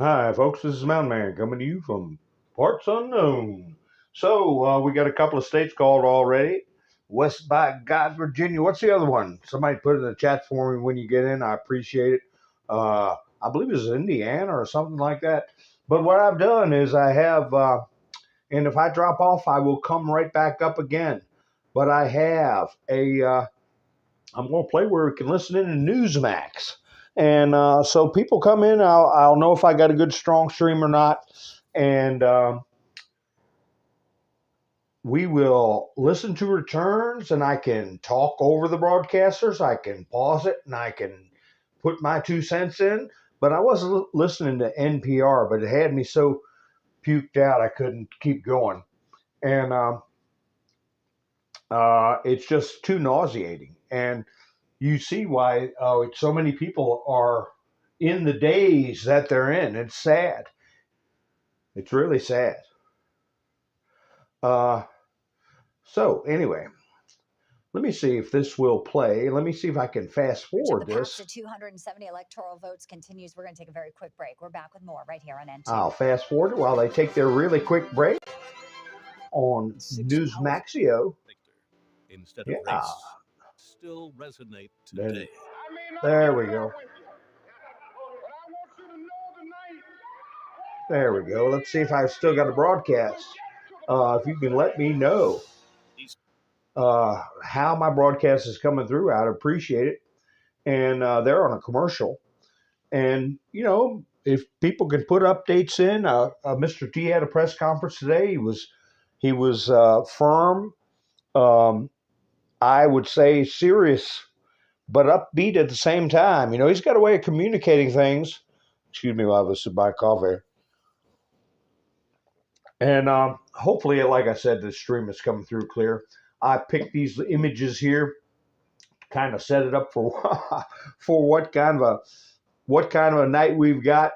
Hi, folks. This is Mountain Man coming to you from parts unknown. So we got a couple of states called already. West by God, Virginia. What's the other one? Somebody put it in the chat for me when you get in. I appreciate it. I believe it's Indiana or something like that. But what I've done is I have, and if I drop off, I will come right back up again. But I have I'm going to play where we can listen in to Newsmax. And so people come in, I'll know if I got a good strong stream or not. And we will listen to returns, and I can talk over the broadcasters. I can pause it, and I can put my 2 cents in. But I wasn't listening to NPR, but it had me so puked out I couldn't keep going. And it's just too nauseating. And you see why so many people are in the days that they're in. It's sad. It's really sad. So anyway, let me see if this will play. Let me see if I can fast forward this. The path to 270 electoral votes continues. We're going to take a very quick break. We're back with more right here on NT. I'll fast forward it while they take their really quick break on Newsmaxio. Instead of race, still resonate today. There we go. There we go. Let's see if I've still got a broadcast. If you can let me know how my broadcast is coming through, I'd appreciate it. And they're on a commercial. And, you know, if people can put updates in, Mr. T had a press conference today. He was firm. I would say serious, but upbeat at the same time. You know, he's got a way of communicating things. Excuse me while I sip my coffee. And hopefully, like I said, the stream is coming through clear. I picked these images here, kind of set it up for for what kind of a night we've got.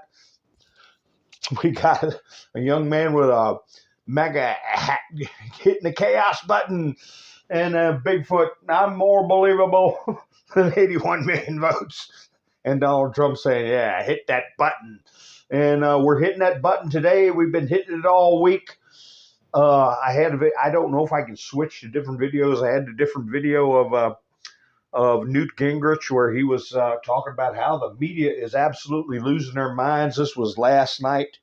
We got a young man with a mega hat hitting the chaos button, and Bigfoot. I'm more believable than 81 million votes. And Donald Trump saying, "Yeah, hit that button." And we're hitting that button today. We've been hitting it all week. I don't know if I can switch to different videos. I had a different video of Newt Gingrich where he was talking about how the media is absolutely losing their minds. This was last night,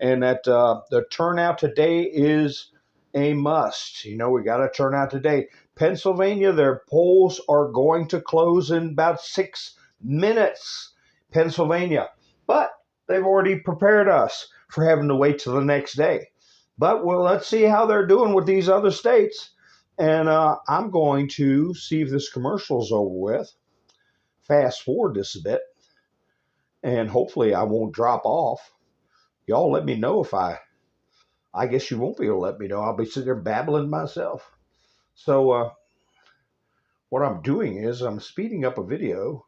and that the turnout today is a must. You know, we got to turn out today. Pennsylvania, their polls are going to close in about 6 minutes. Pennsylvania, but they've already prepared us for having to wait till the next day. But well, let's see how they're doing with these other states. And I'm going to see if this commercial's over with. Fast forward this a bit. And hopefully I won't drop off. Y'all let me know if I guess you won't be able to let me know. I'll be sitting there babbling myself. So what I'm doing is I'm speeding up a video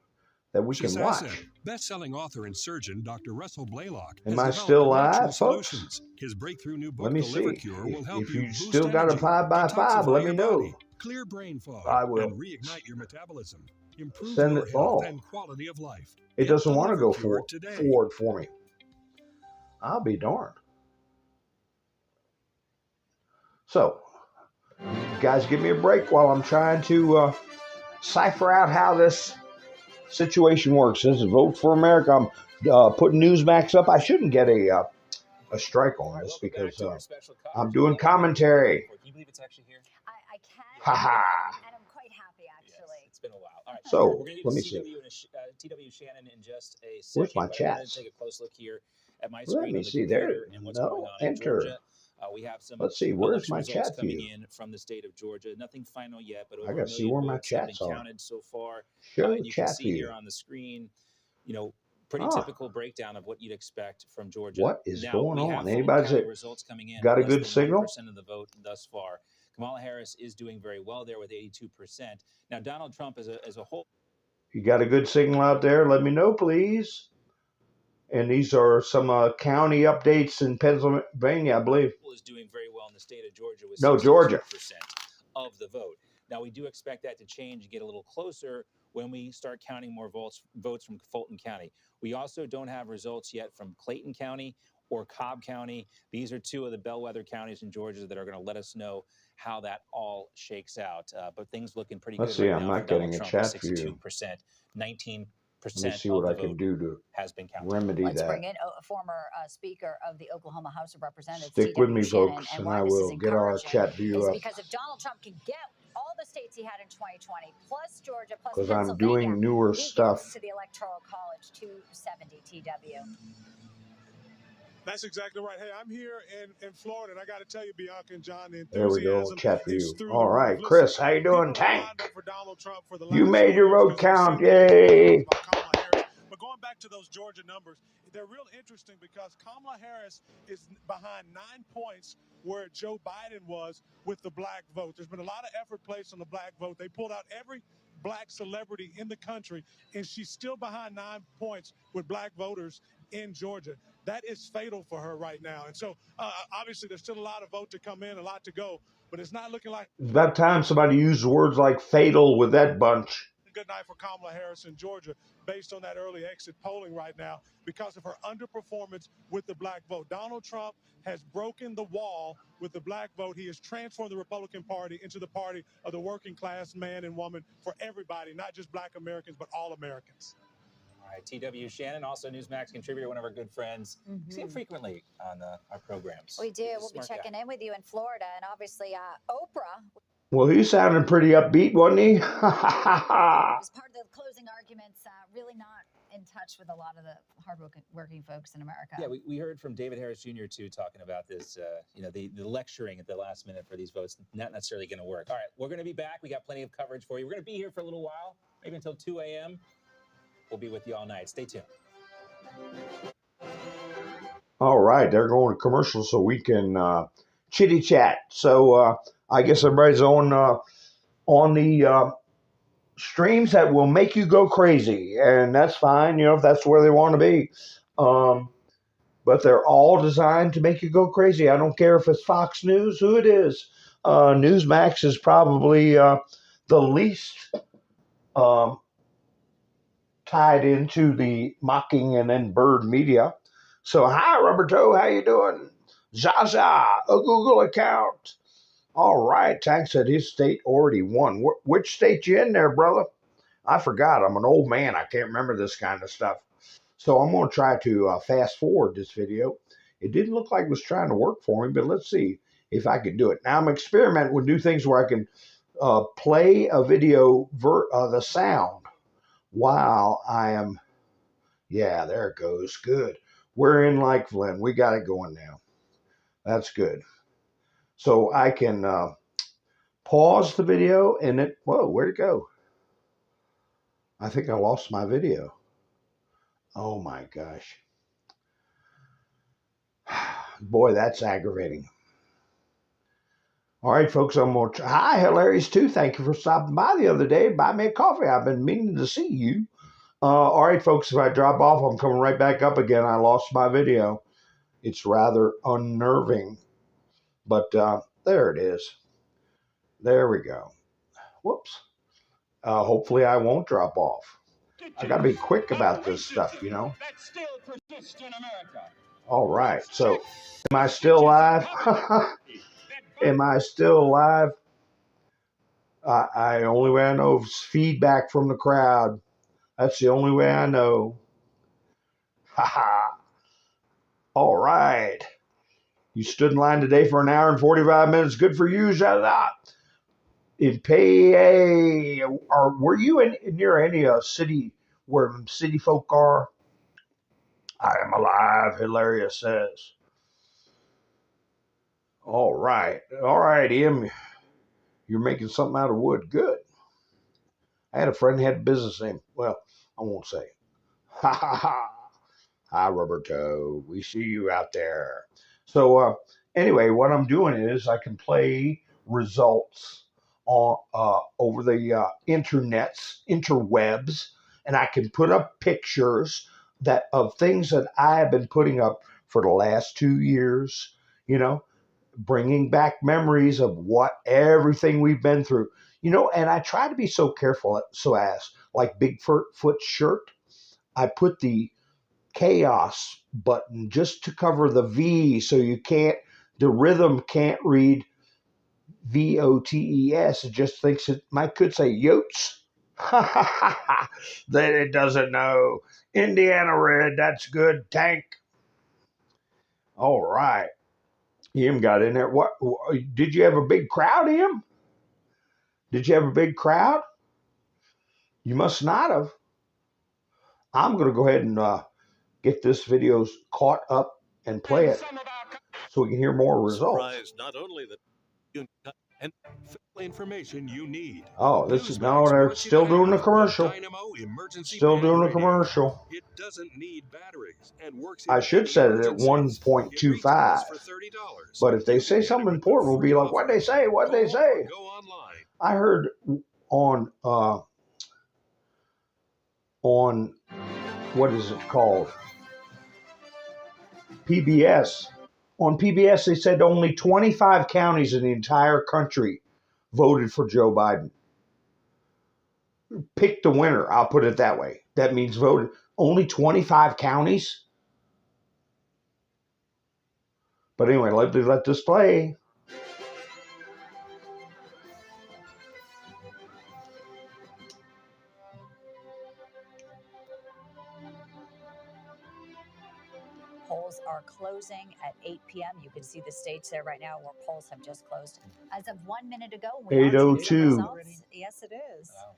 that we can watch. Best-selling author and surgeon Dr. Russell Blaylock. Am I still live, folks? His breakthrough new book, let me The Liver see. Cure, will help if you boost still got a energy, 5x5, let me know. body, clear brain fog, I will. And reignite your metabolism. Improve Send your it health all. and quality of life. It doesn't want to go forward for me. I'll be darned. So, guys, give me a break while I'm trying to cipher out how this situation works. This is Vote for America. I'm putting Newsmax up. I shouldn't get a strike on this because I'm doing commentary. Can you believe it's actually here? I can. Ha-ha. And I'm quite happy, actually. It's been a while. All right. So, we're going to let me see TW Shannon in just a second. Where's my I'm chat? going to take a close look here at my Let screen me on the see computer there. and what's No, going on enter. in Georgia. We have some Let's see, where's my results chat coming view? in from the state of Georgia. Nothing final yet, but I over gotta 1 see million where my votes have chats been are. counted so far. Show And the you can chat see view. here on the screen, you know, pretty typical breakdown of what you'd expect from Georgia. What is going on? Anybody Anybody results coming in? got a Less good than signal? 1% of the vote thus far. Kamala Harris is doing very well there with 82%. Now, Donald Trump as a whole. You got a good signal out there? Let me know, please. And these are some county updates in Pennsylvania, I believe. Is doing very well in the state of Georgia with Georgia of the vote. Now, we do expect that to change and get a little closer when we start counting more votes from Fulton County. We also don't have results yet from Clayton County or Cobb County. These are two of the bellwether counties in Georgia that are going to let us know how that all shakes out. But things looking pretty Let's good see. right I'm now for not Donald getting a Trump chat with view. 62%, 19% Let me see of what the I can vote do to has been counted. remedy Let's that. bring in a former Speaker of the Oklahoma House of Representatives, Stick with me, T.W. Shannon, folks, and and why I this is will get our encouraging chat view is up because if Donald Trump can get all the states he had in 2020, plus Georgia, plus because I'm Pennsylvania, doing newer he stuff. gets to the Electoral College 270 TW. That's exactly right. Hey, I'm here in Florida, and I got to tell you, Bianca and John, the There we go. enthusiasm Chat is view. through All the roof. right, Listen, Chris, how you doing, people have lined up Tank? for Donald Trump for the You last made 4 your years vote 'cause they've count. seen the good Yay! about Kamala Harris. But going back to those Georgia numbers, they're real interesting because Kamala Harris is behind 9 points where Joe Biden was with the black vote. There's been a lot of effort placed on the black vote. They pulled out every black celebrity in the country, and she's still behind 9 points with black voters in Georgia. That is fatal for her right now. And so, obviously, there's still a lot of vote to come in, a lot to go, but it's not looking like It's about time somebody used words like fatal with that bunch. a good night for Kamala Harris in Georgia based on that early exit polling right now because of her underperformance with the black vote. Donald Trump has broken the wall with the black vote. He has transformed the Republican Party into the party of the working class man and woman for everybody, not just black Americans, but all Americans. All right, T.W. Shannon, also Newsmax contributor, one of our good friends. We see him frequently on our programs. We do. He's a We'll be smart checking guy. in with you in Florida, and obviously Oprah Well, he sounded pretty upbeat, wasn't he? was part of the closing arguments. Really not in touch with a lot of the hardworking folks in America. Yeah, we heard from David Harris Jr. too, talking about this. The lecturing at the last minute for these votes not necessarily going to work. All right, we're going to be back. We got plenty of coverage for you. We're going to be here for a little while, maybe until 2 a.m. We'll be with you all night. Stay tuned. All right, they're going to commercials so we can chitty chat. So I guess everybody's on the streams that will make you go crazy, and that's fine, if that's where they want to be. But they're all designed to make you go crazy. I don't care if it's Fox News, who it is. Newsmax is probably the least tied into the mocking and then bird media. So, hi, Rubber Toe, how you doing? Zaza, a Google account. All right, Tank said his state already won. Which state you in there, brother? I forgot. I'm an old man. I can't remember this kind of stuff. So I'm going to try to fast forward this video. It didn't look like it was trying to work for me, but let's see if I can do it. Now I'm experimenting with new things where I can play a video, the sound, while I am, yeah, there it goes. Good. We're in like Flynn. We got it going now. That's good. So I can pause the video and it, whoa, where'd it go? I think I lost my video. Oh my gosh. Boy, that's aggravating. All right, folks, I'm going to hi, Hilarious too. Thank you for stopping by the other day. Buy me a coffee. I've been meaning to see you. All right, folks, if I drop off, I'm coming right back up again. I lost my video. It's rather unnerving, but there it is. There we go. Whoops. Hopefully I won't drop off. I got to be quick about this stuff, That still persists in America. All right, so am I still live? Am I still live? I only way I know is feedback from the crowd. That's the only way I know. All right. You stood in line today for an hour and 45 minutes. Good for you, Zada. In PA, or were you near any city where city folk are? I am alive, Hilarious says. All right, Em. You're making something out of wood. Good. I had a friend who had a business name. Well, I won't say. Ha ha ha. Hi, Roberto. We see you out there. So anyway, what I'm doing is I can play results on over the interwebs, and I can put up pictures of things that I have been putting up for the last 2 years. Bringing back memories of everything we've been through. And I try to be so careful. So as like Bigfoot shirt, I put the chaos button just to cover the V, so the rhythm can't read VOTES. It just thinks it could say yotes. That it doesn't know. Indiana Red, that's good. Tank. All right. Em got in there. What did you have a big crowd, Em? Did you have a big crowd? You must not have. I'm going to go ahead and get this video caught up and play it so we can hear more results. Surprised not only that and Information you need. Oh, this is Newsmax they're wants you still to doing the have commercial. Dynamo emergency Still band doing the radio. commercial. It doesn't need batteries and works I in should any set it at emergencies. It 1.25. retails for $30. But if they You say can get something it with the important, we'll be free like, what'd they say? What'd they Call or say? go online. I heard on what is it called? PBS. On PBS, they said only 25 counties in the entire country voted for Joe Biden. Pick the winner. I'll put it that way. That means voted. Only 25 counties. But anyway, let this play. Polls are closing at 8 p.m. You can see the states there right now where polls have just closed. As of 1 minute ago, we are seeing some 8:02. results. Yes, it is. Wow.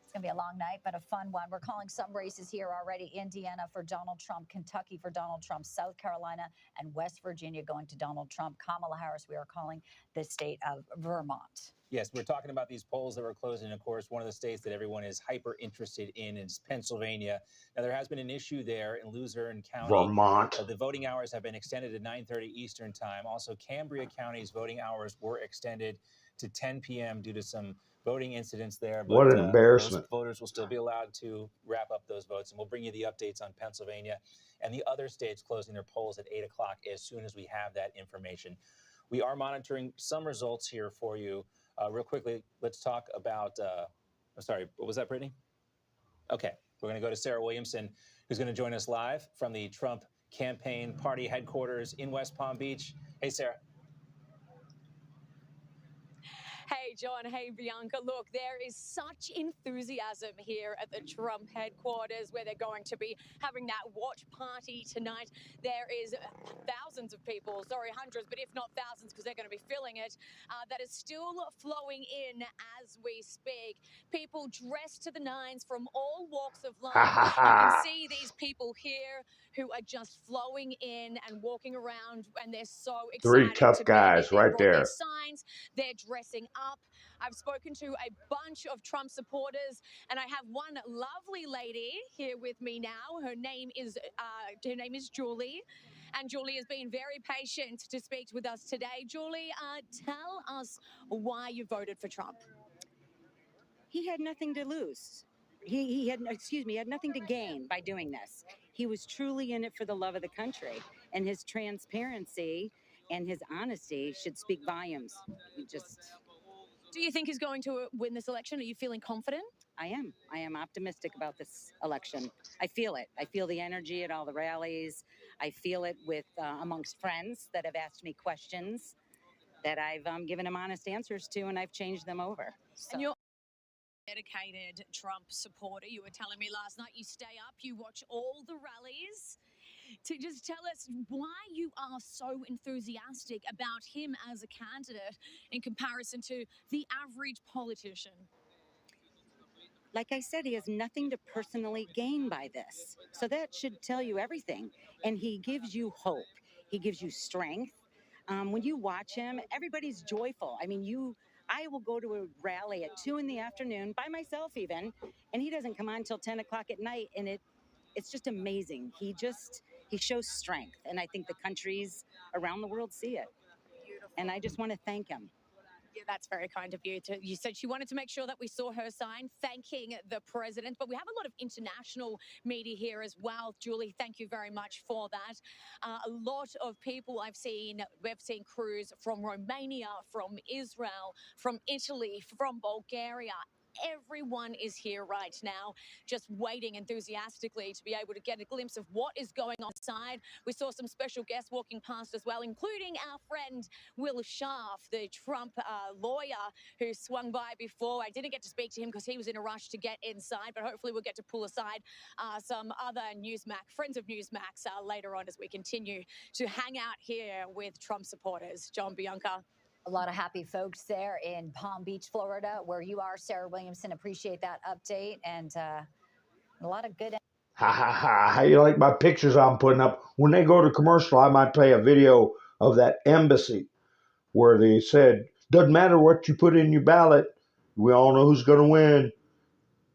It's going to be a long night, but a fun one. We're calling some races here already. Indiana for Donald Trump, Kentucky for Donald Trump, South Carolina, and West Virginia going to Donald Trump. Kamala Harris, we are calling the state of Vermont. Yes, we're talking about these polls that were closing. Of course, one of the states that everyone is hyper interested in is Pennsylvania. Now, there has been an issue there in Luzerne County. Vermont. The voting hours have been extended to 9:30 Eastern time. Also, Cambria County's voting hours were extended to 10 p.m. due to some voting incidents there. But, What an embarrassment. those voters will still be allowed to wrap up those votes. And we'll bring you the updates on Pennsylvania and the other states closing their polls at 8 o'clock as soon as we have that information. We are monitoring some results here for you. Real quickly, let's talk about, sorry, what was that, Brittany? Okay, we're going to go to Sarah Williamson, who's going to join us live from the Trump campaign party headquarters in West Palm Beach. Hey, Sarah. Hey, John. Hey, Bianca. Look, there is such enthusiasm here at the Trump headquarters where they're going to be having that watch party tonight. There is thousands of people, sorry, hundreds, but if not thousands, because they're going to be filling it, that is still flowing in as we speak. People dressed to the nines from all walks of life. You can see these people here who are just flowing in and walking around, and they're so excited. Three tough guys right there. Their signs, they're dressing up. I've spoken to a bunch of Trump supporters, and I have one lovely lady here with me now. Her name is Julie, and Julie has been very patient to speak with us today. Julie, tell us why you voted for Trump. He had nothing to lose. He had nothing to gain by doing this. He was truly in it for the love of the country, and his transparency and his honesty should speak volumes. Do you think he's going to win this election? Are you feeling confident? I am optimistic about this election. I feel it. I feel the energy at all the rallies. I feel it with amongst friends that have asked me questions that I've given them honest answers to, and I've changed them over. So. And you're a dedicated Trump supporter. You were telling me last night you stay up, you watch all the rallies. To just tell us why you are so enthusiastic about him as a candidate in comparison to the average politician. Like I said, he has nothing to personally gain by this. So that should tell you everything. And he gives you hope. He gives you strength. When you watch him, everybody's joyful. I mean, I will go to a rally at 2 in the afternoon by myself even, and he doesn't come on until 10 o'clock at night. And it's just amazing. He shows strength. And I think the countries around the world see it. Beautiful. And I just want to thank him. Yeah, that's very kind of you. You said she wanted to make sure that we saw her sign thanking the president, but we have a lot of international media here as well. Julie, thank you very much for that. A lot of people we've seen crews from Romania, from Israel, from Italy, from Bulgaria. everyone is here right now, just waiting enthusiastically to be able to get a glimpse of what is going on inside. We saw some special guests walking past as well, including our friend Will Schaaf, the Trump lawyer who swung by before. I didn't get to speak to him because he was in a rush to get inside, but hopefully we'll get to pull aside some other Newsmax, friends of Newsmax later on as we continue to hang out here with Trump supporters. John, Bianca. A lot of happy folks there in Palm Beach, Florida, where you are, Sarah Williamson. Appreciate that update, and a lot of good. Ha ha ha. How you like my pictures I'm putting up? When they go to commercial, I might play a video of that embassy where they said, doesn't matter what you put in your ballot, we all know who's going to win.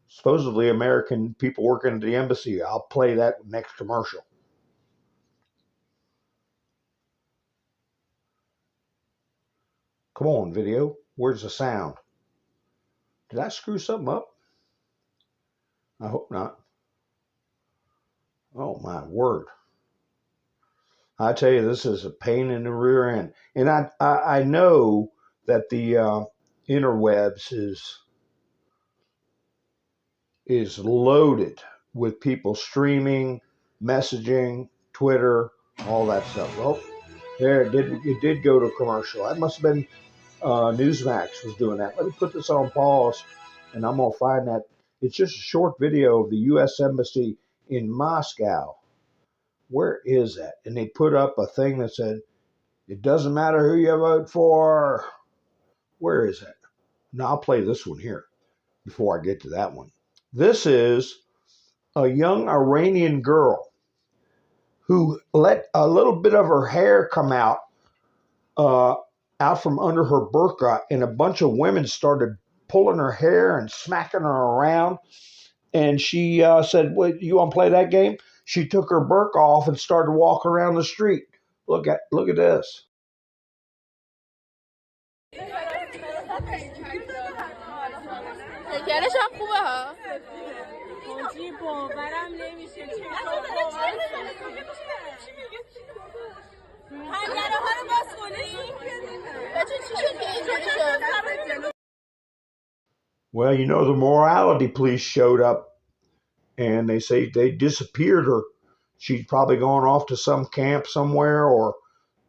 Supposedly American people working at the embassy. I'll play that next commercial. Come on, video. Where's the sound? Did I screw something up? I hope not. Oh, my word. I tell you, this is a pain in the rear end. And I know that the interwebs is loaded with people streaming, messaging, Twitter, all that stuff. Oh, there it did go to commercial. That must have been Newsmax was doing that. Let me put this on pause, and I'm gonna find that. It's just a short video of the U.S. Embassy in Moscow. Where is that? And they put up a thing that said, "It doesn't matter who you vote for." Where is it? Now I'll play this one here before I get to that one. This is a young Iranian girl who let a little bit of her hair come out from under her burqa, and a bunch of women started pulling her hair and smacking her around. And she said, "Well, you want to play that game?" She took her burqa off and started walking around the street. Look at this. Well, you know, the morality police showed up, and they say they disappeared her. She's probably gone off to some camp somewhere, or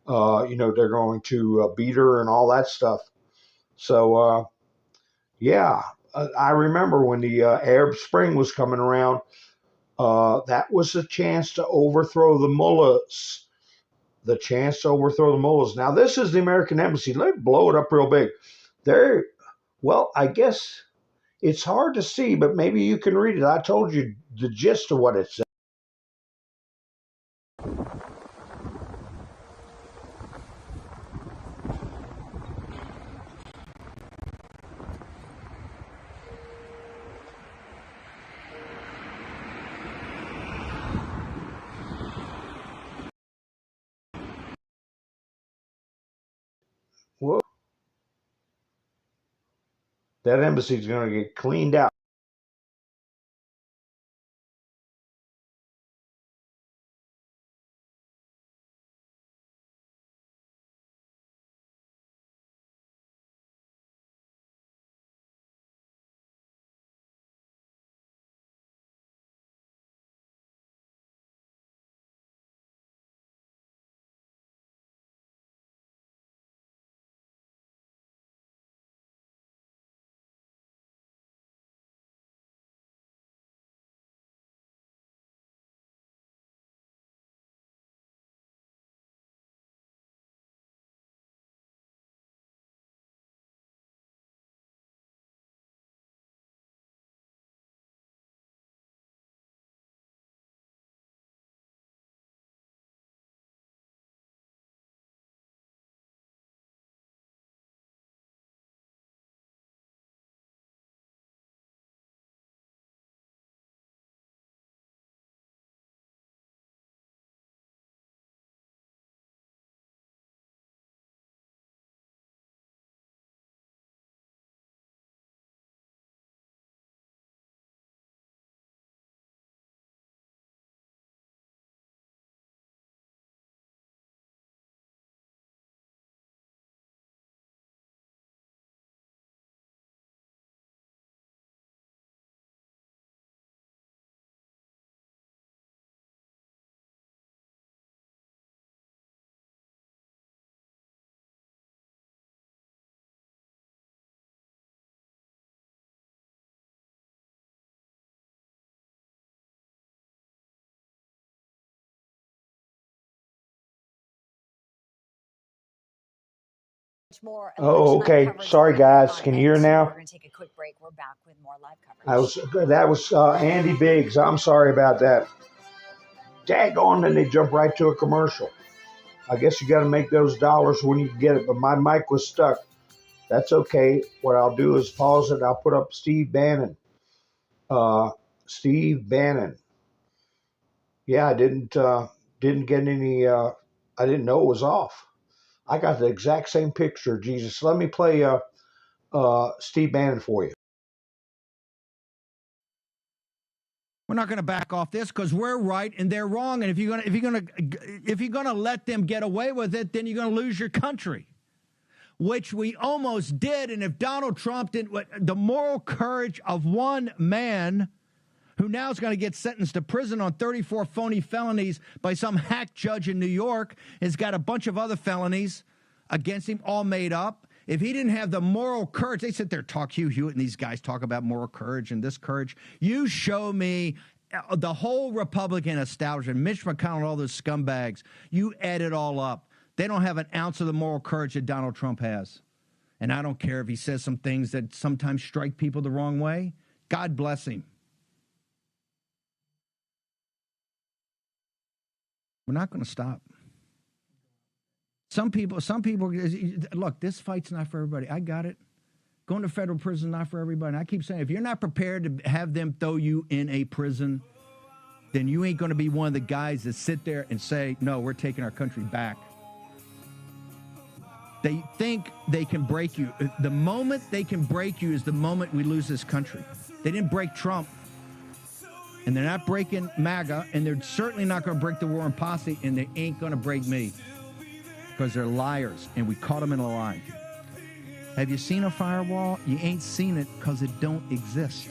they're going to beat her and all that stuff. So yeah, I remember when the Arab Spring was coming around. That was a chance to overthrow the mullahs. The chance to overthrow the mullahs. Now, this is the American embassy. Let me blow it up real big. Well, I guess it's hard to see, but maybe you can read it. I told you the gist of what it said. Whoa. That embassy is going to get cleaned out. more Oh, election night okay. coverage Sorry, right guys. on Can you hear NBC. now? We're going to take a quick break. We're back with more live coverage. That was Andy Biggs. I'm sorry about that. Daggone, and they jump right to a commercial. I guess you got to make those dollars when you get it. But my mic was stuck. That's okay. What I'll do is pause it. I'll put up Steve Bannon. Steve Bannon. Yeah, I didn't get any. I didn't know it was off. I got the exact same picture. Jesus, let me play Steve Bannon for you. We're not going to back off this because we're right and they're wrong. And if you're gonna let them get away with it, then you're going to lose your country, which we almost did. And if Donald Trump didn't, the moral courage of one man who now is going to get sentenced to prison on 34 phony felonies by some hack judge in New York, has got a bunch of other felonies against him, all made up. If he didn't have the moral courage, they sit there, talk Huie, and these guys talk about moral courage and this courage. You show me the whole Republican establishment, Mitch McConnell, all those scumbags, you add it all up. They don't have an ounce of the moral courage that Donald Trump has. And I don't care if he says some things that sometimes strike people the wrong way. God bless him. We're not going to stop. Some people, look, this fight's not for everybody. I got it. Going to federal prison is not for everybody. And I keep saying, if you're not prepared to have them throw you in a prison, then you ain't going to be one of the guys that sit there and say, no, we're taking our country back. They think they can break you. The moment they can break you is the moment we lose this country. They didn't break Trump, and they're not breaking MAGA, and they're certainly not going to break the Warren Posse, and they ain't going to break me. Because they're liars, and we caught them in a lie. Have you seen a firewall? You ain't seen it because it don't exist.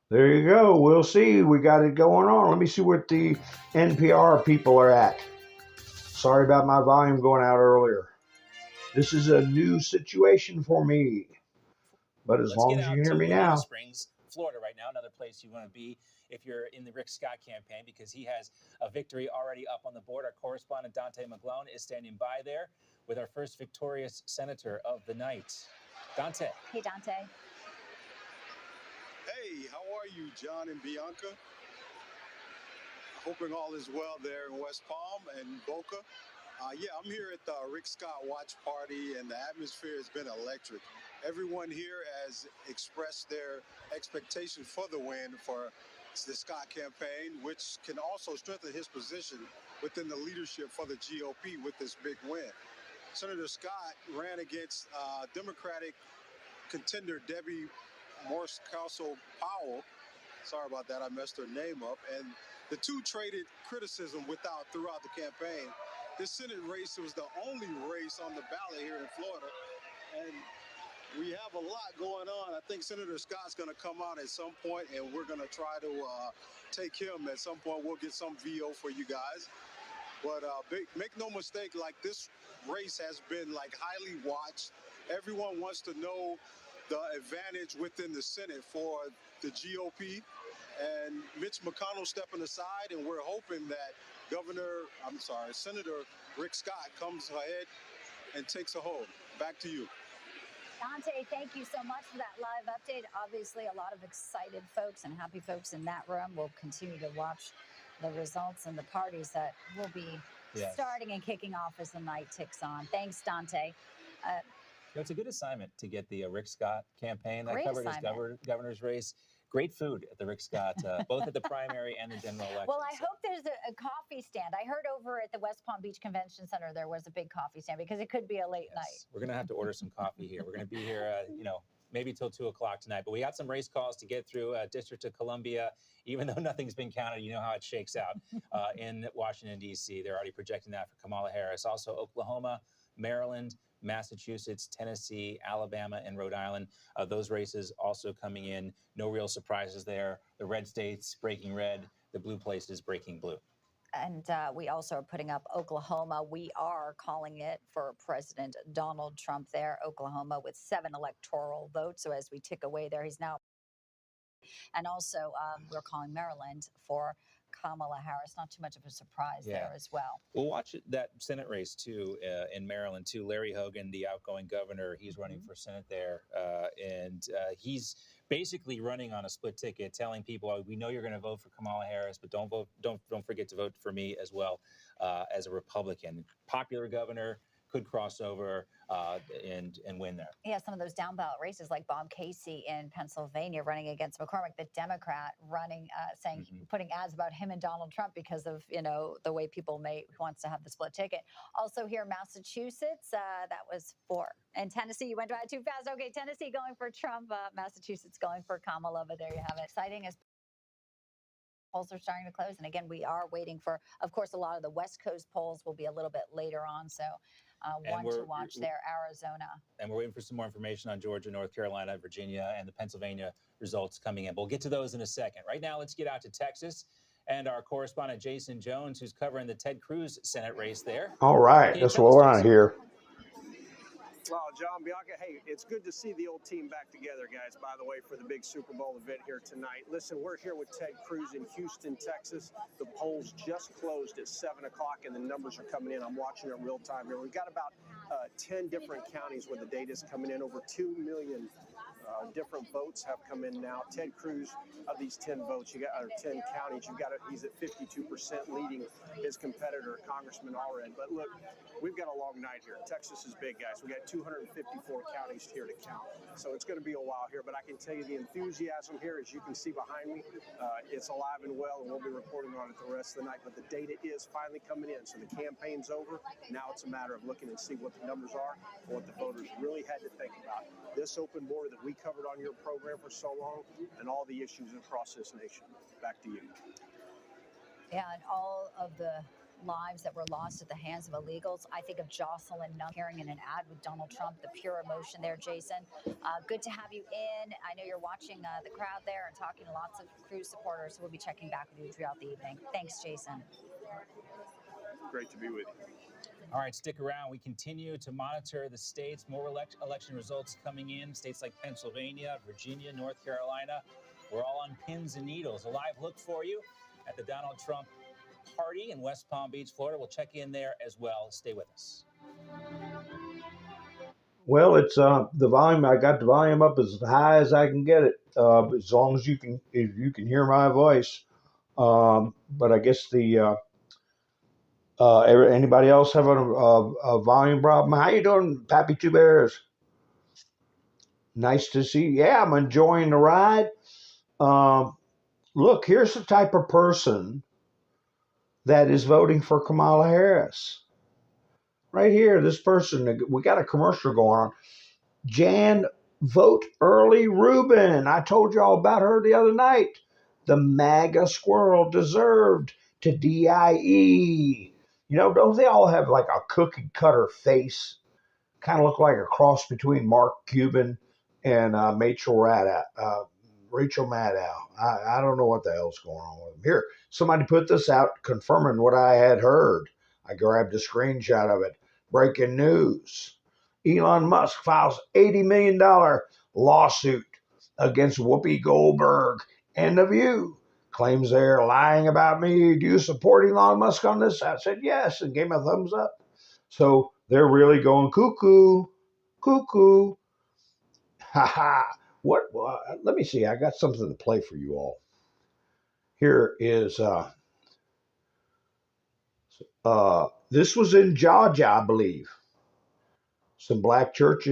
There you go. We'll see. We got it going on. Let me see what the NPR people are at. Sorry about my volume going out earlier. This is a new situation for me. But as long as you hear me now. Springs, Florida right now, another place you want to be if you're in the Rick Scott campaign, because he has a victory already up on the board. Our correspondent Dante McGlone is standing by there with our first victorious senator of the night. Dante. Hey, Dante. Hey, how are you, John and Bianca? Hoping all is well there in West Palm and Boca. Yeah, I'm here at the Rick Scott Watch Party, and the atmosphere has been electric. Everyone here has expressed their expectation for the win for the Scott campaign, which can also strengthen his position within the leadership for the GOP with this big win. Senator Scott ran against Democratic contender Debbie Morse-Castle Powell. Sorry about that, I messed her name up. And the two traded criticism throughout the campaign. This Senate race was the only race on the ballot here in Florida. And we have a lot going on. I think Senator Scott's going to come out at some point, and we're going to try to take him at some point. We'll get some VO for you guys. But make no mistake, like, this race has been like highly watched. Everyone wants to know the advantage within the Senate for the GOP. And Mitch McConnell stepping aside, and we're hoping that Senator Rick Scott comes ahead and takes a hold. Back to you. Dante, thank you so much for that live update. Obviously, a lot of excited folks and happy folks in that room. We'll continue to watch the results and the parties that will be starting and kicking off as the night ticks on. Thanks, Dante. It's a good assignment to get the Rick Scott campaign. I Great covered assignment. his governor's race. Great food at the Rick Scott, both at the primary and the general election. Well, I hope there's a coffee stand. I heard over at the West Palm Beach Convention Center there was a big coffee stand because it could be a late night. We're going to have to order some coffee here. We're going to be here, maybe till 2 o'clock tonight. But we got some race calls to get through. District of Columbia, even though nothing's been counted, you know how it shakes out in Washington, D.C. They're already projecting that for Kamala Harris. Also, Oklahoma, Maryland, Massachusetts, Tennessee, Alabama, and Rhode Island. Those races also coming in. No real surprises there. The red states breaking red, the blue places breaking blue. And we also are putting up Oklahoma. We are calling it for President Donald Trump there. Oklahoma with 7 electoral votes. So as we tick away there, he's now. And also we're calling Maryland for Kamala Harris. Not too much of a surprise there as well. We'll watch that Senate race too in Maryland too. Larry Hogan, the outgoing governor, he's running for Senate there, and he's basically running on a split ticket, telling people, oh, "We know you're going to vote for Kamala Harris, but don't forget to vote for me as well as a Republican." Popular governor, could cross over and win there. Yeah, some of those down ballot races like Bob Casey in Pennsylvania running against McCormick, the Democrat running, saying, putting ads about him and Donald Trump because of, the way people wants to have the split ticket. Also here in Massachusetts, that was 4. And Tennessee, you went by too fast. Okay, Tennessee going for Trump, Massachusetts going for Kamala, but there you have it. Exciting as polls are starting to close. And again, we are waiting for, of course, a lot of the West Coast polls will be a little bit later on. So one to watch there, Arizona. And we're waiting for some more information on Georgia, North Carolina, Virginia, and the Pennsylvania results coming in. We'll get to those in a second. Right now, let's get out to Texas and our correspondent, Jason Jones, who's covering the Ted Cruz Senate race there. All right. That's what we're on here. Well, John, Bianca, hey, it's good to see the old team back together, guys, by the way, for the big Super Bowl event here tonight. Listen, we're here with Ted Cruz in Houston, Texas. The polls just closed at 7 o'clock, and the numbers are coming in. I'm watching it real time here. We've got about 10 different counties where the data is coming in. Over 2 million different votes have come in now. Ted Cruz, of these 10 votes, 10 counties, he's at 52% leading his competitor, Congressman Allred. But look, we've got a long night here. Texas is big, guys. We got 254 counties here to count. So it's going to be a while here, but I can tell you the enthusiasm here, as you can see behind me, it's alive and well, and we'll be reporting on it the rest of the night. But the data is finally coming in. So the campaign's over. Now it's a matter of looking and see what the numbers are and what the voters really had to think about. This open border that we covered on your program for so long and all the issues across this nation. Back to you. Yeah, and all of the lives that were lost at the hands of illegals. I think of Jocelyn Nunn appearing in an ad with Donald Trump, the pure emotion there, Jason. Good to have you in. I know you're watching the crowd there and talking to lots of Cruz supporters, so we'll be checking back with you throughout the evening. Thanks, Jason. Great to be with you. All right, stick around. We continue to monitor the states. More election results coming in. States like Pennsylvania, Virginia, North Carolina. We're all on pins and needles. A live look for you at the Donald Trump party in West Palm Beach, Florida. We'll check in there as well. Stay with us. Well, it's the volume. I got the volume up as high as I can get it, as long as you can hear my voice. But I guess anybody else have a volume problem? How you doing, Pappy Two Bears? Nice to see you. Yeah, I'm enjoying the ride. Look, here's the type of person that is voting for Kamala Harris. Right here, this person, we got a commercial going on. Jan Vote Early Rubin. I told y'all about her the other night. The MAGA squirrel deserved to DIE. Don't they all have like a cookie cutter face? Kind of look like a cross between Mark Cuban and Rachel Maddow. I don't know what the hell's going on with them. Here, somebody put this out confirming what I had heard. I grabbed a screenshot of it. Breaking news. Elon Musk files $80 million lawsuit against Whoopi Goldberg and The View. Claims they're lying about me. Do you support Elon Musk on this? I said yes and gave him a thumbs up. So they're really going cuckoo, cuckoo. Ha ha. What? Let me see. I got something to play for you all. Here is this was in Georgia, I believe. Some black church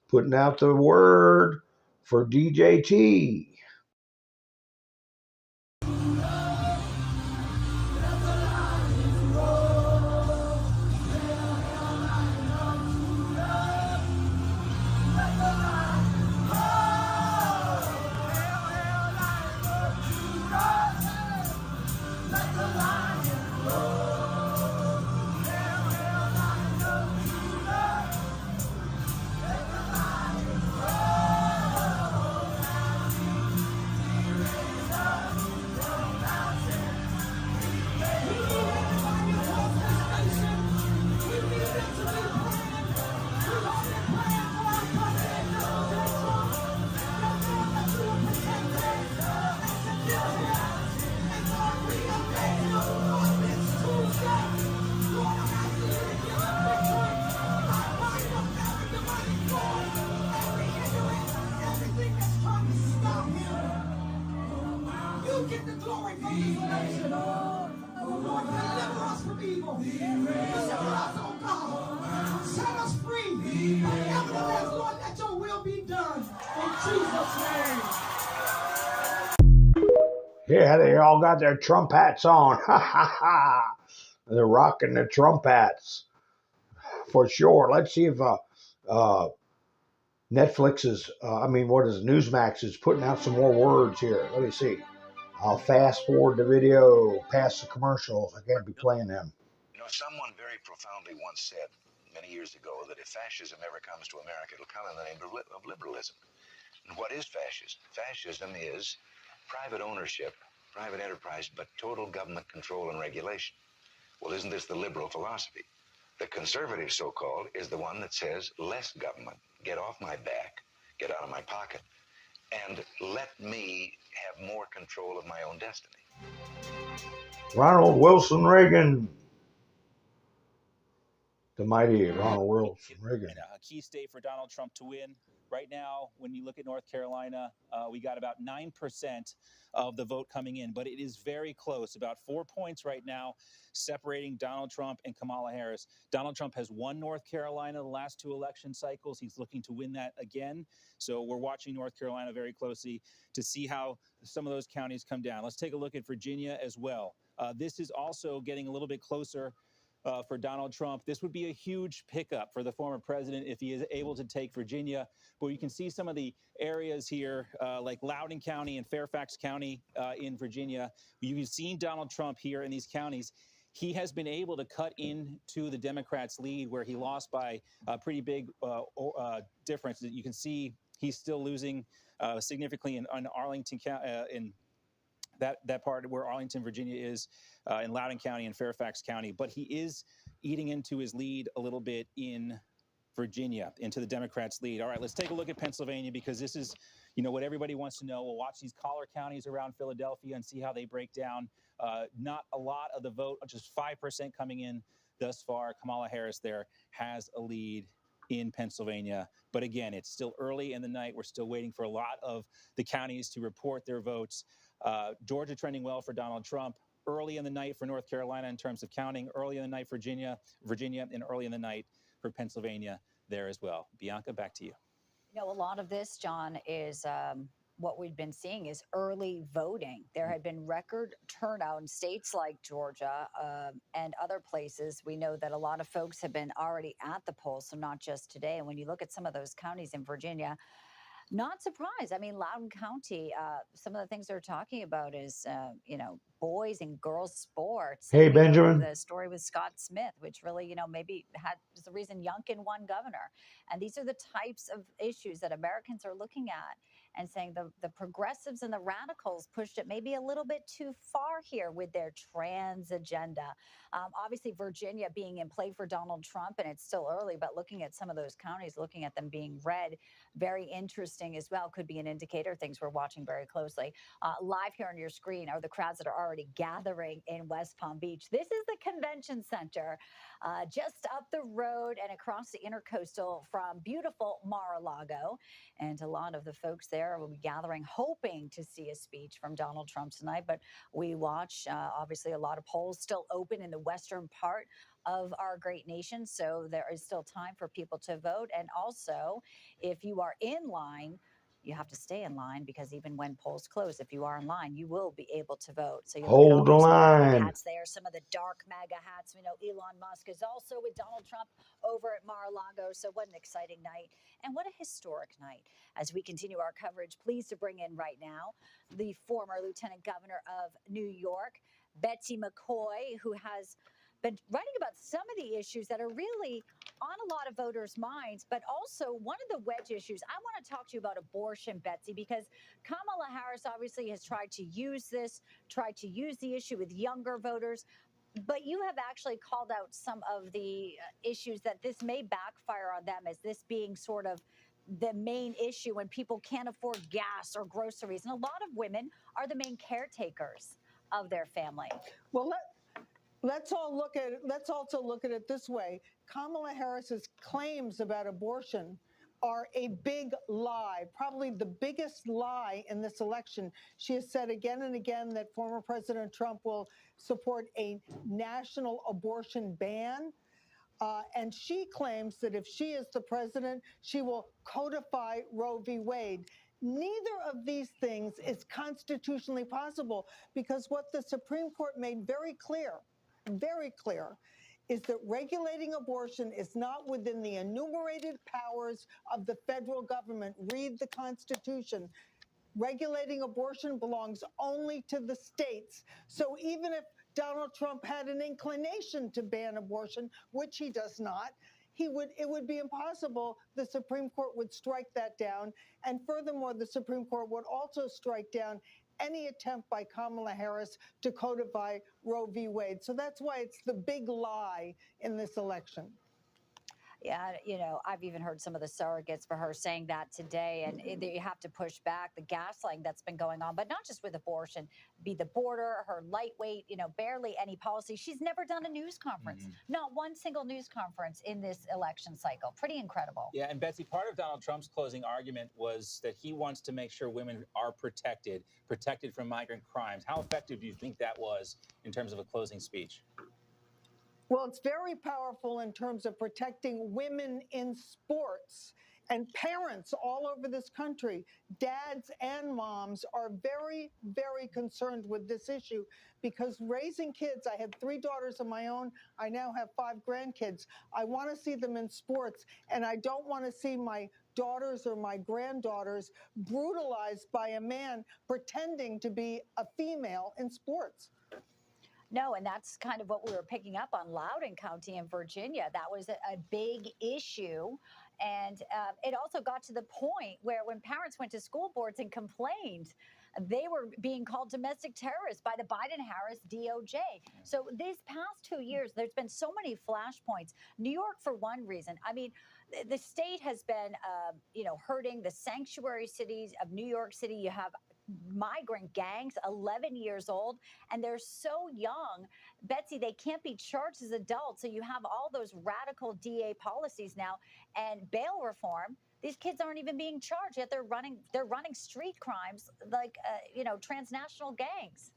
putting out the word for DJT. They all got their Trump hats on. Ha ha ha. They're rocking their Trump hats for sure. Let's see if Netflix is, what is Newsmax is putting out some more words here. Let me see. I'll fast forward the video past the commercials. I can't be playing them. You know, someone very profoundly once said many years ago that if fascism ever comes to America, it'll come in the name of liberalism. And what is fascism? Fascism is private ownership, private enterprise, but total government control and regulation. Well, isn't this the liberal philosophy? The conservative, so-called, is the one that says less government, get off my back, get out of my pocket, and let me have more control of my own destiny. Ronald Wilson Reagan. The mighty Ronald Wilson Reagan. And a key state for Donald Trump to win. Right now, when you look at North Carolina, we got about 9% of the vote coming in, but it is very close. About 4 points right now separating Donald Trump and Kamala Harris. Donald Trump has won North Carolina the last 2 election cycles. He's looking to win that again. So we're watching North Carolina very closely to see how some of those counties come down. Let's take a look at Virginia as well. This is also getting a little bit closer for Donald Trump. This would be a huge pickup for the former president if he is able to take Virginia. But you can see some of the areas here, like Loudoun County and Fairfax County in Virginia. You've seen Donald Trump here in these counties. He has been able to cut into the Democrats' lead where he lost by a pretty big difference. You can see he's still losing significantly in Arlington County, in that part where Arlington, Virginia is, in Loudoun County and Fairfax County. But he is eating into his lead a little bit in Virginia, into the Democrats' lead. All right, let's take a look at Pennsylvania, because this is, what everybody wants to know. We'll watch these collar counties around Philadelphia and see how they break down. Not a lot of the vote, just 5% coming in thus far. Kamala Harris there has a lead in Pennsylvania. But again, it's still early in the night. We're still waiting for a lot of the counties to report their votes. Georgia trending well for Donald Trump. Early in the night for North Carolina in terms of counting. Early in the night for Virginia, and early in the night for Pennsylvania there as well. Bianca, back to you. A lot of this, John, is what we've been seeing is early voting. There had been record turnout in states like Georgia and other places. We know that a lot of folks have been already at the polls, so not just today. And when you look at some of those counties in Virginia, not surprised. I mean, Loudoun County, some of the things they're talking about is, boys and girls sports. Hey, And Benjamin. The story with Scott Smith, which really, maybe was the reason Youngkin won governor. And these are the types of issues that Americans are looking at and saying the progressives and the radicals pushed it maybe a little bit too far here with their trans agenda. Obviously, Virginia being in play for Donald Trump, and it's still early, but looking at some of those counties, looking at them being red, very interesting as well. Could be an indicator, things we're watching very closely. Live here on your screen are the crowds that are already gathering in West Palm Beach. This is the convention center just up the road and across the intercoastal from beautiful Mar-a-Lago. And a lot of the folks there will be gathering, hoping to see a speech from Donald Trump tonight. But we watch, obviously, a lot of polls still open in the western part of our great nation. So there is still time for people to vote. And also, if you are in line, you have to stay in line, because even when polls close, if you are in line, you will be able to vote. So you Hold look at all the those line. hats there, some of the dark MAGA hats. We know Elon Musk is also with Donald Trump over at Mar-a-Lago. So what an exciting night, and what a historic night. As we continue our coverage, pleased to bring in right now the former Lieutenant Governor of New York, Betsy McCoy, who has been writing about some of the issues that are really on a lot of voters' minds, but also one of the wedge issues. I want to talk to you about abortion, Betsy, because Kamala Harris obviously has tried to use the issue with younger voters. But you have actually called out some of the issues that this may backfire on them, as this being sort of the main issue when people can't afford gas or groceries. And a lot of women are the main caretakers of their family. Well, let's also look at it this way. Kamala Harris's claims about abortion are a big lie, probably the biggest lie in this election. She has said again and again that former President Trump will support a national abortion ban. And she claims that if she is the president, she will codify Roe v. Wade. Neither of these things is constitutionally possible, because what the Supreme Court made very clear, is that regulating abortion is not within the enumerated powers of the federal government. Read the Constitution. Regulating abortion belongs only to the states. So even if Donald Trump had an inclination to ban abortion, which he does not, it would be impossible. The Supreme Court would strike that down. And furthermore, the Supreme Court would also strike down any attempt by Kamala Harris to codify Roe v. Wade. So that's why it's the big lie in this election. Yeah, I've even heard some of the surrogates for her saying that today, and you have to push back the gaslighting that's been going on, but not just with abortion, be the border, her lightweight, barely any policy. She's never done a news conference, not one single news conference in this election cycle. Pretty incredible. Yeah, and Betsy, part of Donald Trump's closing argument was that he wants to make sure women are protected from migrant crimes. How effective do you think that was in terms of a closing speech? Well, it's very powerful in terms of protecting women in sports, and parents all over this country, dads and moms, are very, very concerned with this issue, because raising kids, I had 3 daughters of my own. I now have 5 grandkids. I want to see them in sports, and I don't want to see my daughters or my granddaughters brutalized by a man pretending to be a female in sports. No, and that's kind of what we were picking up on Loudoun County in Virginia. That was a big issue. And it also got to the point where when parents went to school boards and complained, they were being called domestic terrorists by the Biden-Harris DOJ. So these past 2 years, there's been so many flashpoints. New York, for one reason. I mean, the state has been, hurting the sanctuary cities of New York City. You have migrant gangs, 11 years old, and they're so young. Betsy, they can't be charged as adults. So you have all those radical DA policies now and bail reform. These kids aren't even being charged, yet they're running street crimes like, transnational gangs.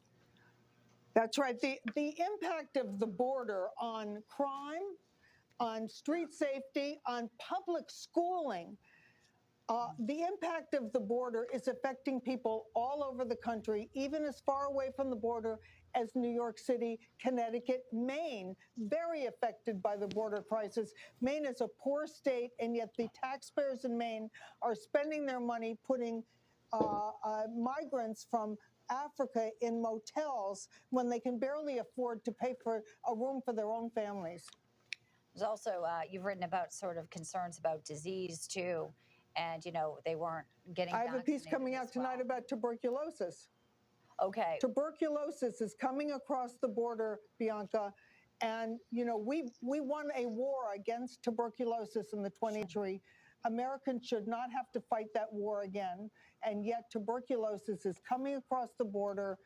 That's right. The impact of the border on crime, on street safety, on public schooling, the impact of the border is affecting people all over the country, even as far away from the border as New York City, Connecticut, Maine, very affected by the border crisis. Maine is a poor state, and yet the taxpayers in Maine are spending their money putting migrants from Africa in motels when they can barely afford to pay for a room for their own families. There's also, you've written about sort of concerns about disease, too. And, they weren't getting I have a piece coming out tonight about tuberculosis. Okay. Tuberculosis is coming across the border, Bianca. And, we won a war against tuberculosis in the 20th century. Americans should not have to fight that war again. And yet tuberculosis is coming across the border,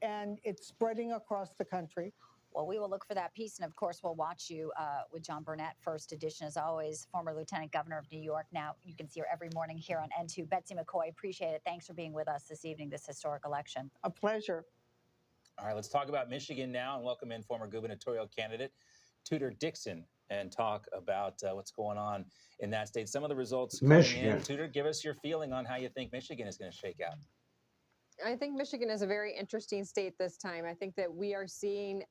and it's spreading across the country. Well, we will look for that piece. And of course, we'll watch you with John Burnett, First Edition, as always, former Lieutenant Governor of New York. Now you can see her every morning here on N2. Betsy McCoy, appreciate it. Thanks for being with us this evening, this historic election. A pleasure. All right, let's talk about Michigan now and welcome in former gubernatorial candidate Tudor Dixon and talk about what's going on in that state. Some of the results coming in. Tudor, give us your feeling on how you think Michigan is going to shake out. I think Michigan is a very interesting state this time. I think that we're seeing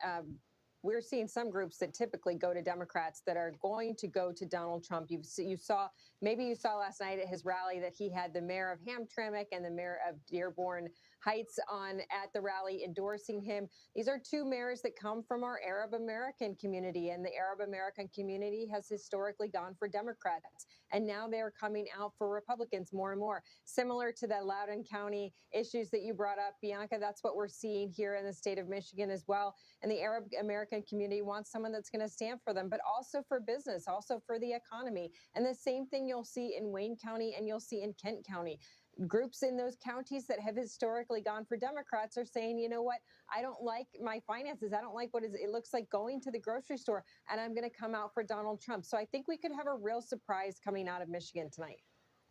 some groups that typically go to Democrats that are going to go to Donald Trump. You saw last night at his rally that he had the mayor of Hamtramck and the mayor of Dearborn Heights on at the rally endorsing him. These are 2 mayors that come from our Arab American community, and the Arab American community has historically gone for Democrats, and now they're coming out for Republicans more and more. Similar to the Loudoun County issues that you brought up, Bianca, that's what we're seeing here in the state of Michigan as well. And the Arab American community wants someone that's going to stand for them, but also for business, also for the economy. And the same thing you'll see in Wayne County and you'll see in Kent County. Groups in those counties that have historically gone for Democrats are saying, you know what, I don't like my finances. I don't like what it looks like going to the grocery store, and I'm going to come out for Donald Trump. So I think we could have a real surprise coming out of Michigan tonight.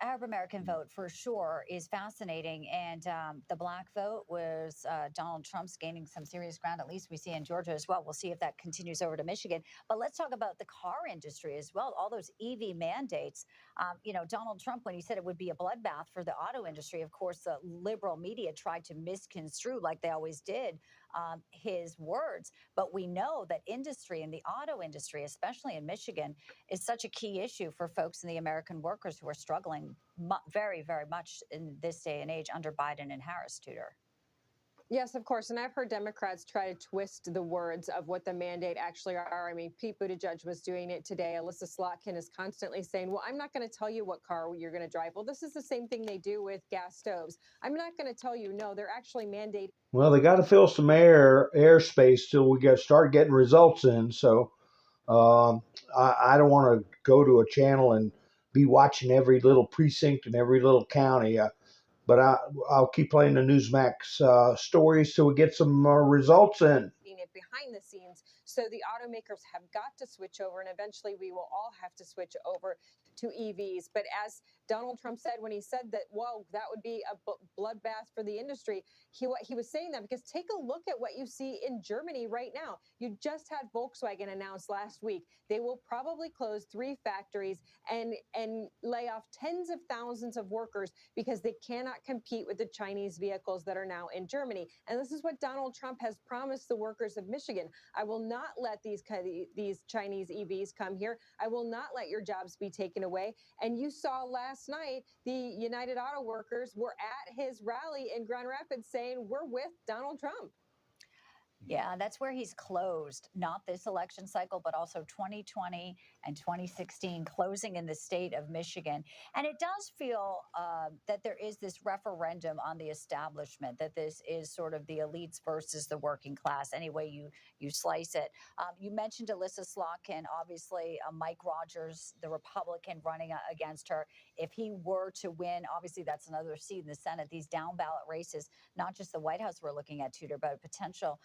Arab American vote for sure is fascinating, and the black vote was Donald Trump's gaining some serious ground. At least we see in Georgia as well. We'll see if that continues over to Michigan. But let's talk about the car industry as well. All those EV mandates. Donald Trump, when he said it would be a bloodbath for the auto industry, of course, the liberal media tried to misconstrue, like they always did, his words. But we know that industry and the auto industry, especially in Michigan, is such a key issue for folks in the American workers who are struggling very, very much in this day and age under Biden and Harris, Tudor. Yes, of course. And I've heard Democrats try to twist the words of what the mandate actually are. I mean, Pete Buttigieg was doing it today. Alyssa Slotkin is constantly saying, well, I'm not going to tell you what car you're going to drive. Well, this is the same thing they do with gas stoves. I'm not going to tell you. No, they're actually mandating. Well, they got to fill some airspace till we start getting results in. So I don't want to go to a channel and be watching every little precinct and every little county. But I'll keep playing the Newsmax stories till we get some results in. It behind the scenes. So the automakers have got to switch over, and eventually we will all have to switch over to EVs. But as Donald Trump said when he said that, well, that would be a bloodbath for the industry, he was saying that because take a look at what you see in Germany right now. You just had Volkswagen announce last week they will probably close 3 factories and lay off tens of thousands of workers because they cannot compete with the Chinese vehicles that are now in Germany. And this is what Donald Trump has promised the workers of Michigan. I will not let these Chinese EVs come here. I will not let your jobs be taken away. And you saw last night the United Auto Workers were at his rally in Grand Rapids saying, we're with Donald Trump. Yeah, that's where he's closed, not this election cycle, but also 2020 and 2016 closing in the state of Michigan. And it does feel that there is this referendum on the establishment, that this is sort of the elites versus the working class, any way you slice it. You mentioned Alyssa Slotkin, obviously Mike Rogers, the Republican running against her. If he were to win, obviously that's another seat in the Senate. These down ballot races, not just the White House we're looking at, Tudor, but a potential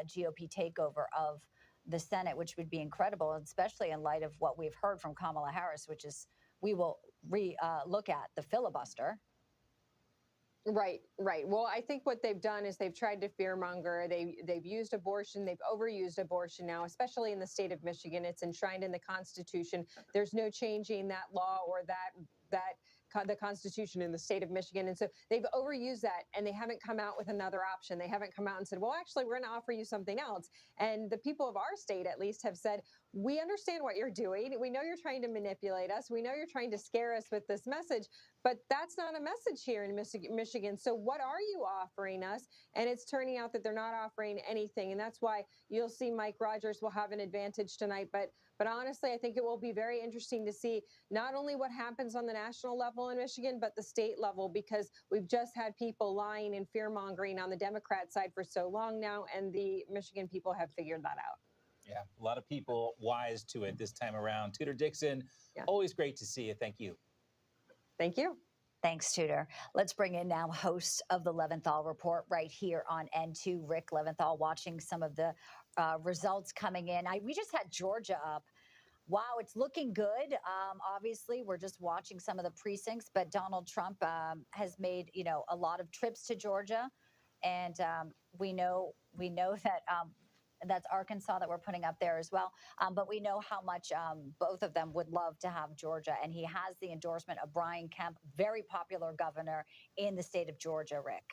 GOP takeover of the Senate, which would be incredible, especially in light of what we've heard from Kamala Harris, which is we will look at the filibuster. Right. Well, I think what they've done is they've tried to fearmonger. They've used abortion. They've overused abortion now, especially in the state of Michigan. It's enshrined in the Constitution. There's no changing that law or the Constitution in the state of Michigan. And so they've overused that, and they haven't come out with another option. They haven't come out and said, well, actually, we're going to offer you something else. And the people of our state, at least, have said, we understand what you're doing. We know you're trying to manipulate us. We know you're trying to scare us with this message, but that's not a message here in Michigan. So what are you offering us? And it's turning out that they're not offering anything. And that's why you'll see Mike Rogers will have an advantage tonight. But honestly, I think it will be very interesting to see not only what happens on the national level in Michigan, but the state level, because we've just had people lying and fear-mongering on the Democrat side for so long now, and the Michigan people have figured that out. Yeah, a lot of people wise to it this time around. Tudor Dixon, always great to see you. Thank you. Thank you. Thanks, Tudor. Let's bring in now host of the Leventhal Report right here on N2, Rick Leventhal, watching some of the results coming in. We just had Georgia up. Wow, it's looking good. Obviously, we're just watching some of the precincts, but Donald Trump has made, a lot of trips to Georgia, and we know that that's Arkansas that we're putting up there as well. But we know how much both of them would love to have Georgia, and he has the endorsement of Brian Kemp, very popular governor in the state of Georgia, Rick.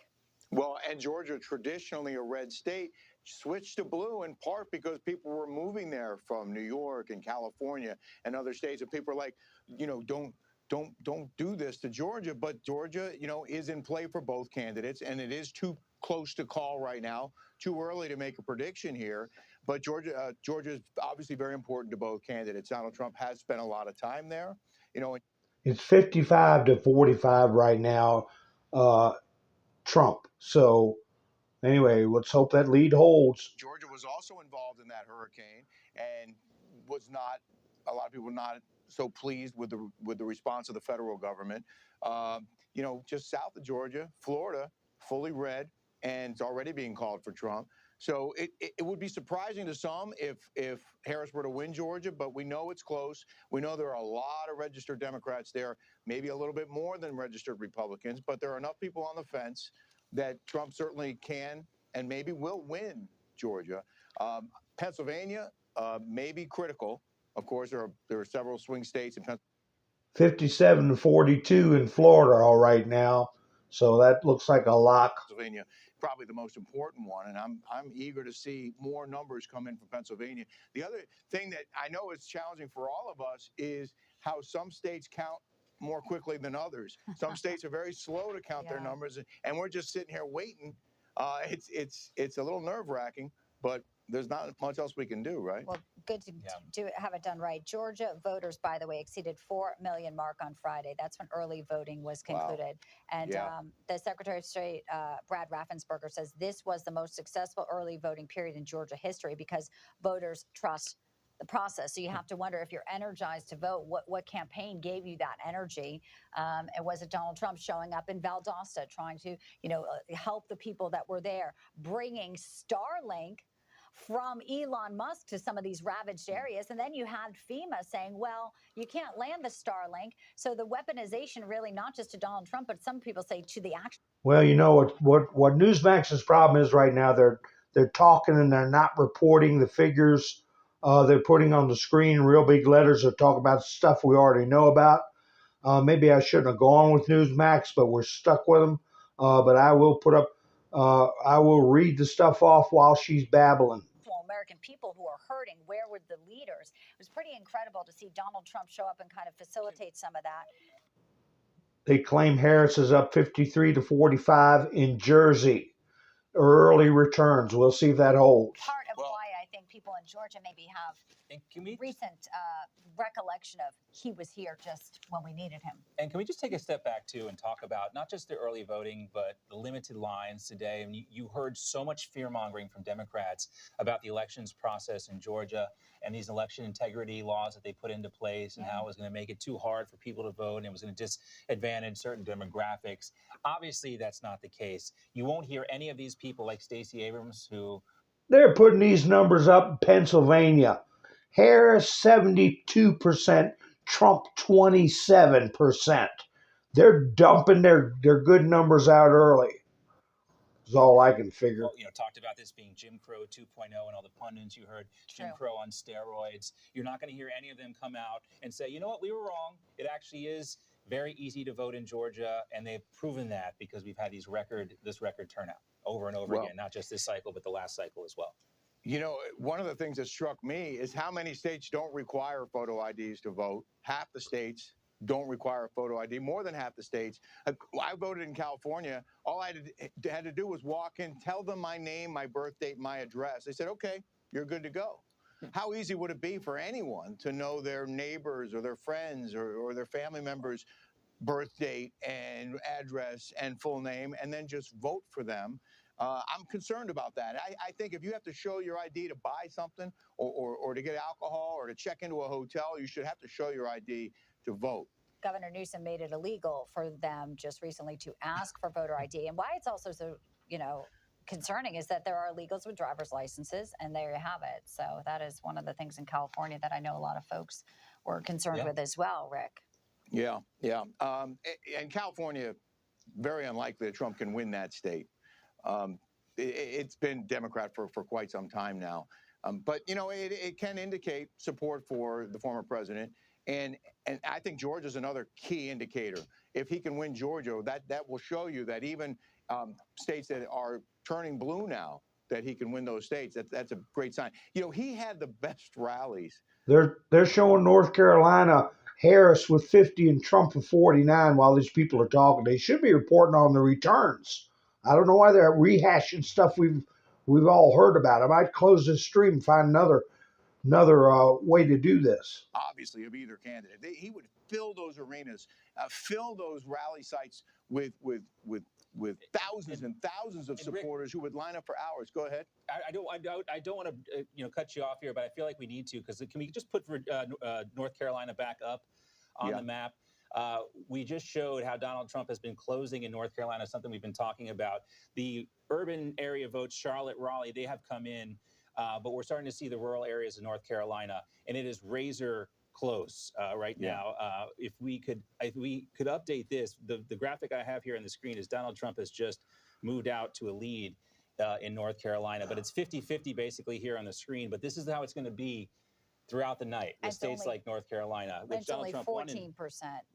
Well, and Georgia, traditionally a red state, switched to blue in part because people were moving there from New York and California and other states. And people are like, don't do this to Georgia. But Georgia, is in play for both candidates. And it is too close to call right now, too early to make a prediction here. But Georgia is obviously very important to both candidates. Donald Trump has spent a lot of time there. It's 55 to 45 right now, Trump. So anyway, let's hope that lead holds. Georgia was also involved in that hurricane and was not, a lot of people not so pleased with the response of the federal government. Just south of Georgia, Florida, fully red, and it's already being called for Trump. So it would be surprising to some if Harris were to win Georgia, but we know it's close. We know there are a lot of registered Democrats there, maybe a little bit more than registered Republicans, but there are enough people on the fence that Trump certainly can and maybe will win Georgia. Pennsylvania may be critical. Of course, there are several swing states in Pennsylvania. 57-42 in Florida all right now. So that looks like a lock. Pennsylvania, probably the most important one, and I'm eager to see more numbers come in from Pennsylvania. The other thing that I know is challenging for all of us is how some states count more quickly than others. Some states are very slow to count their numbers, and we're just sitting here waiting. It's a little nerve-wracking, but there's not much else we can do, right? Well, good to have it done right. Georgia voters, by the way, exceeded 4 million mark on Friday. That's when early voting was concluded. Wow. And the Secretary of State, Brad Raffensperger, says this was the most successful early voting period in Georgia history because voters trust the process. So you have to wonder if you're energized to vote, what campaign gave you that energy? And was it Donald Trump showing up in Valdosta trying to, help the people that were there, bringing Starlink from Elon Musk to some of these ravaged areas. And then you had FEMA saying, well, you can't land the Starlink. So the weaponization really not just to Donald Trump, but some people say to the action. Well, you know what Newsmax's problem is right now. They're talking and they're not reporting the figures. They're putting on the screen real big letters that talk about stuff we already know about. Maybe I shouldn't have gone with Newsmax, but we're stuck with them. But I will put up. I will read the stuff off while she's babbling. American people who are hurting. Where were the leaders? It was pretty incredible to see Donald Trump show up and kind of facilitate some of that. They claim Harris is up 53-45 in Jersey. Early returns. We'll see if that holds. Part of why I think people in Georgia maybe have recent recollection of he was here just when we needed him. And can we just take a step back too and talk about not just the early voting, but the limited lines today? And you heard so much fear mongering from Democrats about the elections process in Georgia and these election integrity laws that they put into place and how it was going to make it too hard for people to vote and it was going to disadvantage certain demographics. Obviously, that's not the case. You won't hear any of these people like Stacey Abrams who... They're putting these numbers up in Pennsylvania. Harris 72%, Trump 27%. They're dumping their good numbers out early. Is all I can figure. Well, talked about this being Jim Crow 2.0 and all the pundits you heard, Jim Crow on steroids. You're not going to hear any of them come out and say, you know what, we were wrong. It actually is very easy to vote in Georgia, and they've proven that because we've had this record turnout over and over again, not just this cycle, but the last cycle as well. One of the things that struck me is how many states don't require photo IDs to vote. Half the states don't require a photo ID. More than half the states. I voted in California. All I had to do was walk in, tell them my name, my birth date, my address. They said, okay, you're good to go. How easy would it be for anyone to know their neighbors or their friends or their family members' birth date and address and full name and then just vote for them? I'm concerned about that. I think if you have to show your ID to buy something or to get alcohol or to check into a hotel, you should have to show your ID to vote. Governor Newsom made it illegal for them just recently to ask for voter ID. And why it's also so, concerning is that there are illegals with driver's licenses, and there you have it. So that is one of the things in California that I know a lot of folks were concerned with as well, Rick. Yeah. And California, very unlikely that Trump can win that state. It's been Democrat for quite some time now. But, it can indicate support for the former president. And I think Georgia's another key indicator. If he can win Georgia, that will show you that even states that are turning blue now, that he can win those states. That's a great sign. He had the best rallies. They're showing North Carolina Harris with 50 and Trump with 49 while these people are talking. They should be reporting on the returns. I don't know why they're rehashing stuff we've all heard about. I might close this stream and find another way to do this. Obviously, of either candidate, he would fill those arenas, fill those rally sites with thousands and thousands of supporters who would line up for hours. Go ahead. I don't want to cut you off here, but I feel like we need to, because can we just put North Carolina back up on the map? We just showed how Donald Trump has been closing in North Carolina, something we've been talking about. The urban area votes, Charlotte, Raleigh, they have come in, but we're starting to see the rural areas of North Carolina, and it is razor close right now. If we could update this, the graphic I have here on the screen is Donald Trump has just moved out to a lead in North Carolina, but it's 50-50 basically here on the screen. But this is how it's going to be throughout the night with states like North Carolina, which It's Donald only Trump 14%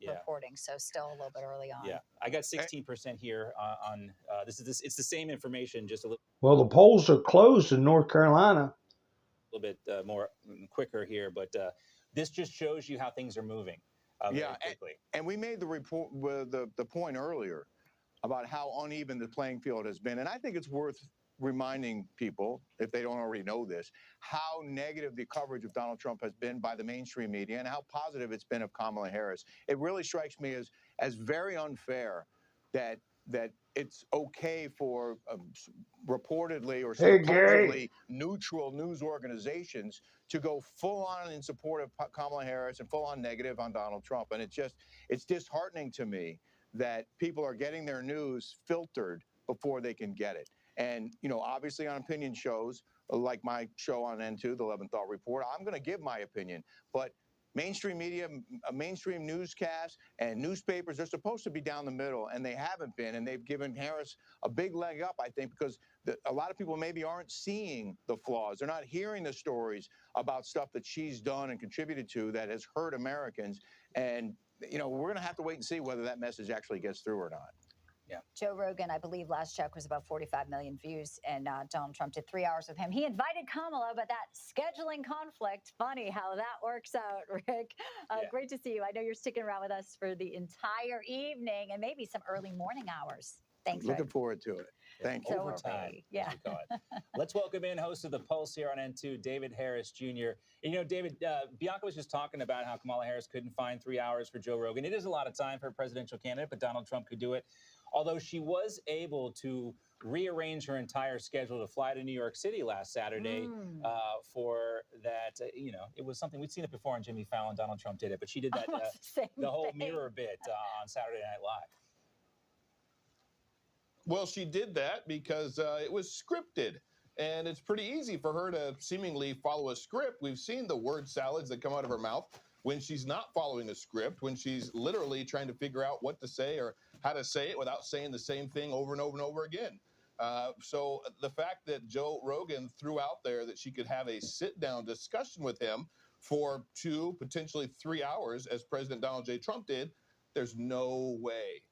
reporting, so still a little bit early on. Yeah, I got 16% here on this. It's the same information, just a Well, the polls are closed in North Carolina. little bit more quicker here, but this just shows you how things are moving very quickly. And we made the report with the point earlier about how uneven the playing field has been. And I think it's worth reminding people, if they don't already know this, how negative the coverage of Donald Trump has been by the mainstream media and how positive it's been of Kamala Harris. It really strikes me as very unfair that it's okay for reportedly or supposedly neutral news organizations to go full on in support of Kamala Harris and full on negative on Donald Trump. And it's disheartening to me that people are getting their news filtered before they can get it. And, you know, obviously on opinion shows, like my show on N2, the 11th Thought Report, I'm going to give my opinion. But mainstream media, mainstream newscasts and newspapers, they're supposed to be down the middle, and they haven't been. And they've given Harris a big leg up, I think, because a lot of people maybe aren't seeing the flaws. They're not hearing the stories about stuff that she's done and contributed to that has hurt Americans. And, you know, we're going to have to wait and see whether that message actually gets through or not. Yeah. Joe Rogan, I believe last check was about 45 million views, and Donald Trump did 3 hours with him. He invited Kamala, but that scheduling conflict, funny how that works out, Rick. Great to see you. I know you're sticking around with us for the entire evening and maybe some early morning hours. Thanks, Looking forward to it. Thank you. Overtime. Yeah. Let's welcome in host of the Pulse here on N2, David Harris Jr. And, you know, David, Bianca was just talking about how Kamala Harris couldn't find 3 hours for Joe Rogan. It is a lot of time for a presidential candidate, but Donald Trump could do it. Although she was able to rearrange her entire schedule to fly to New York City last Saturday for that, you know, it was something we'd seen it before on Jimmy Fallon. Donald Trump did it, but she did that the whole mirror bit on Saturday Night Live. Well, she did that because it was scripted. And it's pretty easy for her to seemingly follow a script. We've seen the word salads that come out of her mouth when she's not following a script, when she's literally trying to figure out what to say or how to say it without saying the same thing over and over and over again. So the fact that Joe Rogan threw out there that she could have a sit-down discussion with him for 2, potentially 3 hours, as President Donald J. Trump did, there's no way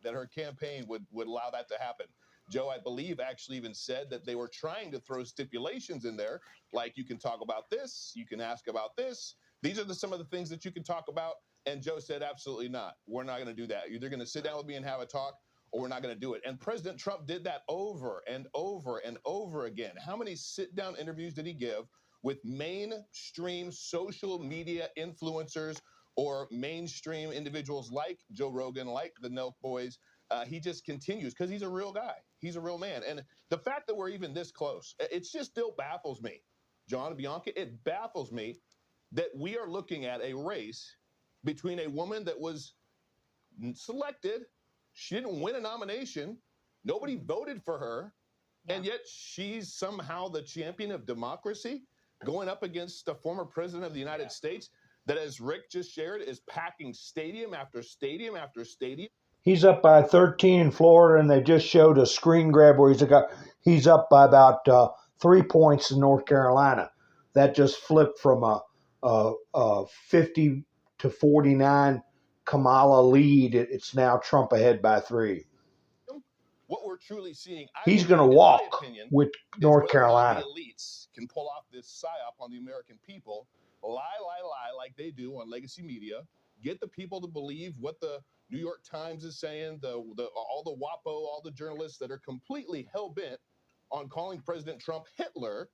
that her campaign would allow that to happen. Joe, I believe, actually even said that they were trying to throw stipulations in there, like you can talk about this, you can ask about this. These are some of the things that you can talk about. And Joe said, absolutely not. We're not going to do that. You're going to sit down with me and have a talk, or we're not going to do it. And President Trump did that over and over and over again. How many sit-down interviews did he give with mainstream social media influencers or mainstream individuals like Joe Rogan, like the Nelk Boys? He just continues because he's a real guy. He's a real man. And the fact that we're even this close, it just still baffles me. John and Bianca, it baffles me that we are looking at a race between a woman that was selected. She didn't win a nomination. Nobody voted for her. And yet she's somehow the champion of democracy going up against the former president of the United States that, as Rick just shared, is packing stadium after stadium after stadium. He's up by 13 in Florida, and they just showed a screen grab where he's up by about 3 points in North Carolina. That just flipped from a 50 to 49 Kamala lead. It's now Trump ahead by 3. What we're truly seeing, he's going to walk with North Carolina. The elites can pull off this psyop on the American people, lie like they do on legacy media, get the people to believe what the New York Times is saying, all the WAPO, all the journalists that are completely hell-bent on calling President Trump Hitler,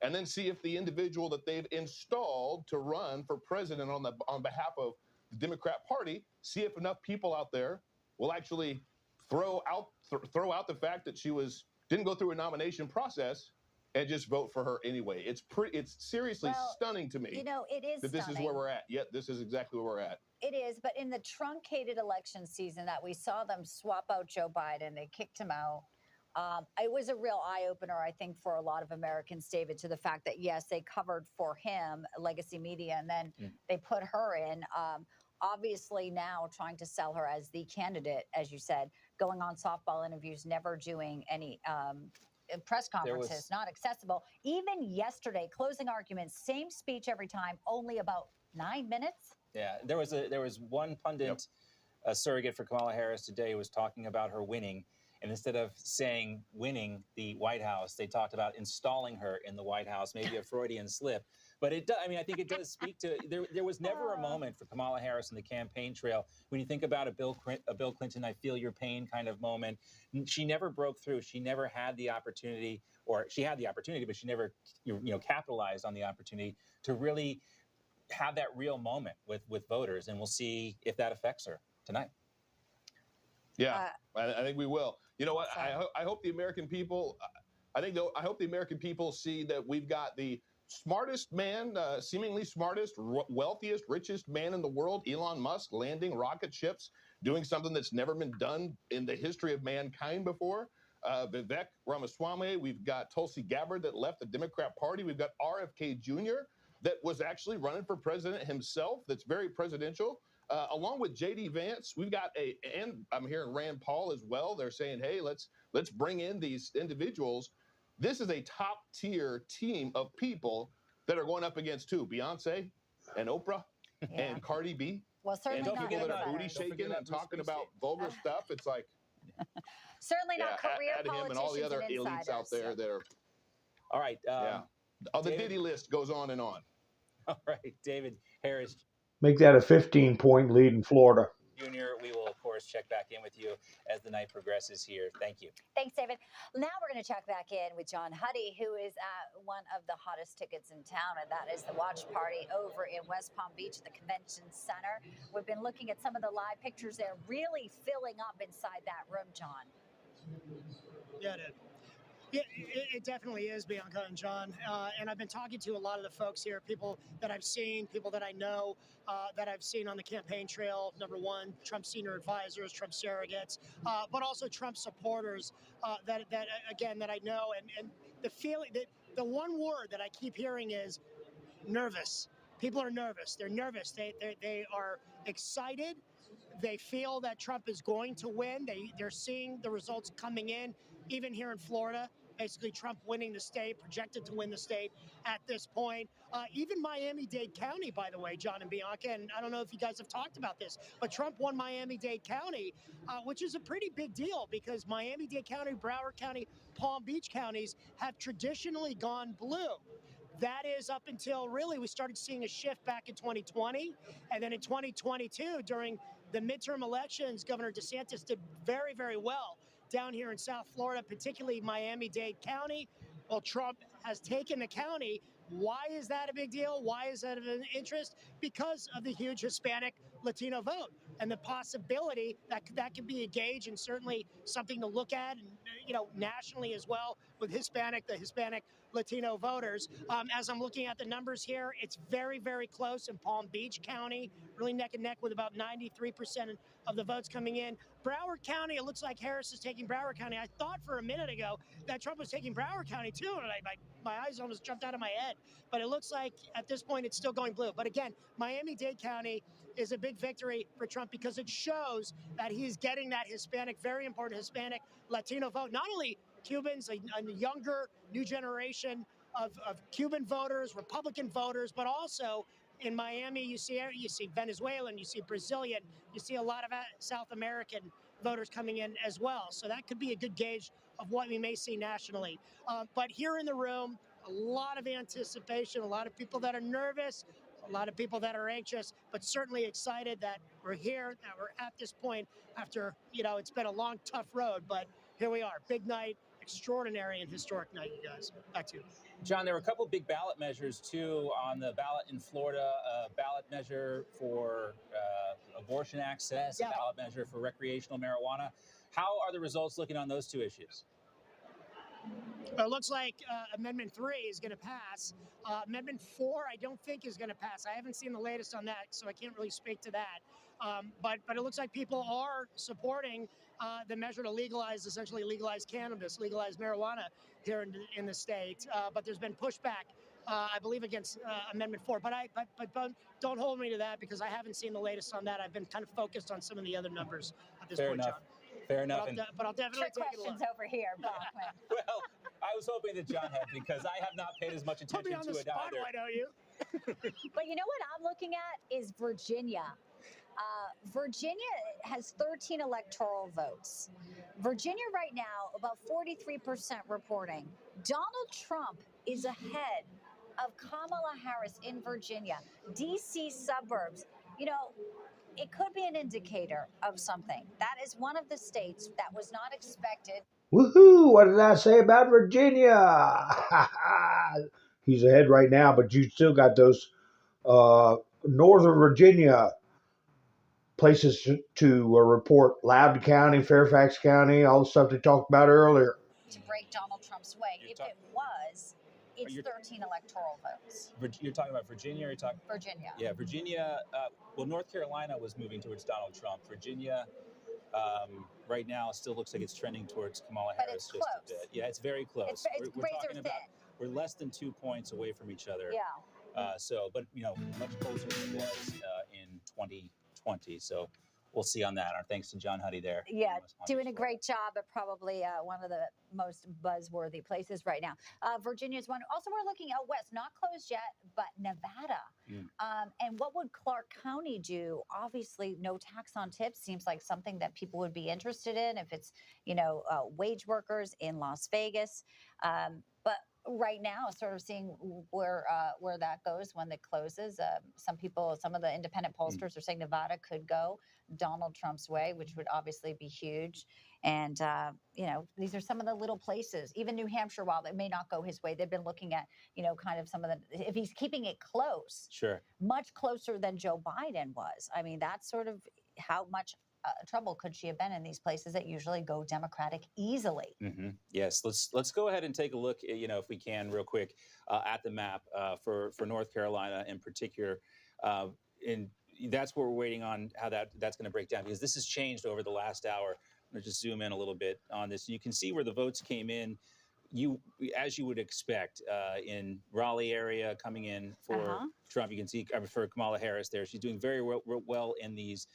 and then see if the individual that they've installed to run for president on behalf of the Democrat Party, see if enough people out there will actually throw out the fact that she didn't go through a nomination process and just vote for her anyway. It's seriously stunning to me. You know, it is that this stunning. is where we're at. Yet this is exactly where we're at. It is, but in the truncated election season that we saw them swap out Joe Biden, they kicked him out. It was a real eye-opener, I think, for a lot of Americans, David, to the fact that, yes, they covered for him, legacy media, and then they put her in. Obviously now trying to sell her as the candidate, as you said, going on softball interviews, never doing any press conferences, not accessible. Even yesterday, closing arguments, same speech every time, only about 9 minutes. Yeah, there was one pundit, a surrogate for Kamala Harris today, was talking about her winning. And instead of saying winning the White House, they talked about installing her in the White House, maybe a Freudian slip. But it does, I mean, I think it does speak to, there was never a moment for Kamala Harris in the campaign trail when you think about a Bill Clinton, I feel your pain kind of moment. She never broke through. She never had the opportunity, or she had the opportunity, but she never, capitalized on the opportunity to really have that real moment with voters. And we'll see if that affects her tonight. Yeah, I think we will. You know what? I hope the American people. I hope the American people see that we've got the smartest man, seemingly smartest, wealthiest, richest man in the world, Elon Musk, landing rocket ships, doing something that's never been done in the history of mankind before. Vivek Ramaswamy. We've got Tulsi Gabbard that left the Democrat Party. We've got RFK Jr. that was actually running for president himself. That's very presidential. Along with J.D. Vance, we've got and I'm hearing Rand Paul as well. They're saying, hey, let's bring in these individuals. This is a top tier team of people that are going up against Beyonce and Oprah and Cardi B. Well, certainly and not people that are booty insiders. shaking and talking about vulgar stuff. It's like Certainly not career add him and all the other elites out there that are. All right. The Diddy list goes on and on. All right, David Harris Make that a 15-point lead in Florida. Jr., we will, of course, check back in with you as the night progresses here. Thank you. Thanks, David. Now we're going to check back in with John Huie, who is at one of the hottest tickets in town, and that is the watch party over in West Palm Beach at the Convention Center. We've been looking at some of the live pictures there, really filling up inside that room, John. Yeah, it definitely is, Bianca and John. And I've been talking to a lot of the folks here, people that I've seen, people that I know, that I've seen on the campaign trail. Number one, Trump senior advisors, Trump surrogates, but also Trump supporters that I know. And the feeling that the one word that I keep hearing is nervous. People are nervous. They're nervous. They are excited. They feel that Trump is going to win. They're seeing the results coming in, even here in Florida. Basically, Trump winning the state, projected to win the state at this point. Even Miami-Dade County, by the way, John and Bianca, and I don't know if you guys have talked about this, but Trump won Miami-Dade County, which is a pretty big deal because Miami-Dade County, Broward County, Palm Beach counties have traditionally gone blue. That is up until really we started seeing a shift back in 2020. And then in 2022, during the midterm elections, Governor DeSantis did very, very well down here in South Florida, particularly Miami-Dade County. Well, Trump has taken the county. Why is that a big deal? Why is that of an interest? Because of the huge Hispanic Latino vote and the possibility that could be a gauge and certainly something to look at, and nationally as well with the Hispanic Latino voters. As I'm looking at the numbers here, it's very, very close in Palm Beach County, really neck and neck with about 93% of the votes coming in. Broward County, it looks like Harris is taking Broward County. I thought for a minute ago that Trump was taking Broward County too, and my eyes almost jumped out of my head. But it looks like at this point it's still going blue. But again, Miami-Dade County is a big victory for Trump because it shows that he's getting that Hispanic, very important Hispanic Latino vote. Not only Cubans, a younger, new generation of Cuban voters, Republican voters, but also in Miami, you see Venezuelan, you see Brazilian, you see a lot of South American voters coming in as well. So that could be a good gauge of what we may see nationally. But here in the room, a lot of anticipation, a lot of people that are nervous, a lot of people that are anxious, but certainly excited that we're here, that we're at this point after, it's been a long, tough road, but here we are. Big night, extraordinary and historic night, you guys. Back to you. John, there were a couple big ballot measures, too, on the ballot in Florida, a ballot measure for abortion access, a ballot measure for recreational marijuana. How are the results looking on those two issues? It looks like Amendment 3 is going to pass. Amendment 4, I don't think is going to pass. I haven't seen the latest on that, so I can't really speak to that. But it looks like people are supporting the measure to essentially legalize cannabis, legalize marijuana here in the state. But there's been pushback, I believe, against Amendment 4. But don't hold me to that because I haven't seen the latest on that. I've been kind of focused on some of the other numbers at this point, John. Fair enough. But I'll definitely Trick take a look. questions over here, Bachman. Well, I was hoping that John had, because I have not paid as much Put me attention on to the it spot, either. why don't you? But you know what I'm looking at is Virginia. Virginia has 13 electoral votes. Virginia right now, about 43% reporting. Donald Trump is ahead of Kamala Harris in Virginia. D.C. suburbs, you know, it could be an indicator of something. That is one of the states that was not expected. Woohoo! What did I say about Virginia? He's ahead right now, but you still got those Northern Virginia places to report. Loudoun County, Fairfax County, all the stuff they talked about earlier. To break Donald Trump's way. If it was, it's 13 electoral votes. You're talking about Virginia, or you're talking Virginia. Yeah, Virginia. Well, North Carolina was moving towards Donald Trump. Virginia, right now, still looks like it's trending towards Kamala But Harris it's just close. a bit. Yeah, it's very close. It's we're razor talking about we're less than 2 points away from each other. Yeah. But much closer than it was in 2020. So we'll see on that. Our thanks to John Huie there. Yeah, doing a great job at probably one of the most buzzworthy places right now. Virginia's one. Also, we're looking out west, not closed yet, but Nevada. And what would Clark County do? Obviously, no tax on tips seems like something that people would be interested in if it's, wage workers in Las Vegas. But right now, sort of seeing where that goes when it closes. Some of the independent pollsters are saying Nevada could go Donald Trump's way, which would obviously be huge. And, these are some of the little places, even New Hampshire, while it may not go his way, they've been looking at, kind of some of the, if he's keeping it close, Sure, much closer than Joe Biden was. I mean, that's sort of how much trouble could she have been in these places that usually go Democratic easily. Yes, let's go ahead and take a look, if we can, real quick, at the map for North Carolina in particular. And that's what we're waiting on, how that's going to break down, because this has changed over the last hour. I'm going to just zoom in a little bit on this. You can see where the votes came in. As you would expect, in Raleigh area coming in for Trump, you can see for Kamala Harris there. She's doing very well in these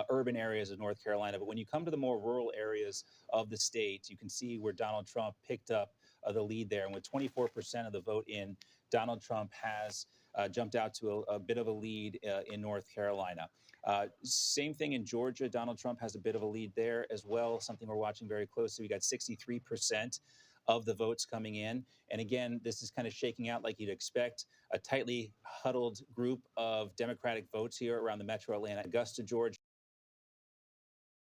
urban areas of North Carolina. But when you come to the more rural areas of the state, you can see where Donald Trump picked up the lead there. And with 24% of the vote in, Donald Trump has jumped out to a bit of a lead in North Carolina. Same thing in Georgia. Donald Trump has a bit of a lead there as well, something we're watching very closely. We got 63% of the votes coming in. And again, this is kind of shaking out like you'd expect, a tightly huddled group of Democratic votes here around the metro Atlanta, Augusta, Georgia.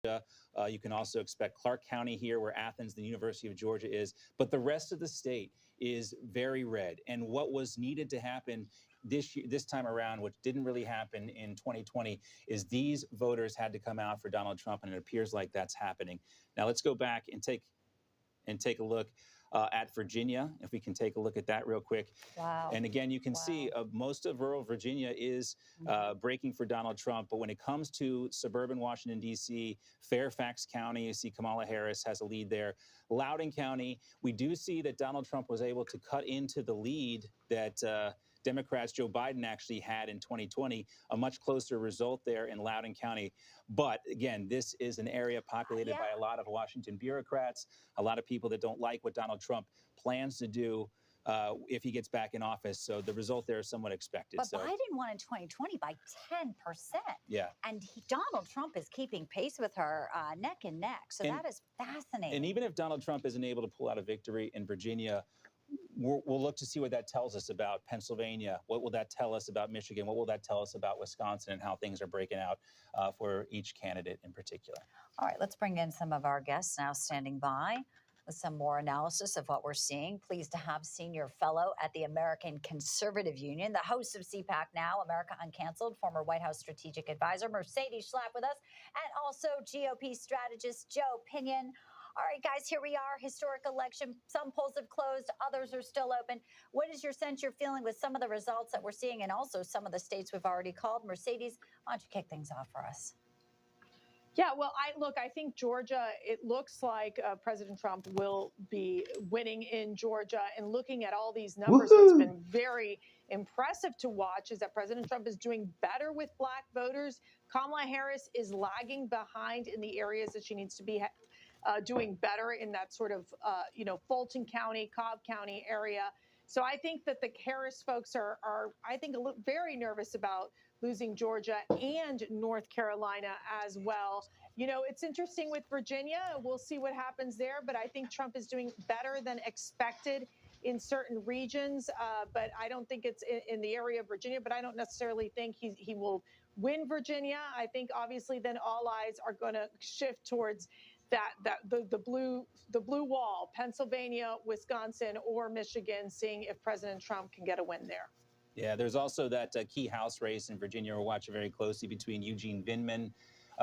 You can also expect Clark County here, where Athens, the University of Georgia, is. But the rest of the state is very red. And what was needed to happen this time around, which didn't really happen in 2020, is these voters had to come out for Donald Trump, and it appears like that's happening. Now let's go back and take a look at Virginia, if we can take a look at that real quick. Wow. And again, you can see most of rural Virginia is breaking for Donald Trump. But when it comes to suburban Washington, D.C., Fairfax County, you see Kamala Harris has a lead there. Loudoun County, we do see that Donald Trump was able to cut into the lead that Democrats Joe Biden actually had in 2020, a much closer result there in Loudoun County. But again, this is an area populated by a lot of Washington bureaucrats, a lot of people that don't like what Donald Trump plans to do if he gets back in office. So the result there is somewhat expected. But Biden won in 2020 by 10%. Yeah. And Donald Trump is keeping pace with her neck and neck. So that is fascinating. And even if Donald Trump isn't able to pull out a victory in Virginia, we'll look to see what that tells us about Pennsylvania. What will that tell us about Michigan? What will that tell us about Wisconsin and how things are breaking out for each candidate in particular? All right, let's bring in some of our guests now standing by with some more analysis of what we're seeing. Pleased to have senior fellow at the American Conservative Union, the host of CPAC Now, America Uncanceled, former White House strategic advisor Mercedes Schlapp with us, and also GOP strategist Joe Pinion. All right, guys, here we are. Historic election. Some polls have closed, others are still open. What is your sense you're feeling with some of the results that we're seeing and also some of the states we've already called? Mercedes, why don't you kick things off for us? Yeah, well, I think Georgia, it looks like President Trump will be winning in Georgia. And looking at all these numbers, what's been very impressive to watch is that President Trump is doing better with black voters. Kamala Harris is lagging behind in the areas that she needs to be doing better in that sort of, Fulton County, Cobb County area. So I think that the Harris folks are I think, very nervous about losing Georgia and North Carolina as well. It's interesting with Virginia. We'll see what happens there, but I think Trump is doing better than expected in certain regions. But I don't think it's in the area of Virginia, but I don't necessarily think he will win Virginia. I think obviously then all eyes are going to shift towards the blue wall, Pennsylvania, Wisconsin, or Michigan, seeing if President Trump can get a win there. Yeah, there's also that key House race in Virginia we're watching very closely between Eugene Vindman,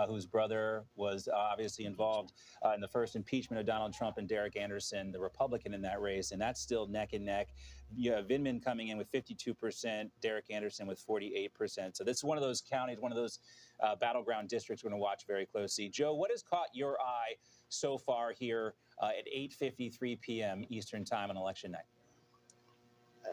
whose brother was obviously involved in the first impeachment of Donald Trump, and Derek Anderson, the Republican in that race, and that's still neck and neck. You have Vindman coming in with 52%, Derek Anderson with 48%. So this is one of those counties, one of those battleground districts we're going to watch very closely. Joe, what has caught your eye so far here at 8:53 p.m. Eastern Time on election night?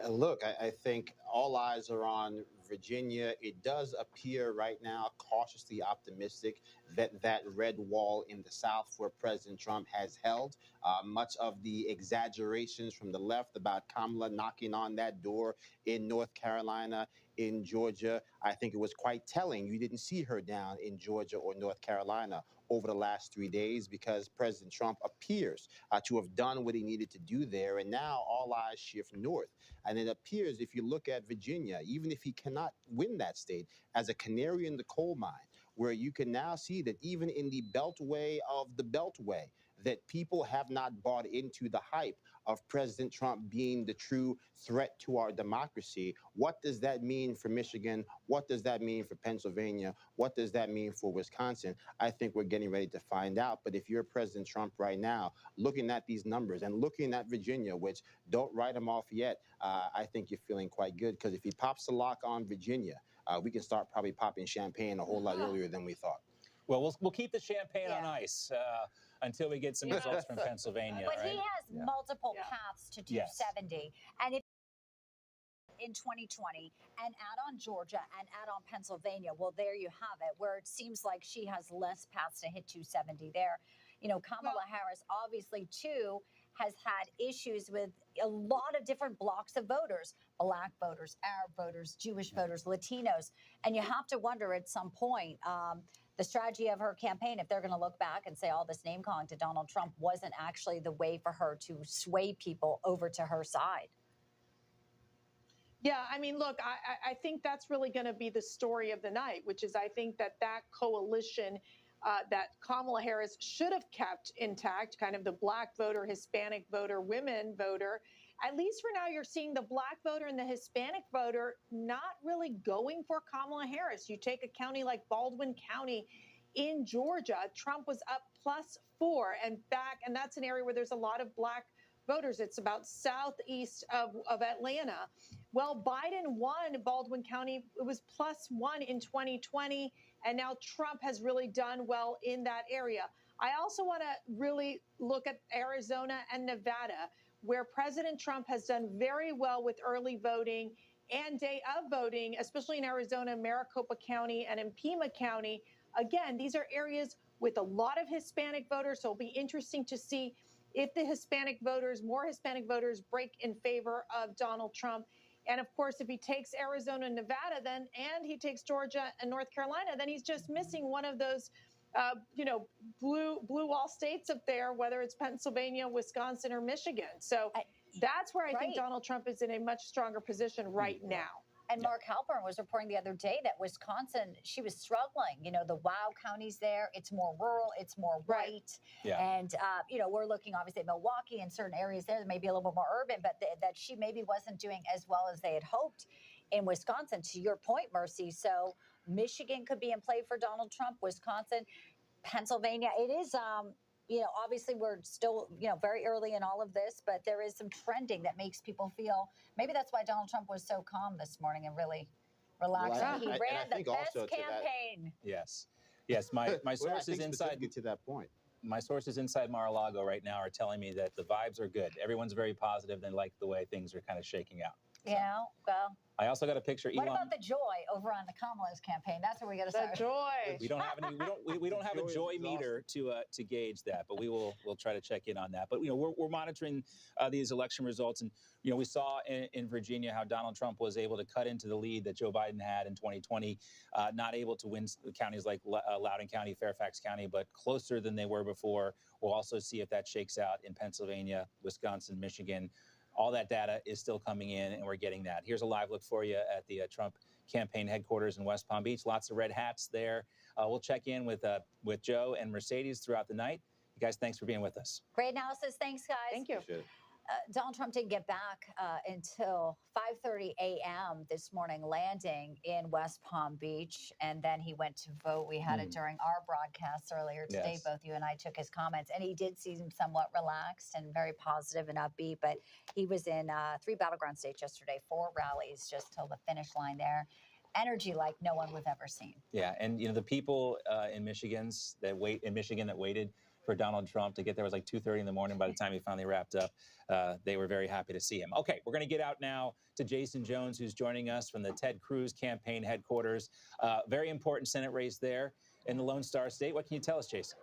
Look, I think all eyes are on Virginia. It does appear right now cautiously optimistic that that red wall in the South where President Trump has held. Much of the exaggerations from the left about Kamala knocking on that door in North Carolina, in Georgia, I think it was quite telling. You didn't see her down in Georgia or North Carolina over the last 3 days because President Trump appears to have done what he needed to do there. And now all eyes shift north. And it appears, if you look at Virginia, even if he cannot win that state, as a canary in the coal mine, where you can now see that even in the beltway of the beltway, that people have not bought into the hype of President Trump being the true threat to our democracy. What does that mean for Michigan? What does that mean for Pennsylvania? What does that mean for Wisconsin? I think we're getting ready to find out. But if you're President Trump right now, looking at these numbers and looking at Virginia, which don't write them off yet, I think you're feeling quite good, because if he pops the lock on Virginia, we can start probably popping champagne a whole lot earlier than we thought. Well, we'll keep the champagne on ice until we get some results from Pennsylvania. But right? he has multiple paths to 270. And if in 2020 and add on Georgia and add on Pennsylvania, well, there you have it, where it seems like she has less paths to hit 270 there. Kamala Harris obviously too has had issues with a lot of different blocks of voters, black voters, Arab voters, Jewish voters, Latinos. And you have to wonder at some point, the strategy of her campaign, if they're going to look back and say all this name calling to Donald Trump wasn't actually the way for her to sway people over to her side. Yeah, I mean, look, I think that's really going to be the story of the night, which is I think that coalition that Kamala Harris should have kept intact, kind of the black voter, Hispanic voter, women voter. At least for now, you're seeing the black voter and the Hispanic voter not really going for Kamala Harris. You take a county like Baldwin County in Georgia, Trump was up +4 and back, and that's an area where there's a lot of black voters. It's about southeast of Atlanta. Well, Biden won Baldwin County. It was +1 in 2020, and now Trump has really done well in that area. I also want to really look at Arizona and Nevada, where President Trump has done very well with early voting and day of voting, especially in Arizona, Maricopa County and in Pima County. Again, these are areas with a lot of Hispanic voters, so it'll be interesting to see if the more Hispanic voters break in favor of Donald Trump. And of course, if he takes Arizona and Nevada, and he takes Georgia and North Carolina, then he's just missing one of those, blue wall states up there, whether it's Pennsylvania, Wisconsin, or Michigan. So that's where I think Donald Trump is in a much stronger position right now. And Mark Halpern was reporting the other day that Wisconsin, she was struggling. The WOW counties there, it's more rural, it's more white. Yeah. And, we're looking obviously at Milwaukee and certain areas there that may be a little bit more urban, but that she maybe wasn't doing as well as they had hoped in Wisconsin, to your point, Mercy. So Michigan could be in play for Donald Trump, Wisconsin, Pennsylvania. It is obviously we're still, very early in all of this, but there is some trending that makes people feel maybe that's why Donald Trump was so calm this morning and really relaxed. Well, He and ran I the think best also to that- campaign. Yes. Yes, my Well, I sources think inside specifically to that point. my sources inside Mar-a-Lago right now are telling me that the vibes are good. Everyone's very positive. They like the way things are kind of shaking out. Well, I also got a picture. what Elon, about the joy over on the Kamala's campaign? That's where we got to The start. joy. we don't have any. We don't have a joy meter to gauge that, but we'll try to check in on that. But we're monitoring these election results, and we saw in Virginia how Donald Trump was able to cut into the lead that Joe Biden had in 2020, not able to win counties like Loudoun County, Fairfax County, but closer than they were before. We'll also see if that shakes out in Pennsylvania, Wisconsin, Michigan. All that data is still coming in, and we're getting that. Here's a live look for you at the Trump campaign headquarters in West Palm Beach. Lots of red hats there. We'll check in with Joe and Mercedes throughout the night. You guys, thanks for being with us. Great analysis. Thanks, guys. Thank you. Donald Trump didn't get back until 5:30 a.m. this morning, landing in West Palm Beach, and then he went to vote. We had it during our broadcasts earlier today. Yes. Both you and I took his comments, and he did seem somewhat relaxed and very positive and upbeat, but he was in 3 battleground states yesterday, 4 rallies just till the finish line there. Energy like no one we've ever seen. Yeah, and the people in Michigan that waited for Donald Trump to get there was like 2:30 in the morning. By the time he finally wrapped up, they were very happy to see him. Okay, we're going to get out now to Jason Jones, who's joining us from the Ted Cruz campaign headquarters. Very important Senate race there in the Lone Star State. What can you tell us, Jason?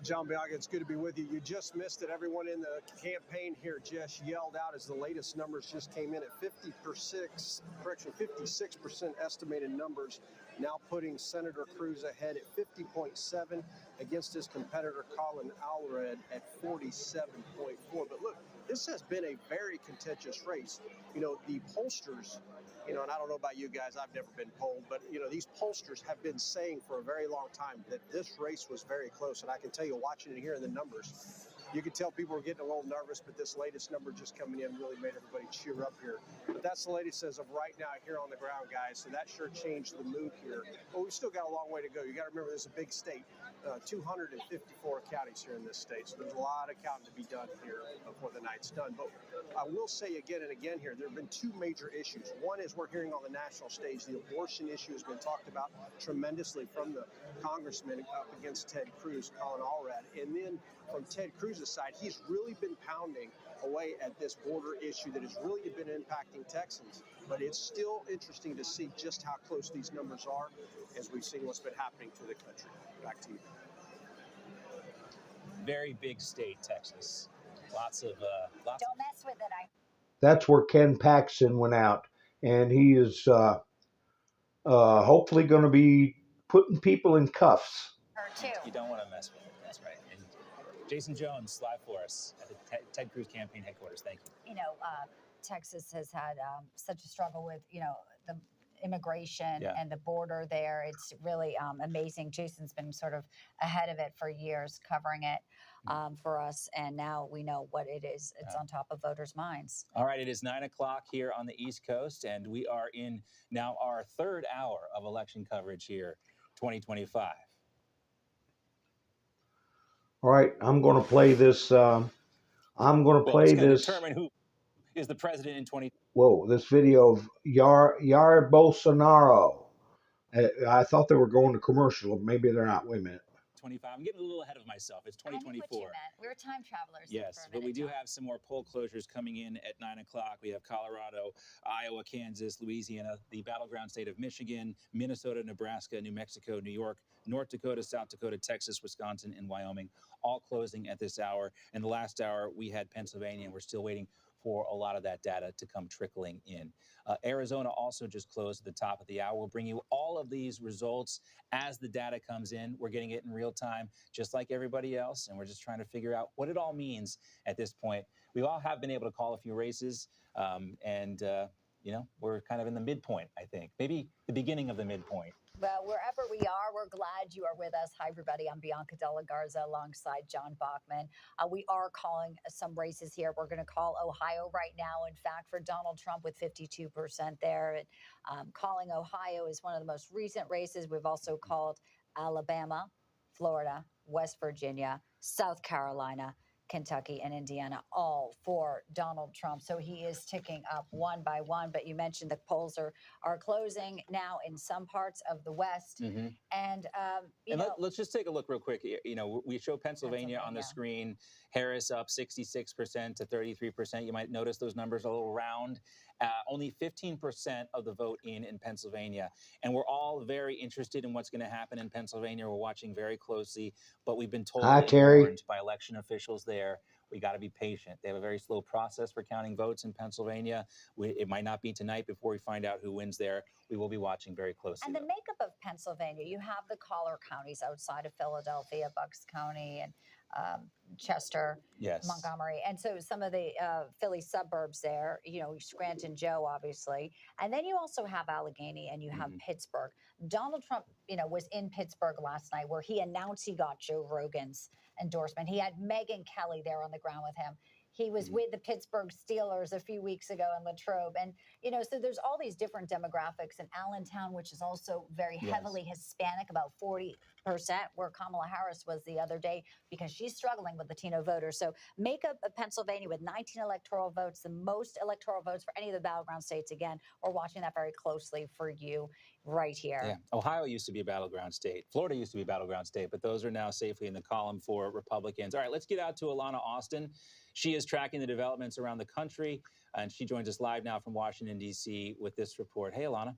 John Bianca, it's good to be with you. You just missed it. Everyone in the campaign here just yelled out as the latest numbers just came in at 56% estimated numbers, now putting Senator Cruz ahead at 50.7 against his competitor Colin Allred at 47.4. But look, this has been a very contentious race. The pollsters, and I don't know about you guys, I've never been polled, but these pollsters have been saying for a very long time that this race was very close. And I can tell you, watching and hearing the numbers, you could tell people were getting a little nervous, but this latest number just coming in really made everybody cheer up here. But that's the latest as of right now here on the ground, guys. So that sure changed the mood here. But we've still got a long way to go. You got to remember, this is a big state, 254 counties here in this state. So there's a lot of counting to be done here before the night's done. But I will say again and again here, there have been 2 major issues. One is we're hearing on the national stage, the abortion issue has been talked about tremendously from the congressman up against Ted Cruz, Colin Allred. And then from Ted Cruz's side, he's really been pounding away at this border issue that has really been impacting Texans. But it's still interesting to see just how close these numbers are as we've seen what's been happening to the country. Back to you. Very big state, Texas. Lots of. Don't mess with it. That's where Ken Paxton went out, and he is hopefully going to be putting people in cuffs. You don't want to mess with it. That's right. And Jason Jones, live for us at the Ted Cruz campaign headquarters. Thank you. Texas has had such a struggle with, the immigration Yeah. and the border there. It's really amazing. Jason's been sort of ahead of it for years, covering it for us. And now we know what it is. It's on top of voters' minds. All right, it is 9 o'clock here on the East Coast, and we are in now our 3rd hour of election coverage here, 2025. All right, I'm going to play this. I'm going to play it's going this. to determine who is the president in 2020. Whoa, this video of Jair Bolsonaro. I thought they were going to commercial. Maybe they're not. Wait a minute. 25. I'm getting a little ahead of myself. It's 2024. We were time travelers. Yes, but we do have some more poll closures coming in at 9 o'clock. We have Colorado, Iowa, Kansas, Louisiana, the battleground state of Michigan, Minnesota, Nebraska, New Mexico, New York, North Dakota, South Dakota, Texas, Wisconsin, and Wyoming, all closing at this hour. And the last hour, we had Pennsylvania, and we're still waiting for a lot of that data to come trickling in. Arizona also just closed at the top of the hour. We'll bring you all of these results as the data comes in. We're getting it in real time, just like everybody else, and we're just trying to figure out what it all means at this point. We all have been able to call a few races, and we're kind of in the midpoint, I think. Maybe the beginning of the midpoint. Well, wherever we are, we're glad you are with us. Hi, everybody. I'm Bianca Della Garza alongside John Bachman. We are calling some races here. We're going to call Ohio right now. In fact, for Donald Trump with 52% there. And calling Ohio is one of the most recent races. We've also called Alabama, Florida, West Virginia, South Carolina, Kentucky, and Indiana, all for Donald Trump. So he is ticking up one by one. But you mentioned the polls are closing now in some parts of the West. Mm-hmm. And, Let's just take a look real quick. You know, we show Pennsylvania on the screen. Harris up 66% to 33%. You might notice those numbers a little round. Only 15% of the vote in Pennsylvania. And we're all very interested in what's going to happen in Pennsylvania. We're watching very closely, but we've been told Hi, and Terry. warned by election officials there, we got to be patient. They have a very slow process for counting votes in Pennsylvania. It might not be tonight before we find out who wins there. We will be watching very closely. And the makeup of Pennsylvania, you have the collar counties outside of Philadelphia, Bucks County, and Chester, Yes. Montgomery. And so some of the Philly suburbs there, you know, Scranton, Joe, obviously. And then you also have Allegheny and you have Pittsburgh. Donald Trump, you know, was in Pittsburgh last night where he announced he got Joe Rogan's endorsement. He had Megyn Kelly there on the ground with him. He was with the Pittsburgh Steelers a few weeks ago in Latrobe. And, you know, so there's all these different demographics in Allentown, which is also very heavily Hispanic, about 40%, where Kamala Harris was the other day because she's struggling with Latino voters. So makeup of Pennsylvania with 19 electoral votes, the most electoral votes for any of the battleground states. Again, we're watching that very closely for you right here. Yeah. Ohio used to be a battleground state. Florida used to be a battleground state, but those are now safely in the column for Republicans. All right, let's get out to Alana Austin. She is tracking the developments around the country, and she joins us live now from Washington, D.C. with this report. Hey, Alana.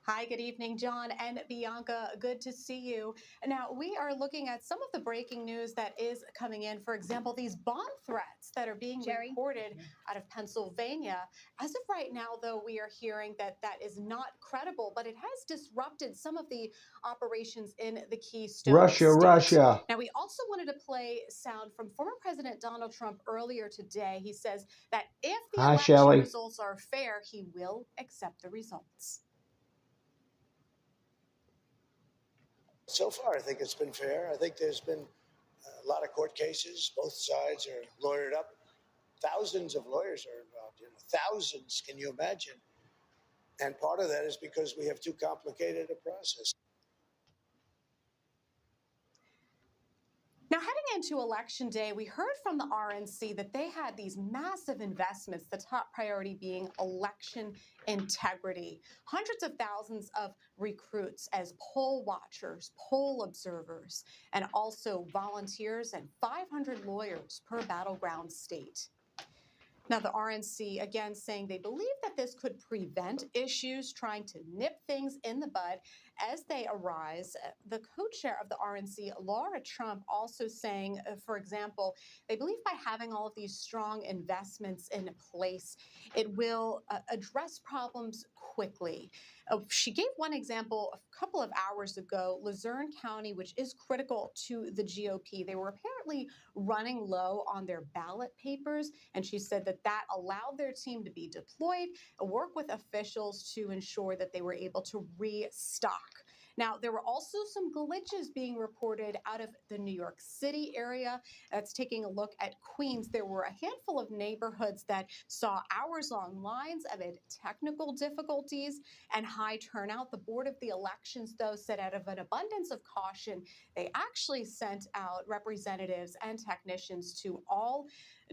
Hi, good evening, John and Bianca. Good to see you. Now, we are looking at some of the breaking news that is coming in. For example, these bomb threats that are being reported out of Pennsylvania. As of right now, though, we are hearing that that is not credible, but it has disrupted some of the operations in the Keystone State. Now, we also wanted to play sound from former President Donald Trump earlier today. He says that if the election results are fair, he will accept the results. So far, I think it's been fair. I think there's been a lot of court cases. Both sides are lawyered up. Thousands of lawyers are involved. You know, thousands, can you imagine? And part of that is because we have too complicated a process. Now, heading into Election Day, we heard from the RNC that they had these massive investments, the top priority being election integrity. Hundreds of thousands of recruits as poll watchers, poll observers, and also volunteers, and 500 lawyers per battleground state. Now, the RNC, again, saying they believe that this could prevent issues, trying to nip things in the bud as they arise. The co-chair of the RNC, Laura Trump, also saying, for example, they believe by having all of these strong investments in place, it will address problems quickly. She gave one example a couple of hours ago, Luzerne County, which is critical to the GOP. They were apparently running low on their ballot papers, and she said that that allowed their team to be deployed, work with officials to ensure that they were able to restock. Now, there were also some glitches being reported out of the New York City area. That's taking a look at Queens. There were a handful of neighborhoods that saw hours-long lines amid technical difficulties and high turnout. The Board of the Elections, though, said out of an abundance of caution, they actually sent out representatives and technicians to all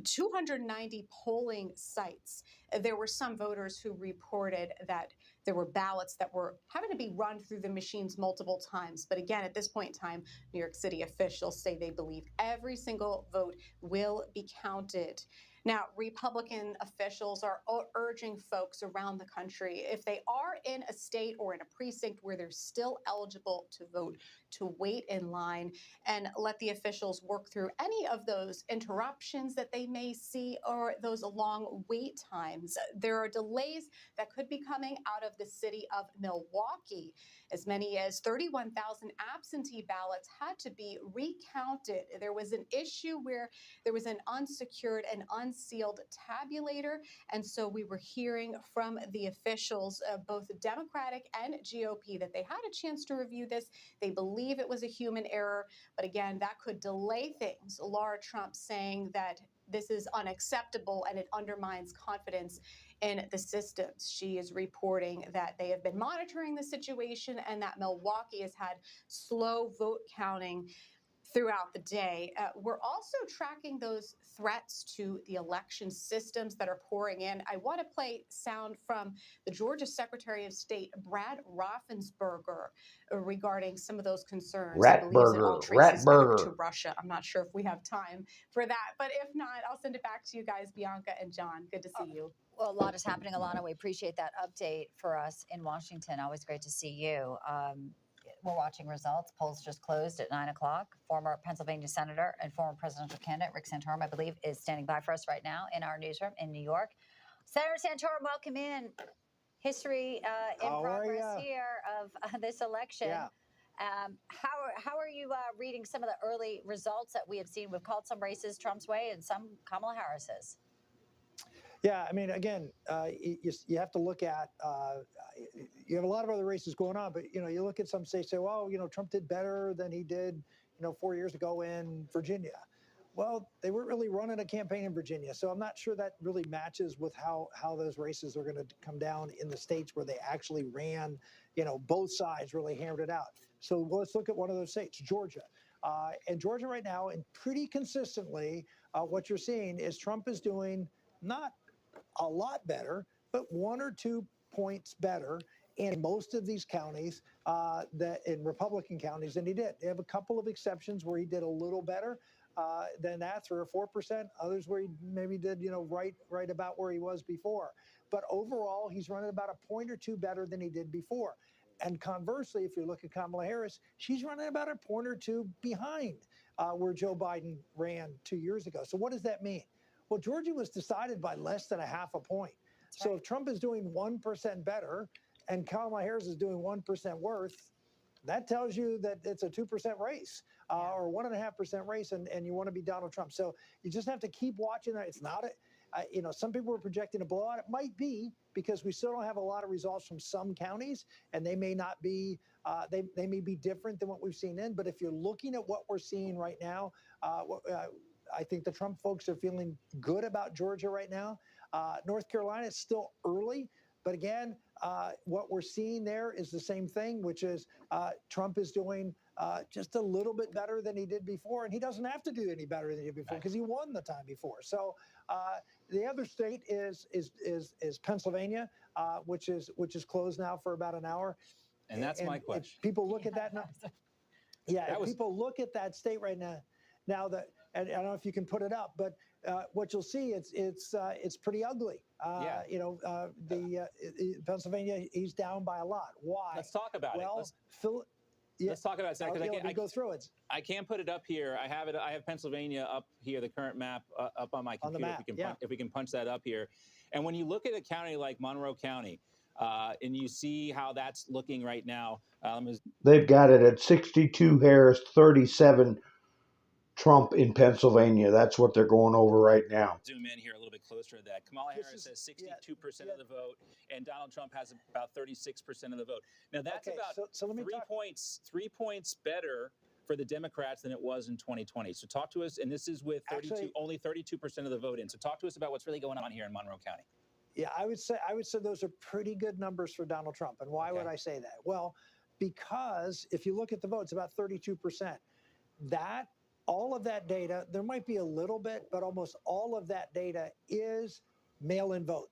290 polling sites. There were some voters who reported that there were ballots that were having to be run through the machines multiple times. But again, at this point in time, New York City officials say they believe every single vote will be counted. Now, Republican officials are urging folks around the country, if they are in a state or in a precinct where they're still eligible to vote, to wait in line and let the officials work through any of those interruptions that they may see or those long wait times. There are delays that could be coming out of the city of Milwaukee. As many as 31,000 absentee ballots had to be recounted. There was an issue where there was an unsecured and unsealed tabulator. And so we were hearing from the officials, both Democratic and GOP, that they had a chance to review this. They believe it was a human error. But again, that could delay things. Laura Trump saying that this is unacceptable and it undermines confidence in the systems. She is reporting that they have been monitoring the situation and that Milwaukee has had slow vote counting throughout the day. We're also tracking those threats to the election systems that are pouring in. I want to play sound from the Georgia Secretary of State, Brad Raffensperger, regarding some of those concerns. He believes it all traces back to Russia. I'm not sure if we have time for that, but if not, I'll send it back to you guys, Bianca and John. Good to see you. Well, a lot is happening, Alana. We appreciate that update for us in Washington. Always great to see you. We're watching results. Polls just closed at 9 o'clock. Former Pennsylvania Senator and former presidential candidate Rick Santorum, I believe, is standing by for us right now in our newsroom in New York. Senator Santorum, welcome in. History in progress here of this election. Yeah. How are you reading some of the early results that we have seen? We've called some races Trump's way and some Kamala Harris's. Yeah, I mean, again, you have to look at, you have a lot of other races going on, but, you look at some states, say, well, Trump did better than he did, 4 years ago in Virginia. Well, they weren't really running a campaign in Virginia, so I'm not sure that really matches with how those races are going to come down in the states where they actually ran, both sides really hammered it out. So let's look at one of those states, Georgia. And Georgia right now, and pretty consistently, what you're seeing is Trump is doing not a lot better, but 1 or 2 points better in most of these counties, that in Republican counties than he did. They have a couple of exceptions where he did a little better than that, 3 or 4%. Others where he maybe did, right about where he was before. But overall, he's running about 1 point or 2 better than he did before. And conversely, if you look at Kamala Harris, she's running about 1 point or 2 behind where Joe Biden ran 2 years ago. So what does that mean? Well, Georgia was decided by less than 0.5 point. So if Trump is doing 1% better and Kamala Harris is doing 1% worse, that tells you that it's a 2% race or 1.5% race, and you want to be Donald Trump. So you just have to keep watching that. It's not some people are projecting a blowout. It might be because we still don't have a lot of results from some counties, and they may not be. They may be different than what we've seen in. But if you're looking at what we're seeing right now, I think the Trump folks are feeling good about Georgia right now. North Carolina is still early, but again, what we're seeing there is the same thing, which is Trump is doing just a little bit better than he did before, and he doesn't have to do any better than he did before because he won the time before. So the other state is Pennsylvania, which is closed now for about an hour. And that's my question. People look at that now. Yeah, people look at that state right now. Now that, and I don't know if you can put it up, but what you'll see, it's pretty ugly. Pennsylvania, he's down by a lot. Why? Let's talk about it. Let's talk about it, Senator, because I go through it. I can't put it up here. I have Pennsylvania up here, the current map up on my computer. On the map, if we can punch that up here. And when you look at a county like Monroe County, and you see how that's looking right now. They've got it at 62 Harris, 37 Trump in Pennsylvania. That's what they're going over right now. Zoom in here a little bit closer to that. Kamala Harris has 62% of the vote, and Donald Trump has about 36% of the vote. Now that's about 3 points better for the Democrats than it was in 2020. So talk to us, and this is with only 32% of the vote in. So talk to us about what's really going on here in Monroe County. Yeah, I would say those are pretty good numbers for Donald Trump. And why would I say that? Well, because if you look at the votes, about 32%. All of that data, there might be a little bit, but almost all of that data is mail-in vote.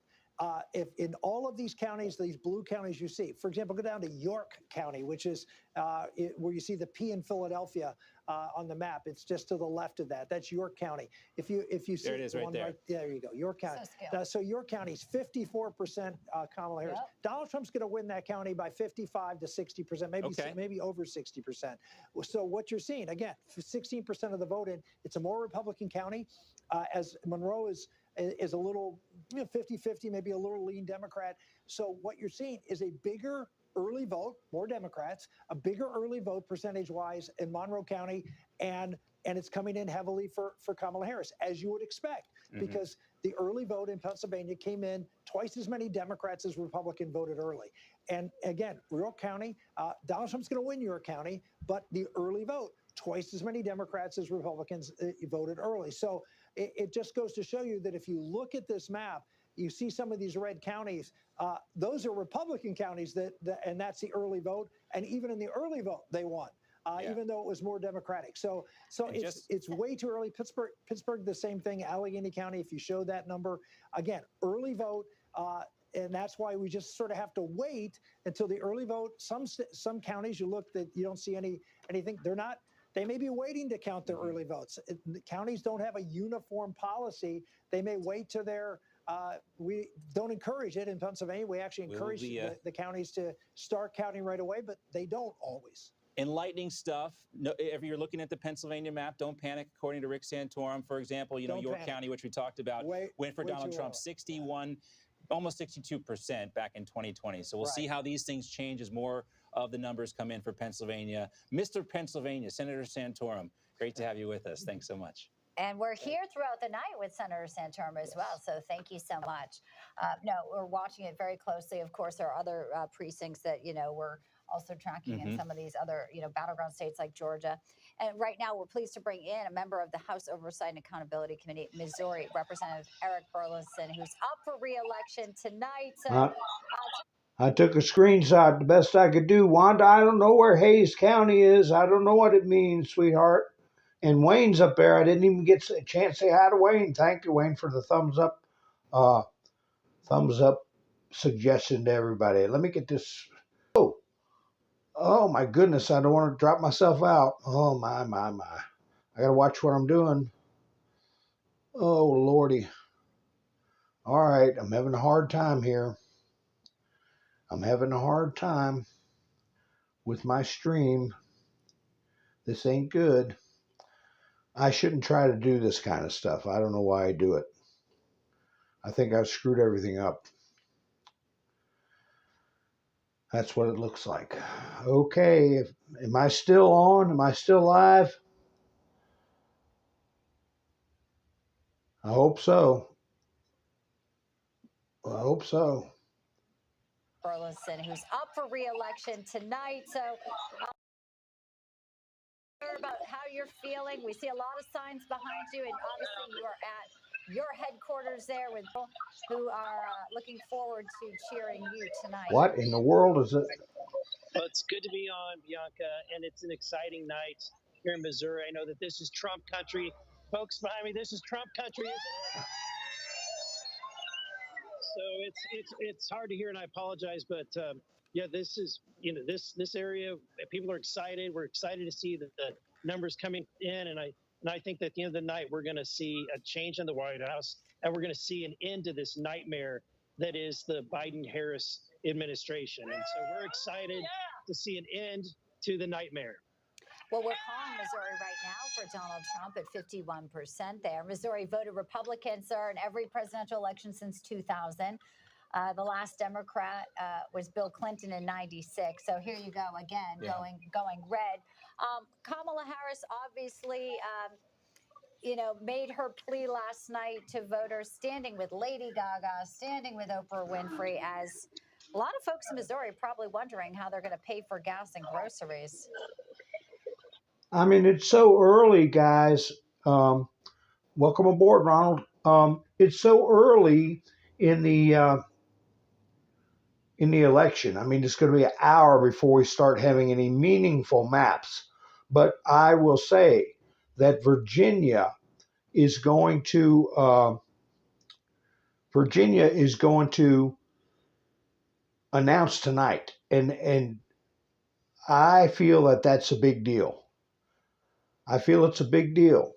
If in all of these counties, these blue counties you see, for example, go down to York County, which is where you see the P in Philadelphia on the map. It's just to the left of that. That's York County. If you see there it is, right there. There you go, York County. So York County is 54% Kamala Harris. Yep. Donald Trump's going to win that county by 55 to 60%, maybe over 60%. So what you're seeing, again, 16% of the vote in. It's a more Republican county, as Monroe is a little 50-50, maybe a little lean Democrat. So what you're seeing is a bigger early vote, more Democrats, a bigger early vote percentage-wise in Monroe County, and it's coming in heavily for Kamala Harris, as you would expect, because the early vote in Pennsylvania came in twice as many Democrats as Republican voted early. And again, York County, Donald Trump's going to win York County, but the early vote, twice as many Democrats as Republicans voted early. So it just goes to show you that if you look at this map, you see some of these red counties. Those are Republican counties and that's the early vote. And even in the early vote, they won. Even though it was more Democratic. So it's way too early. Pittsburgh, the same thing. Allegheny County, if you show that number, again, early vote. And that's why we just sort of have to wait until the early vote. Some counties you look that you don't see anything. They may be waiting to count their early votes. The counties don't have a uniform policy. They may wait to we don't encourage it in Pennsylvania. We actually encourage the counties to start counting right away, but they don't always. Enlightening stuff. No, if you're looking at the Pennsylvania map, don't panic. According to Rick Santorum, for example, York County, which we talked about, went for Donald Trump 61, almost 62% back in 2020. So we'll see how these things change as more of the numbers come in for Pennsylvania. Mr. Pennsylvania, Senator Santorum, great to have you with us. Thanks so much. And we're here throughout the night with Senator Santorum as well. So thank you so much. No, we're watching it very closely. Of course, there are other precincts that, we're also tracking in some of these other, battleground states like Georgia. And right now, we're pleased to bring in a member of the House Oversight and Accountability Committee, Missouri, Representative Eric Burleson, who's up for re-election tonight. So, I took a screenshot the best I could do. Wanda, I don't know where Hayes County is. I don't know what it means, sweetheart. And Wayne's up there. I didn't even get a chance to say hi to Wayne. Thank you, Wayne, for the thumbs up suggestion to everybody. Let me get this. Oh my goodness, I don't want to drop myself out. Oh my. I gotta watch what I'm doing. Oh Lordy. All right, I'm having a hard time here. I'm having a hard time with my stream. This ain't good. I shouldn't try to do this kind of stuff. I don't know why I do it. I think I've screwed everything up. That's what it looks like. Okay, am I still on? Am I still live? I hope so. I hope so. Burleson, who's up for re-election tonight. So, about how you're feeling. We see a lot of signs behind you, and obviously you are at your headquarters there with people who are looking forward to cheering you tonight. What in the world is it? Well, it's good to be on, Bianca, and it's an exciting night here in Missouri. I know that this is Trump country. Folks behind me, this is Trump country, isn't it? So it's hard to hear, and I apologize, but yeah, this is this area. People are excited. We're excited to see the numbers coming in, and I think that at the end of the night we're going to see a change in the White House, and we're going to see an end to this nightmare that is the Biden-Harris administration. And so we're excited to see an end to the nightmare. Well, we're calling Missouri right now for Donald Trump at 51% there. Missouri voted Republican, sir, in every presidential election since 2000. The last Democrat was Bill Clinton in 96. So here you go again, going red. Kamala Harris obviously, made her plea last night to voters, standing with Lady Gaga, standing with Oprah Winfrey, as a lot of folks in Missouri are probably wondering how they're going to pay for gas and groceries. I mean, it's so early, guys. Welcome aboard, Ronald. It's so early in the election. I mean, it's going to be an hour before we start having any meaningful maps. But I will say that Virginia is going to announce tonight, and I feel that that's a big deal. I feel it's a big deal.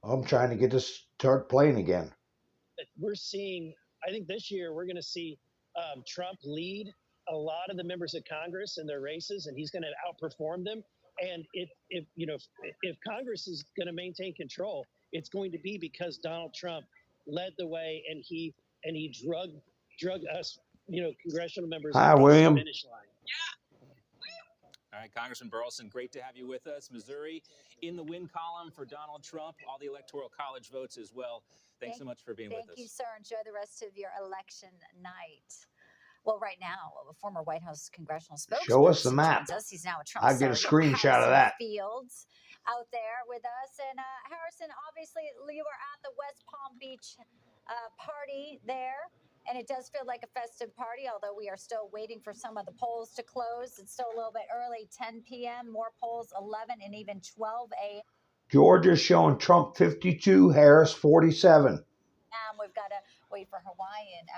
I'm trying to get this to start playing again. We're seeing, I think this year we're going to see Trump lead a lot of the members of Congress in their races, and he's going to outperform them. And if Congress is going to maintain control, it's going to be because Donald Trump led the way, and he drug us, congressional members Hi, across William. the finish line. All right, Congressman Burleson, great to have you with us. Missouri in the win column for Donald Trump, all the Electoral College votes as well. Thanks so much for being with us. Thank you, sir. Enjoy the rest of your election night. Well, right now, a former White House congressional Show us the spokesperson map. joins us. He's now a Trump I get a surrogate, screenshot of Harrison that. Fields, out there with us. And Harrison, obviously, you were at the West Palm Beach party there. And it does feel like a festive party, although we are still waiting for some of the polls to close. It's still a little bit early, 10 p.m., more polls, 11 and even 12 a.m. Georgia's showing Trump 52, Harris 47. We've got to wait for Hawaii and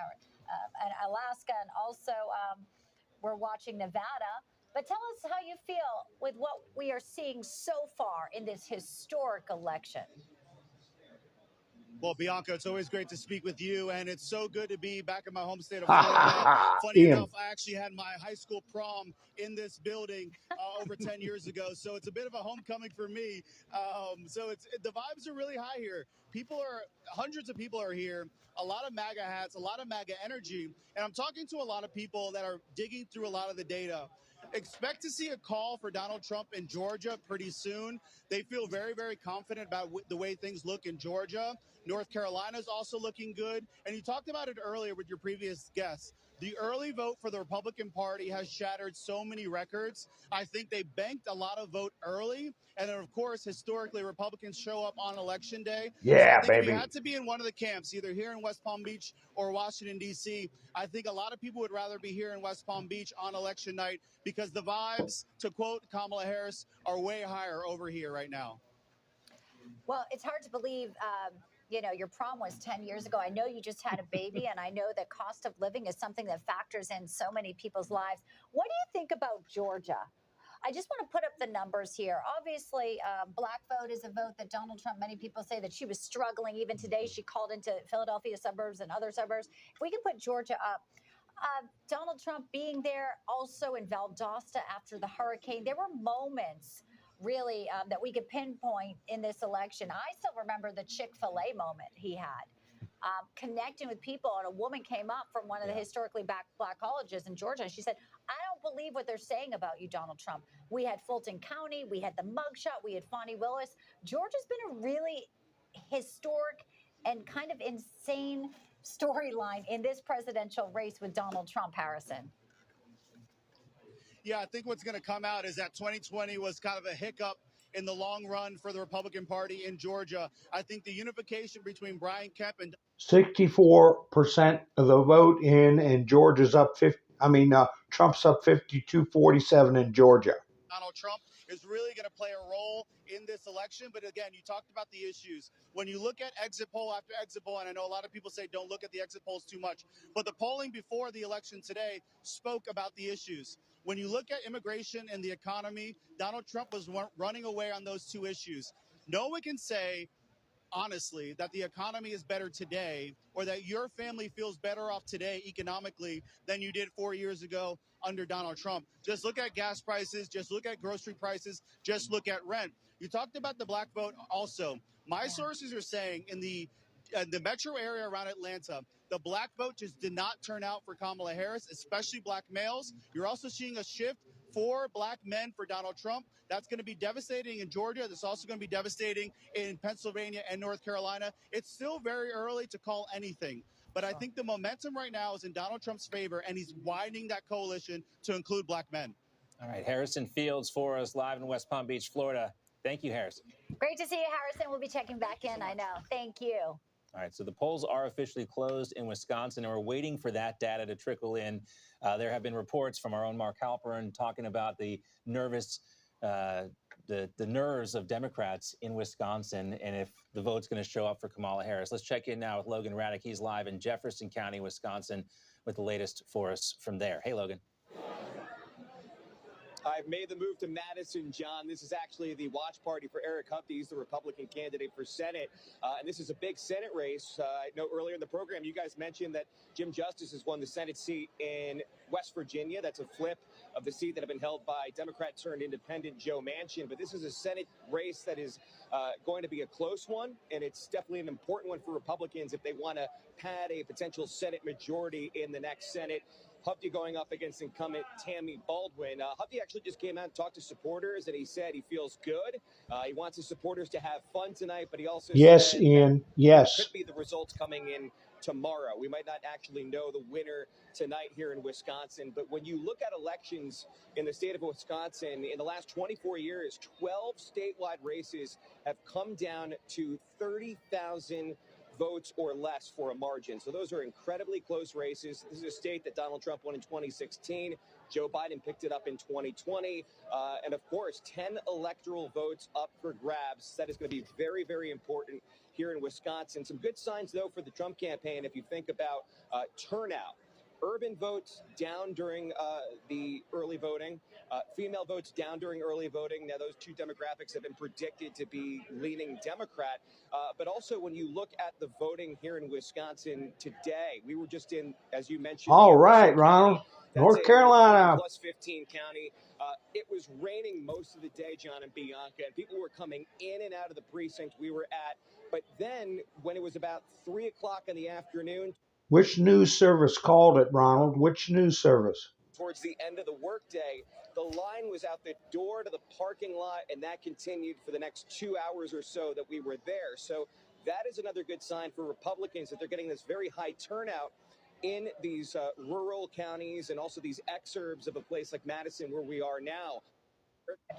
Alaska, and also we're watching Nevada. But tell us how you feel with what we are seeing so far in this historic election. Well, Bianca, it's always great to speak with you, and it's so good to be back in my home state of Florida. Funny Ian. enough, I actually had my high school prom in this building over 10 years ago, so it's a bit of a homecoming for me. So the vibes are really high here. Hundreds of people are here, a lot of MAGA hats, a lot of MAGA energy, and I'm talking to a lot of people that are digging through a lot of the data. Expect to see a call for Donald Trump in Georgia pretty soon. They feel very, very confident about the way things look in Georgia. North Carolina is also looking good. And you talked about it earlier with your previous guest. The early vote for the Republican Party has shattered so many records. I think they banked a lot of vote early. And then, of course, historically, Republicans show up on Election Day. Yeah, so I think baby. if you had to be in one of the camps, either here in West Palm Beach or Washington, D.C., I think a lot of people would rather be here in West Palm Beach on Election night because the vibes, to quote Kamala Harris, are way higher over here right now. Well, it's hard to believe, your prom was 10 years ago. I know you just had a baby, and I know that cost of living is something that factors in so many people's lives. What do you think about Georgia? I just want to put up the numbers here. Obviously, black vote is a vote that Donald Trump, many people say that she was struggling. Even today, she called into Philadelphia suburbs and other suburbs. If we can put Georgia up, Donald Trump being there also in Valdosta after the hurricane, there were moments really that we could pinpoint in this election. I still remember the Chick-fil-A moment he had. Connecting with people, and a woman came up from one of the historically black colleges in Georgia, and she said, I don't believe what they're saying about you, Donald Trump. We had Fulton County, we had the mugshot, we had Fonnie Willis. Georgia's been a really historic and kind of insane storyline in this presidential race with Donald Trump, Harrison. Yeah, I think what's going to come out is that 2020 was kind of a hiccup in the long run for the Republican Party in Georgia. I think the unification between Brian Kemp and 64% of the vote in, and Georgia's up Trump's up 52-47 in Georgia. Donald Trump is really going to play a role in this election. But again, you talked about the issues. When you look at exit poll after exit poll, and I know a lot of people say don't look at the exit polls too much, but the polling before the election today spoke about the issues. When you look at immigration and the economy, Donald Trump was running away on those two issues. No one can say, honestly, that the economy is better today or that your family feels better off today economically than you did 4 years ago under Donald Trump. Just look at gas prices, just look at grocery prices, just look at rent. You talked about the black vote also. My sources are saying in the metro area around Atlanta, the black vote just did not turn out for Kamala Harris, especially black males. You're also seeing a shift for black men for Donald Trump. That's going to be devastating in Georgia. That's also going to be devastating in Pennsylvania and North Carolina. It's still very early to call anything. But I think the momentum right now is in Donald Trump's favor, and he's widening that coalition to include black men. All right, Harrison Fields for us live in West Palm Beach, Florida. Thank you, Harrison. Great to see you, Harrison. We'll be checking back in, I know. Thank you. All right, so the polls are officially closed in Wisconsin, and we're waiting for that data to trickle in. There have been reports from our own Mark Halperin talking about the nervous, the nerves of Democrats in Wisconsin, and if the vote's going to show up for Kamala Harris. Let's check in now with Logan Raddick. He's live in Jefferson County, Wisconsin, with the latest for us from there. Hey, Logan. I've made the move to Madison, John. This is actually the watch party for Eric Huie. He's the Republican candidate for Senate. And this is a big Senate race. I know earlier in the program, you guys mentioned that Jim Justice has won the Senate seat in West Virginia. That's a flip of the seat that had been held by Democrat turned independent Joe Manchin. But this is a Senate race that is going to be a close one. And it's definitely an important one for Republicans if they want to pad a potential Senate majority in the next Senate. Huie going up against incumbent Tammy Baldwin. Huie actually just came out and talked to supporters, and he said he feels good. He wants his supporters to have fun tonight, but he also Yes, said Ian. Yes. could be the results coming in tomorrow. We might not actually know the winner tonight here in Wisconsin, but when you look at elections in the state of Wisconsin, in the last 24 years, 12 statewide races have come down to 30,000 votes or less for a margin. So those are incredibly close races. This is a state that Donald Trump won in 2016. Joe Biden picked it up in 2020. And of course, 10 electoral votes up for grabs. That is going to be very, very important here in Wisconsin. Some good signs, though, for the Trump campaign if you think about turnout. Urban votes down during the early voting. Female votes down during early voting. Now, those two demographics have been predicted to be leaning Democrat. But also, when you look at the voting here in Wisconsin today, we were just in, as you mentioned, All right, Ronald. North Carolina. Plus 15 county. It was raining most of the day, John and Bianca, and people were coming in and out of the precinct we were at. But then, when it was about 3 o'clock in the afternoon, Which news service called it, Ronald? Which news service? towards the end of the workday, the line was out the door to the parking lot, and that continued for the next 2 hours or so that we were there. So that is another good sign for Republicans that they're getting this very high turnout in these rural counties and also these exurbs of a place like Madison where we are now.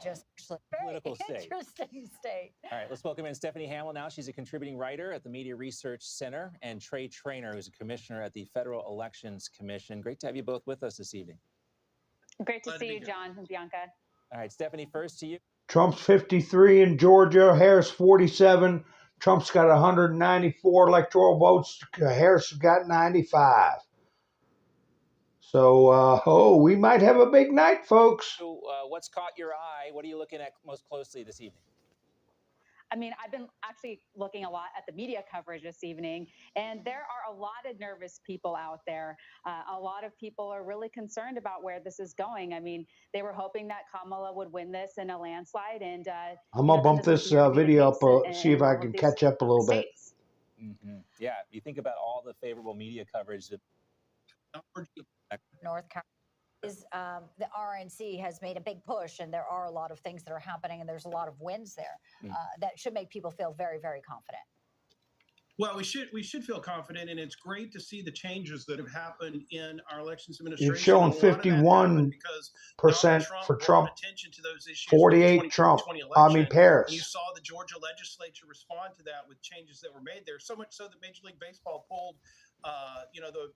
Just very Political state. interesting state. All right, let's welcome in Stephanie Hamill now. She's a contributing writer at the Media Research Center, and Trey Traynor, who's a commissioner at the Federal Elections Commission. Great to have you both with us this evening. Great to see you, John and Bianca. All right, Stephanie, first to you. Trump's 53 in Georgia, Harris 47. Trump's got 194 electoral votes. Harris got 95. So, we might have a big night, folks. So, what's caught your eye? What are you looking at most closely this evening? I mean, I've been actually looking a lot at the media coverage this evening, and there are a lot of nervous people out there. A lot of people are really concerned about where this is going. I mean, they were hoping that Kamala would win this in a landslide, and I'm going to bump this video up, see if I can catch up a little bit. Yeah, you think about all the favorable media coverage that North Carolina is the RNC has made a big push, and there are a lot of things that are happening, and there's a lot of wins there that should make people feel very, very confident. Well, we should feel confident, and it's great to see the changes that have happened in our elections administration. It's showing 51% for Trump, 48 Trump. Paris. And you saw the Georgia legislature respond to that with changes that were made there. So much so that Major League Baseball pulled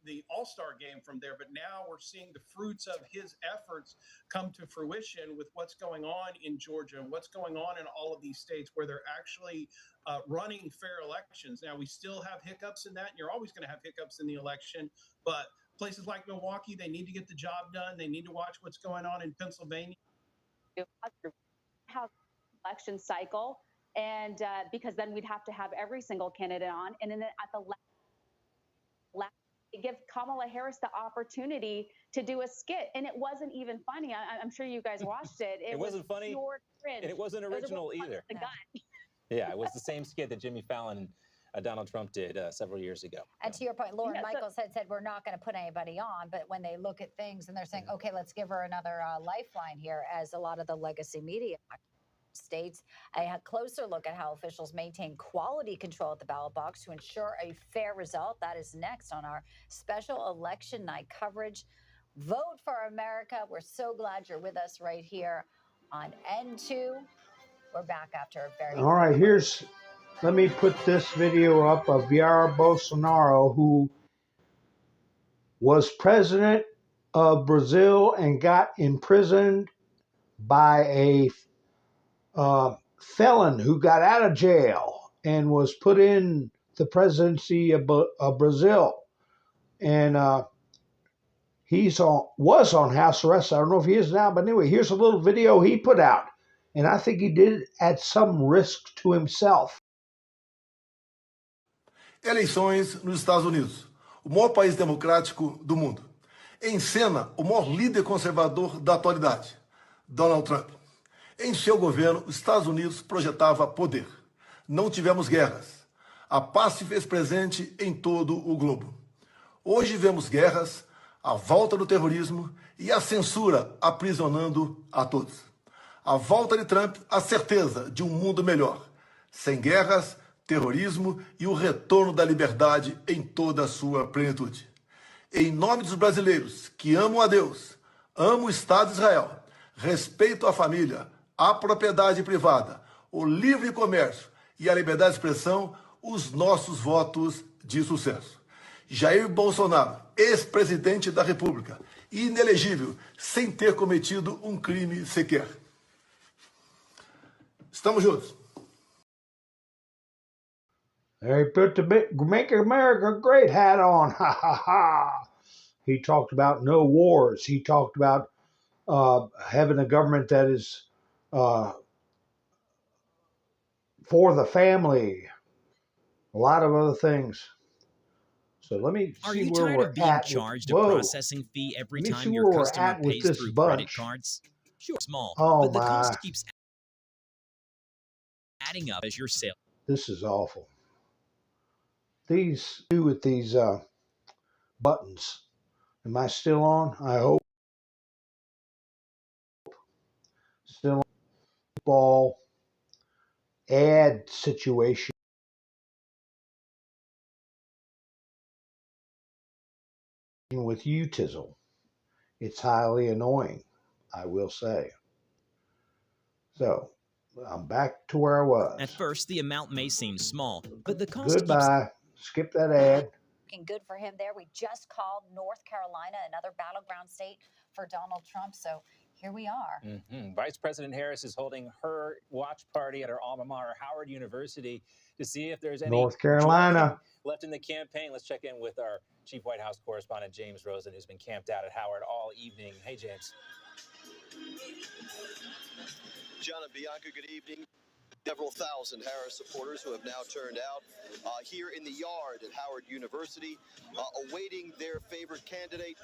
the All-Star game from there, but now we're seeing the fruits of his efforts come to fruition with what's going on in Georgia and what's going on in all of these states where they're actually running fair elections. Now, we still have hiccups in that, and you're always going to have hiccups in the election, but places like Milwaukee, they need to get the job done. They need to watch what's going on in Pennsylvania. Election cycle, and because then we'd have to have every single candidate on, and then at the last give Kamala Harris the opportunity to do a skit, and it wasn't even funny. I'm sure you guys watched it. It wasn't funny, pure cringe. and it wasn't original either. Yeah, it was the same skit that Jimmy Fallon and Donald Trump did several years ago. And to your point, Lauren Michaels had said we're not going to put anybody on, but when they look at things and they're saying, okay, let's give her another lifeline here, as a lot of the legacy media states, a closer look at how officials maintain quality control at the ballot box to ensure a fair result. That is next on our special election night coverage. Vote for America. We're so glad you're with us right here on N2. We're back after a very All right, let me put this video up of Jair Bolsonaro, who was president of Brazil and got imprisoned by a felon who got out of jail and was put in the presidency of Brazil. And was on house arrest. I don't know if he is now, but anyway, here's a little video he put out. And I think he did it at some risk to himself. Eleições nos Estados Unidos, o maior país democrático do mundo. Em cena, o maior líder conservador da atualidade, Donald Trump. Em seu governo, os Estados Unidos projetava poder. Não tivemos guerras. A paz se fez presente em todo o globo. Hoje vemos guerras, a volta do terrorismo e a censura aprisionando a todos. A volta de Trump, a certeza de um mundo melhor, sem guerras, terrorismo e o retorno da liberdade em toda a sua plenitude. Em nome dos brasileiros que amam a Deus, amam o Estado de Israel, respeitam a família, a propriedade privada, o livre comércio e a liberdade de expressão, os nossos votos de sucesso. Jair Bolsonaro, ex-presidente da República, inelegível, sem ter cometido um crime sequer. Estamos juntos. He put the Make America Great hat on. Ha ha ha. He talked about no wars. He talked about having a government that is for the family. A lot of other things. So let me Are see you where tired we're of being at. charged a Whoa. processing fee every Let me see time your where we're customer at with pays this through credit bunch. cards? Sure, small, Oh but the cost my. keeps adding up as your sale. This is awful. These do with these buttons. Am I still on? I hope. Still on. Ball ad situation with you, Tizzle. It's highly annoying, I will say. So I'm back to where I was. At first, the amount may seem small, but the cost keeps Goodbye. Skip that ad. Looking good for him there. We just called North Carolina, another battleground state for Donald Trump. So here we are. Vice President Harris is holding her watch party at her alma mater, Howard University, to see if there's any North Carolina. left in the campaign. Let's check in with our chief White House correspondent, James Rosen, who's been camped out at Howard all evening. Hey, James. John and Bianca, good evening. Several thousand Harris supporters who have now turned out here in the yard at Howard University, awaiting their favorite candidate.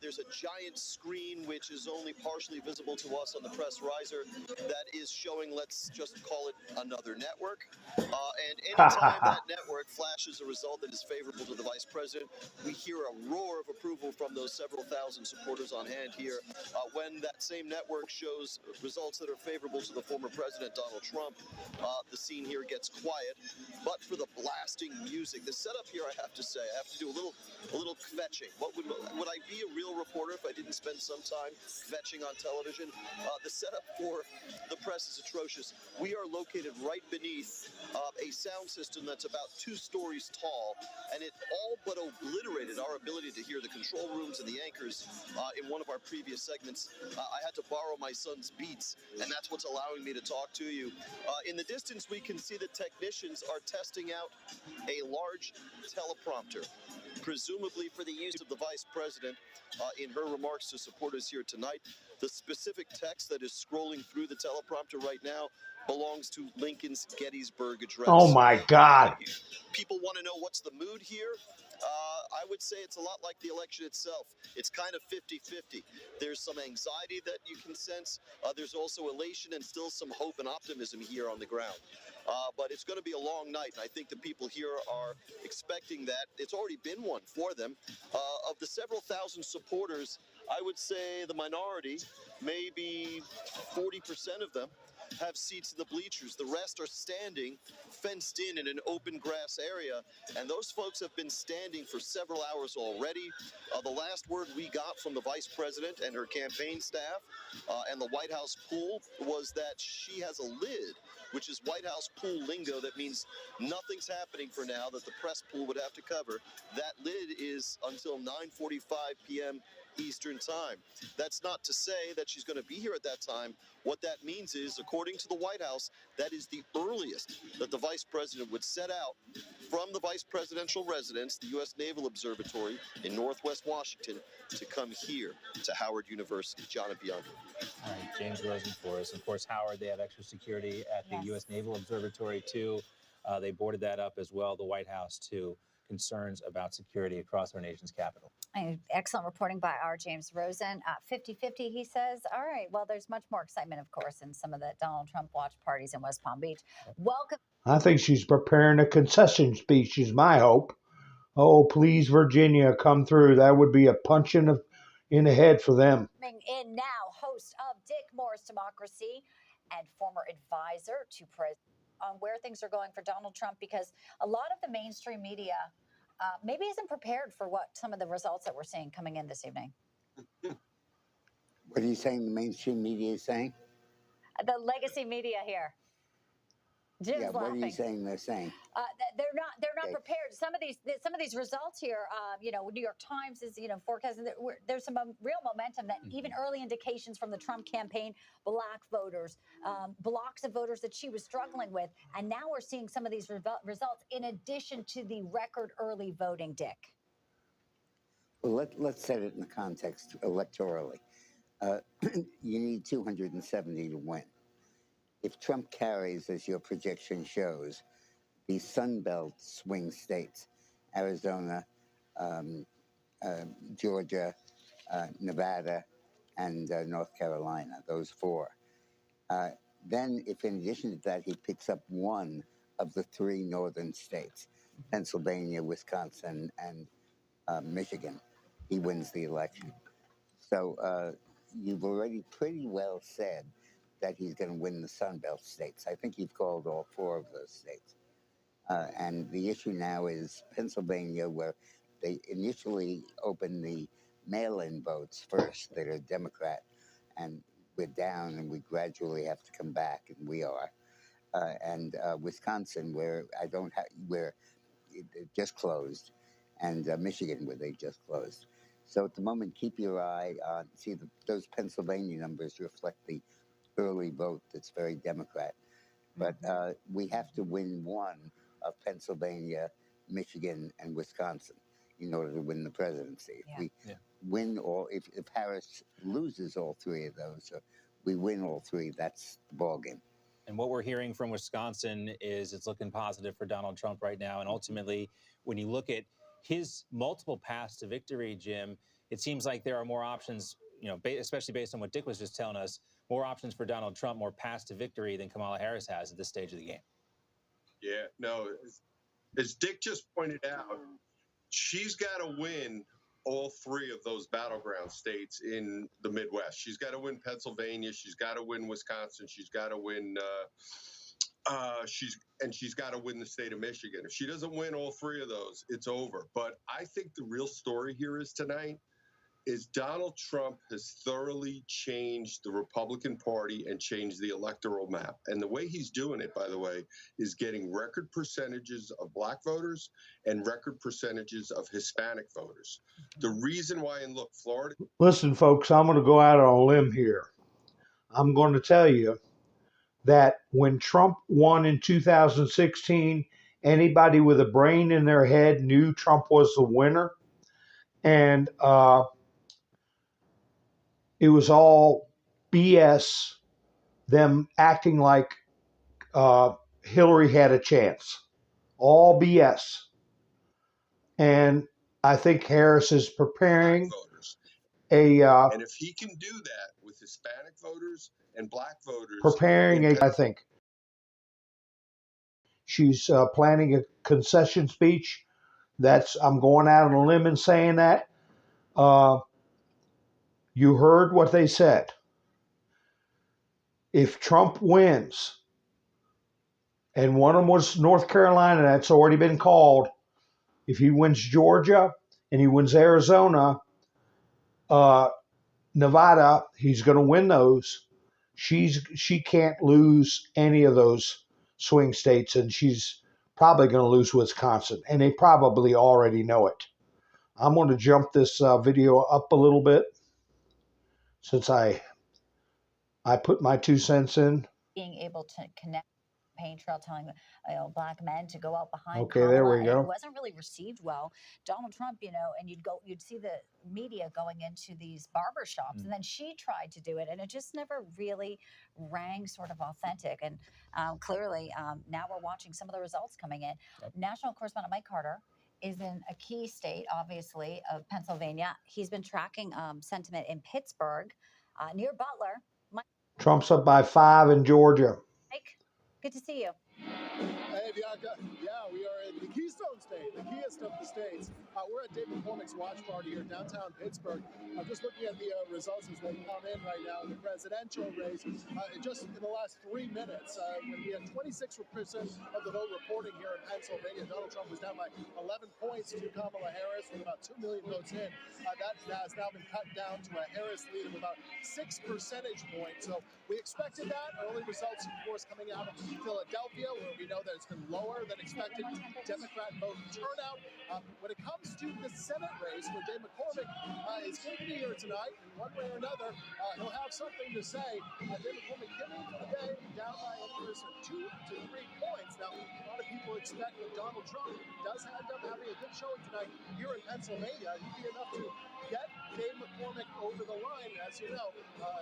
There's a giant screen which is only partially visible to us on the press riser that is showing, let's just call it another network. And anytime that network flashes a result that is favorable to the vice president, we hear a roar of approval from those several thousand supporters on hand here. When that same network shows results that are favorable to the former president, Donald Trump, the scene here gets quiet. But for the blasting music, the setup here, I have to say, I have to do a little kvetching. Would I be a real reporter if I didn't spend some time kvetching on television? The setup for the press is atrocious. We are located right beneath a sound system that's about 2 stories tall, and it all but obliterated our ability to hear the control rooms and the anchors in one of our previous segments. I had to borrow my son's Beats, and that's what's allowing me to talk to you. In the distance, we can see the technicians are testing out a large teleprompter, presumably for the use of the vice president in her remarks to supporters here tonight. The specific text that is scrolling through the teleprompter right now belongs to Lincoln's Gettysburg Address. Oh my God. People want to know what's the mood here. I would say it's a lot like the election itself. It's kind of 50-50. There's some anxiety that you can sense. There's also elation and still some hope and optimism here on the ground. But it's going to be a long night, and I think the people here are expecting that. It's already been one for them. Of the several thousand supporters, I would say the minority, maybe 40% of them, have seats in the bleachers. The rest are standing, fenced in an open grass area, and those folks have been standing for several hours already. The last word we got from the vice president and her campaign staff and the White House pool was that she has a lid, which is White House pool lingo that means nothing's happening for now that the press pool would have to cover. That lid is until 9:45 p.m. Eastern time. That's not to say that she's going to be here at that time. What that means is, according to the White House, that is the earliest that the vice president would set out from the vice presidential residence, the U.S. Naval Observatory in Northwest Washington, to come here to Howard University. John and Bianca. All right, James Rosen for us. Of course, Howard, they have extra security at the U.S. Naval Observatory, too. They boarded that up as well, the White House, too. Concerns about security across our nation's capital. Excellent reporting by our James Rosen. 50-50, he says. All right, well, there's much more excitement, of course, in some of the Donald Trump watch parties in West Palm Beach. Welcome. I think she's preparing a concession speech, is my hope. Oh, please, Virginia, come through. That would be a punch in the head for them. In now, host of Dick Morris Democracy and former advisor to President. on where things are going for Donald Trump, because a lot of the mainstream media maybe isn't prepared for what some of the results that we're seeing coming in this evening. What are you saying the mainstream media is saying? The legacy media here. Jim's yeah, what laughing. are you saying they're saying? They're not Okay. prepared. Some of these results here, New York Times is forecasting that there's some real momentum, that even early indications from the Trump campaign, black voters, blocks of voters that she was struggling with, and now we're seeing some of these results in addition to the record early voting, Dick. Well, let's set it in the context electorally. You need 270 to win. If Trump carries, as your projection shows, the Sun Belt swing states, Arizona, Georgia, Nevada, and North Carolina, those four. Then, if in addition to that, he picks up one of the three northern states, Pennsylvania, Wisconsin, and Michigan, he wins the election. So you've already pretty well said that he's going to win the Sun Belt states. I think you've called all four of those states. And the issue now is Pennsylvania, where they initially opened the mail-in votes first that are Democrat, and we're down and we gradually have to come back, and we are. And Wisconsin, where where it just closed, and Michigan, where they just closed. So at the moment, keep your eye on, those Pennsylvania numbers reflect the early vote that's very Democrat. But we have to win one of Pennsylvania, Michigan, and Wisconsin in order to win the presidency. If we win all, if Harris loses all three of those, or we win all three, that's the ballgame. And what we're hearing from Wisconsin is it's looking positive for Donald Trump right now. And ultimately, when you look at his multiple paths to victory, Jim, it seems like there are more options, especially based on what Dick was just telling us, more options for Donald Trump, more paths to victory than Kamala Harris has at this stage of the game. Yeah, no, as Dick just pointed out, she's got to win all three of those battleground states in the Midwest. She's got to win Pennsylvania. She's got to win Wisconsin. She's got to win. She's got to win the state of Michigan. If she doesn't win all three of those, it's over. But I think the real story here is tonight is Donald Trump has thoroughly changed the Republican Party and changed the electoral map. And the way he's doing it, by the way, is getting record percentages of black voters and record percentages of Hispanic voters. The reason why, and look, Florida. Listen, folks, I'm going to go out on a limb here. I'm going to tell you that when Trump won in 2016, anybody with a brain in their head knew Trump was the winner. And it was all BS, them acting like Hillary had a chance. All BS. And I think Harris is preparing and if he can do that with Hispanic voters and black voters, I think she's planning a concession speech. I'm going out on a limb and saying that. You heard what they said. If Trump wins, and one of them was North Carolina, that's already been called. If he wins Georgia and he wins Arizona, Nevada, he's going to win those. She can't lose any of those swing states, and she's probably going to lose Wisconsin, and they probably already know it. I'm going to jump this video up a little bit since I put my 2 cents in. Being able to connect campaign trail, telling black men to go out behind Okay, Kamala, there we go. It wasn't really received well. Donald Trump, and you'd see the media going into these barber shops, and then she tried to do it, and it just never really rang sort of authentic. And clearly, now we're watching some of the results coming in. National correspondent Mike Carter is in a key state, obviously, of Pennsylvania. He's been tracking sentiment in Pittsburgh, near Butler. Trump's up by 5 in Georgia. Mike, good to see you. Hey, Bianca. Yeah, we are in the key Keystone State, the keyest of the states. We're at Dave McCormick's watch party here downtown Pittsburgh. I'm just looking at the results as they come in right now in the presidential race. Just in the last 3 minutes, when we had 26% of the vote reporting here in Pennsylvania, Donald Trump was down by 11 points to Kamala Harris with about 2 million votes in. That has now been cut down to a Harris lead of about 6 percentage points. So we expected that. Early results, of course, coming out of Philadelphia, where we know that it's been lower than expected Democrat vote turnout. When it comes to the Senate race, where Dave McCormick is going to be here tonight, in one way or another, he'll have something to say. Dave McCormick came into the day down by anywhere from 2 to 3 points. Now, a lot of people expect that Donald Trump does end up having a good showing tonight here in Pennsylvania. He'd be enough to get Dave McCormick over the line. As you know,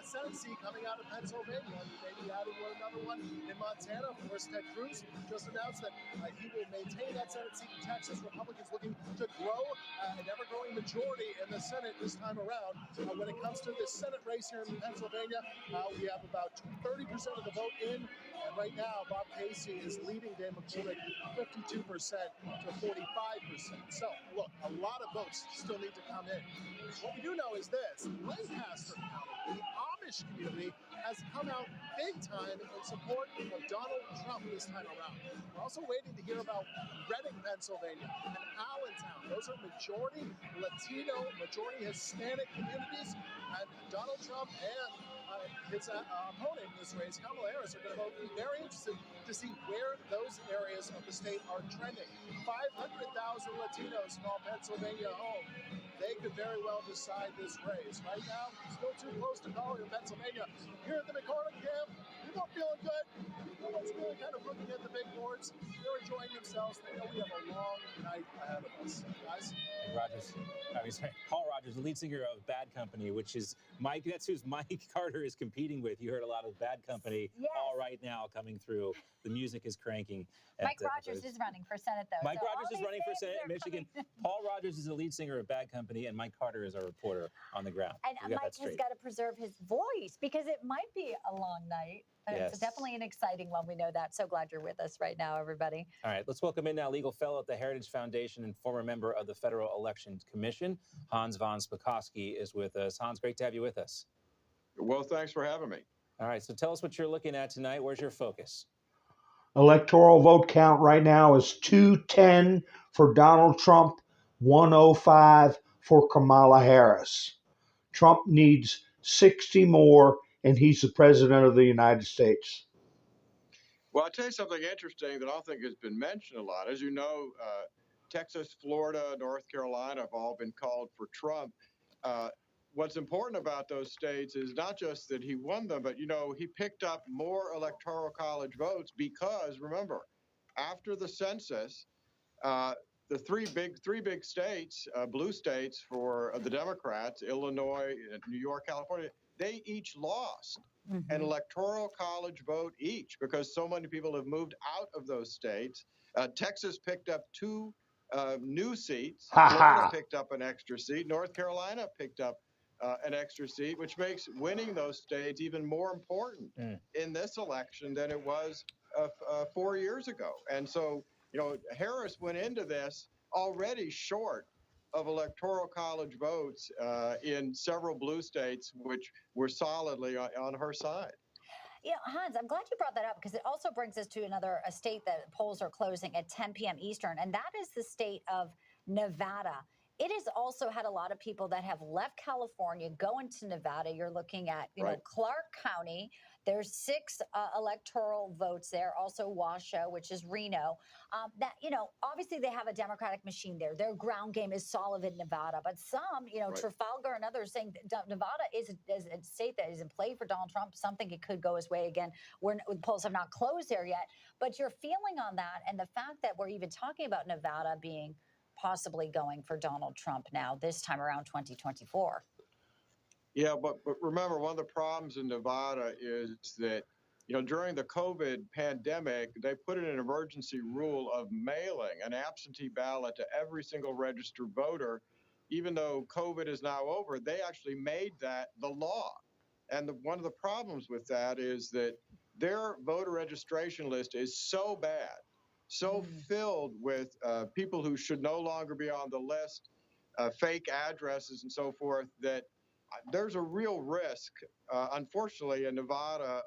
Senate seat coming out of Pennsylvania. He may be adding another one in Montana. Of course, Ted Cruz just announced that he will maintain that Senate seat in Texas. Republicans looking to grow an ever-growing majority in the Senate this time around. When it comes to this Senate race here in Pennsylvania, we have about 30% of the vote in. And right now, Bob Casey is leading Dave McCormick 52% to 45%. So, look, a lot of votes still need to come in. What we do know is this: Lancaster County, the Amish community, has come out big time in support of Donald Trump this time around. We're also waiting to hear about Reading, Pennsylvania, and Allentown. Those are majority Latino, majority Hispanic communities, and Donald Trump and his opponent in this race, Kamala Harris, are going to both be very interested to see where those areas of the state are trending. 500,000 Latinos call Pennsylvania home. They could very well decide this race. Right now, still too close to call in Pennsylvania. Here at the McCormick camp, people are feeling good. Everyone's really kind of looking at the big boards. They're enjoying themselves. They know we have a long night ahead of us. Guys? Paul Rogers, the lead singer of Bad Company, which is Mike. That's who Mike Carter is competing with. You heard a lot of Bad Company all right now coming through. The music is cranking. Mike Rogers is running for Senate, though. Mike so Rogers is running for Senate in Michigan. Paul Rogers is the lead singer of Bad Company, and Mike Carter is our reporter on the ground. And Mike has got to preserve his voice because it might be a long night. Yes. It's definitely an exciting one. We know that. So glad you're with us right now, everybody. All right, let's welcome in now legal fellow at the Heritage Foundation and former member of the Federal Election Commission, Hans von Spakovsky, is with us. Hans, great to have you with us. Well, thanks for having me. All right, so tell us what you're looking at tonight. Where's your focus? Electoral vote count right now is 210 for Donald Trump, 105 for Kamala Harris. Trump needs 60 more, and he's the president of the United States. Well, I'll tell you something interesting that I don't think has been mentioned a lot. As you know, Texas, Florida, North Carolina have all been called for Trump. What's important about those states is not just that he won them, but, you know, he picked up more electoral college votes because, remember, after the census, the three big states, blue states for the Democrats, Illinois, New York, California, they each lost an electoral college vote each because so many people have moved out of those states. Texas picked up 2 new seats. Florida picked up an extra seat. North Carolina picked up an extra seat, which makes winning those states even more important in this election than it was 4 years ago. And so, you know, Harris went into this already short of electoral college votes in several blue states, which were solidly on her side. You know, Hans, I'm glad you brought that up because it also brings us to a state that polls are closing at 10 p.m. Eastern, and that is the state of Nevada. It has also had a lot of people that have left California going to Nevada. You're looking at, you know, Clark County. There's 6 electoral votes there. Also Washoe, which is Reno. That, you know, obviously they have a Democratic machine there. Their ground game is solid in Nevada. But some, you know, Trafalgar and others saying Nevada is a state that is in play for Donald Trump. Something it could go his way again. The polls have not closed there yet. But your feeling on that and the fact that we're even talking about Nevada being possibly going for Donald Trump now, this time around 2024. Yeah, but remember, one of the problems in Nevada is that, you know, during the COVID pandemic, they put in an emergency rule of mailing an absentee ballot to every single registered voter. Even though COVID is now over, they actually made that the law. And one of the problems with that is that their voter registration list is so bad so filled with people who should no longer be on the list, fake addresses and so forth, that there's a real risk, unfortunately, in Nevada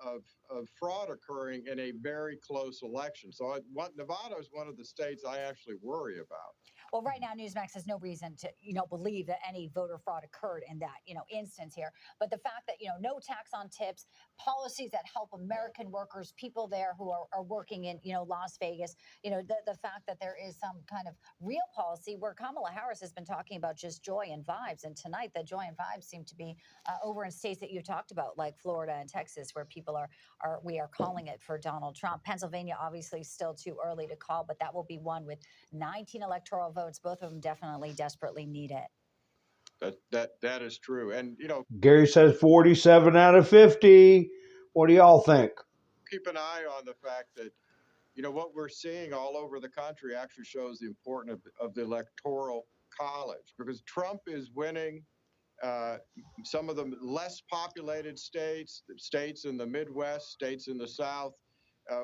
of fraud occurring in a very close election. So Nevada is one of the states I actually worry about. Well, right now, Newsmax has no reason to, believe that any voter fraud occurred in that, instance here. But the fact that, no tax on tips, policies that help American workers, people there who are working in, Las Vegas, the fact that there is some kind of real policy where Kamala Harris has been talking about just joy and vibes. And tonight, the joy and vibes seem to be over in states that you talked about, like Florida and Texas, where people we are calling it for Donald Trump. Pennsylvania, obviously, still too early to call, but that will be one with 19 electoral votes. Both of them definitely desperately need it. That is true. And, Gary says 47 out of 50. What do y'all think? Keep an eye on the fact that, what we're seeing all over the country actually shows the importance of the electoral college, because Trump is winning some of the less populated states in the Midwest, states in the South.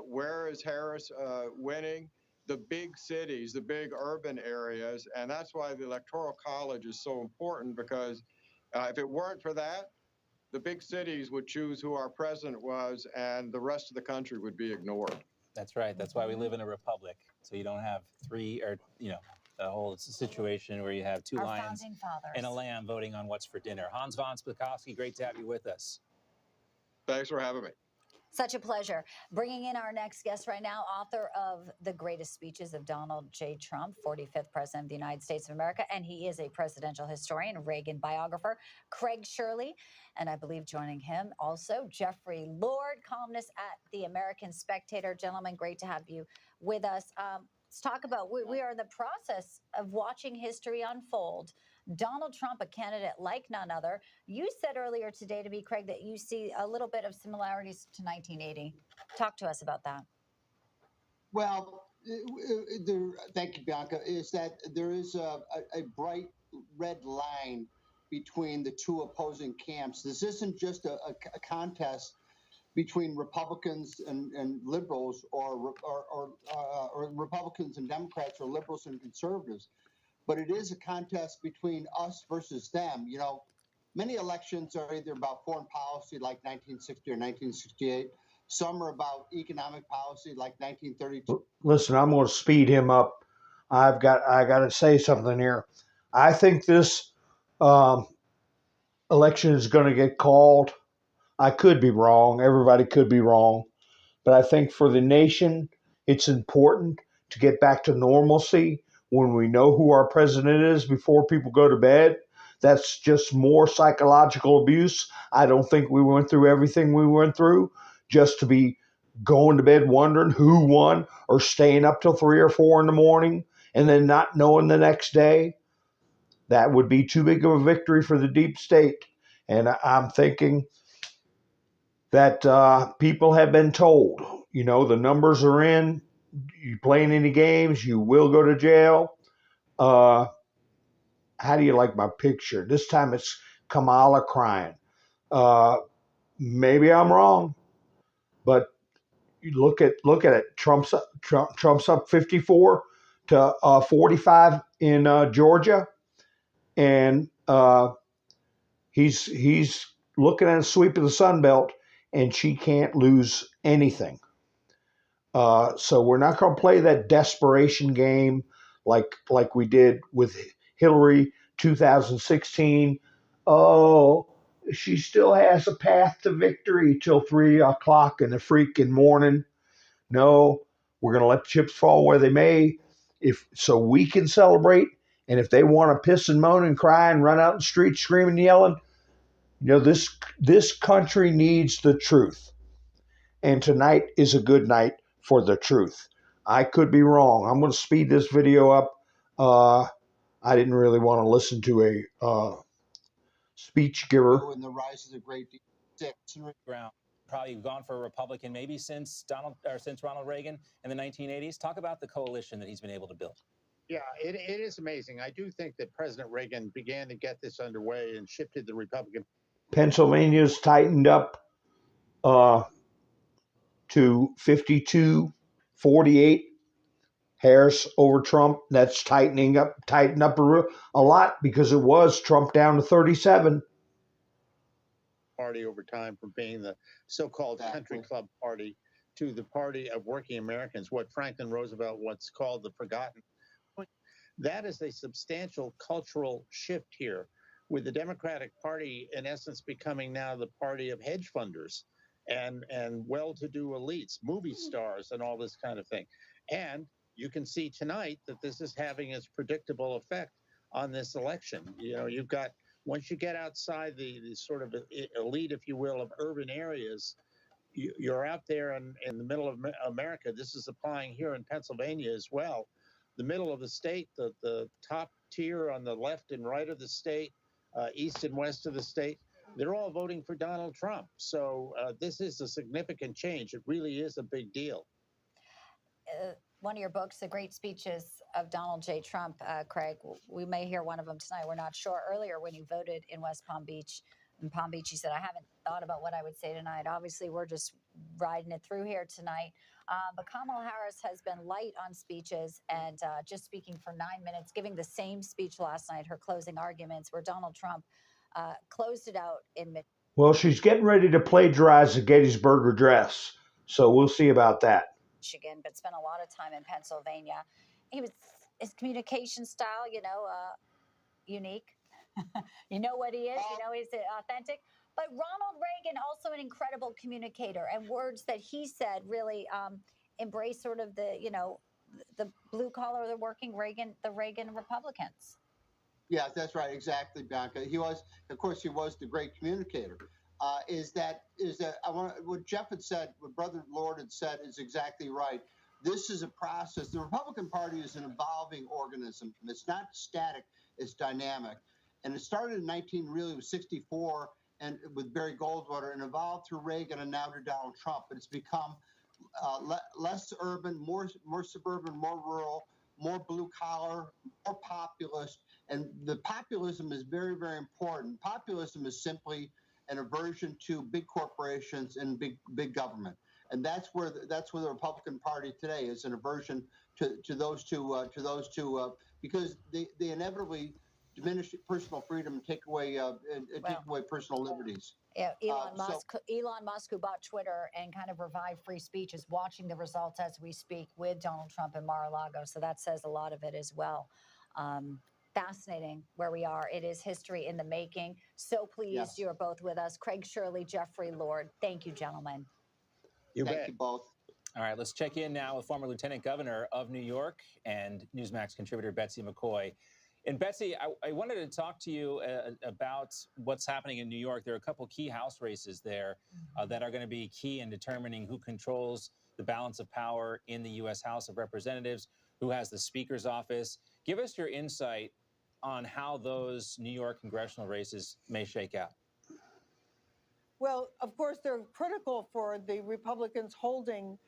Where is Harris winning? The big cities, the big urban areas. And that's why the electoral college is so important, because if it weren't for that, the big cities would choose who our president was, and the rest of the country would be ignored. That's right. That's why we live in a republic. So you don't have three or, the whole situation where you have two Our lions founding fathers and a lamb voting on what's for dinner. Hans von Spakovsky, great to have you with us. Thanks for having me. Such a pleasure. Bringing in our next guest right now, author of The Greatest Speeches of Donald J. Trump, 45th President of the United States of America, and he is a presidential historian, Reagan biographer, Craig Shirley, and I believe joining him also, Jeffrey Lord, columnist at The American Spectator. Gentlemen, great to have you with us. Let's talk about, we are in the process of watching history unfold. Donald Trump, a candidate like none other. You said earlier today to me, Craig, that you see a little bit of similarities to 1980. Talk to us about that. Well, thank you, Bianca, is that there is a bright red line between the two opposing camps. This isn't just a contest between Republicans and liberals, or Republicans and Democrats, or liberals and conservatives. But it is a contest between us versus them. Many elections are either about foreign policy like 1960 or 1968. Some are about economic policy like 1932. Listen, I'm going to speed him up. I got to say something here. I think this election is going to get called. I could be wrong. Everybody could be wrong. But I think for the nation, it's important to get back to normalcy when we know who our president is before people go to bed. That's just more psychological abuse. I don't think we went through everything we went through just to be going to bed wondering who won, or staying up till 3 or 4 in the morning and then not knowing the next day. That would be too big of a victory for the deep state. And I'm thinking that people have been told, the numbers are in. You playing any games, you will go to jail. How do you like my picture? This time it's Kamala crying. Maybe I'm wrong, but you look at it. Trump's up 54 to 45 in Georgia, and he's looking at a sweep of the Sun Belt, and she can't lose anything. So we're not going to play that desperation game like we did with Hillary 2016. Oh, she still has a path to victory till 3 o'clock in the freaking morning. No, we're going to let the chips fall where they may, so we can celebrate. And if they want to piss and moan and cry and run out in the street screaming and yelling, this country needs the truth. And tonight is a good night for the truth. I could be wrong. I'm going to speed this video up. I didn't really want to listen to a speech giver. In the rise of the great Ground. Probably gone for a Republican maybe since Ronald Reagan in the 1980s. Talk about the coalition that he's been able to build. Yeah, it is amazing. I do think that President Reagan began to get this underway and shifted the Republican. Pennsylvania's tightened up to 52-48 Harris over Trump. That's tighten up a lot because it was Trump down to 37. Party over time from being the so-called country club party to the party of working Americans, what Franklin Roosevelt once called the forgotten. That is a substantial cultural shift here, with the Democratic Party in essence becoming now the party of hedge funders and well-to-do elites, movie stars, and all this kind of thing. And you can see tonight that this is having its predictable effect on this election. You know, you've got, once you get outside the sort of elite, if you will, of urban areas, you're out there in the middle of America. This is applying here in Pennsylvania as well. The middle of the state, the top tier on the left and right of the state, east and west of the state, they're all voting for Donald Trump. So this is a significant change. It really is a big deal. One of your books, The Great Speeches of Donald J. Trump, Craig, we may hear one of them tonight. We're not sure. Earlier, when you voted in West Palm Beach, you said, I haven't thought about what I would say tonight. Obviously, we're just riding it through here tonight. But Kamala Harris has been light on speeches and just speaking for 9 minutes, giving the same speech last night, her closing arguments, where Donald Trump closed it out in mid. Well, she's getting ready to plagiarize the Gettysburg Address, so we'll see about that. Michigan, but spent a lot of time in Pennsylvania. His communication style, unique. You know what he is. You know he's authentic. But Ronald Reagan, also an incredible communicator, and words that he said really embrace sort of the blue collar, the Reagan Republicans. Yeah, that's right. Exactly, Bianca. He was, of course, he was the great communicator. What Jeff had said, what Brother Lord had said is exactly right. This is a process. The Republican Party is an evolving organism. It's not static, it's dynamic. And it started in 1964 and with Barry Goldwater and evolved through Reagan and now to Donald Trump. But it's become less urban, more suburban, more rural, more blue collar, more populist. And the populism is very, very important. Populism is simply an aversion to big corporations and big government, and that's where the Republican Party today is, an aversion to those two because they inevitably diminish personal freedom and take away personal liberties. Yeah, Elon Musk, who bought Twitter and kind of revived free speech, is watching the results as we speak with Donald Trump in Mar-a-Lago. So that says a lot of it as well. Fascinating where we are. It is history in the making. So pleased you're both with us. Craig Shirley, Jeffrey Lord. Thank you, gentlemen. Thank you both. All right, let's check in now with former Lieutenant Governor of New York and Newsmax contributor Betsy McCoy. And Betsy, I wanted to talk to you about what's happening in New York. There are a couple key House races there that are going to be key in determining who controls the balance of power in the U.S. House of Representatives, who has the Speaker's office. Give us your insight on how those New York congressional races may shake out. Well, of course, they're critical for the Republicans holding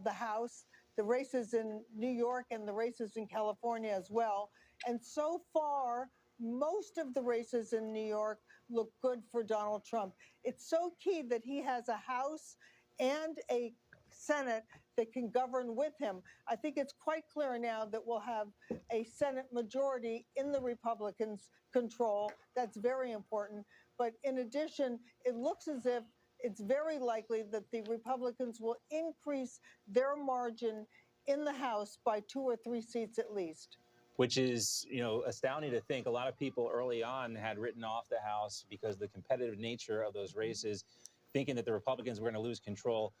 the House, the races in New York and the races in California as well. And so far, most of the races in New York look good for Donald Trump. It's so key that he has a House and a Senate that can govern with him. I think it's quite clear now that we'll have a Senate majority in the Republicans' control. That's very important. But in addition, it looks as if it's very likely that the Republicans will increase their margin in the House by 2 or 3 seats at least. Which is, astounding to think. A lot of people early on had written off the House because of the competitive nature of those races, thinking that the Republicans were going to lose control.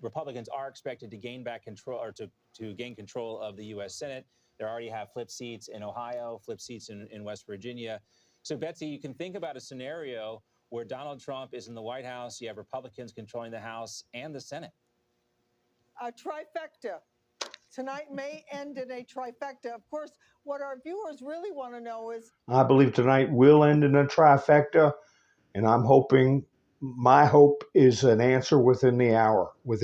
Republicans are expected to gain back control, or to gain control of the U.S. Senate. They already have flip seats in Ohio, flip seats in West Virginia. So, Betsy, you can think about a scenario where Donald Trump is in the White House, you have Republicans controlling the House and the Senate. A trifecta. Tonight may end in a trifecta. Of course, what our viewers really want to know is... I believe tonight will end in a trifecta, and I'm hoping, my hope is an answer within an hour. What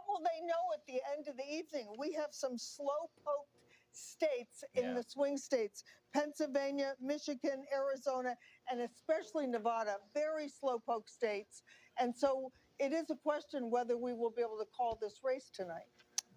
will they know at the end of the evening? We have some slow-poked states in the swing states, Pennsylvania, Michigan, Arizona, and especially Nevada, very slow-poked states. And so it is a question whether we will be able to call this race tonight.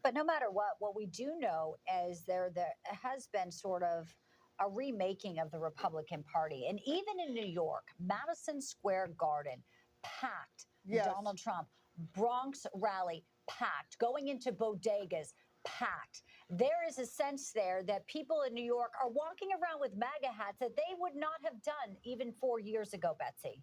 But no matter what we do know is there has been sort of a remaking of the Republican Party. And even in New York, Madison Square Garden, packed. Yes. Donald Trump, Bronx rally, packed. Going into bodegas, packed. There is a sense there that people in New York are walking around with MAGA hats that they would not have done even 4 years ago, Betsy.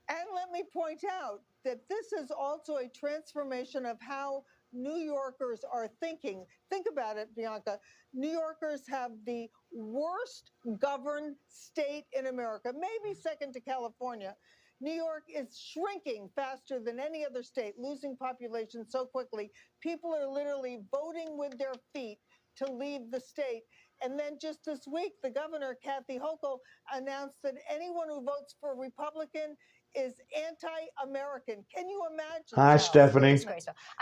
And let me point out that this is also a transformation of how New Yorkers are thinking. Think about it, Bianca. New Yorkers have the worst governed state in America, maybe second to California. New York is shrinking faster than any other state, losing population so quickly. People are literally voting with their feet to leave the state. And then just this week, the governor, Kathy Hochul, announced that anyone who votes for a Republican is anti-American. Can you imagine? Hi, Stephanie.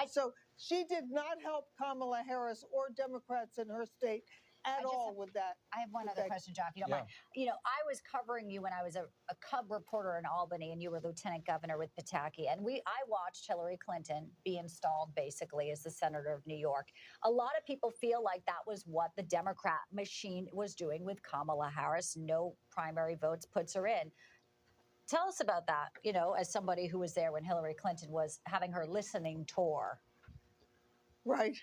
So she did not help Kamala Harris or Democrats in her state at all with that. I have one other question, John, if you don't mind. You know, I was covering you when I was a cub reporter in Albany, and you were lieutenant governor with Pataki. And I watched Hillary Clinton be installed basically as the senator of New York. A lot of people feel like that was what the Democrat machine was doing with Kamala Harris. No primary votes puts her in. Tell us about that, you know, as somebody who was there when Hillary Clinton was having her listening tour. Right.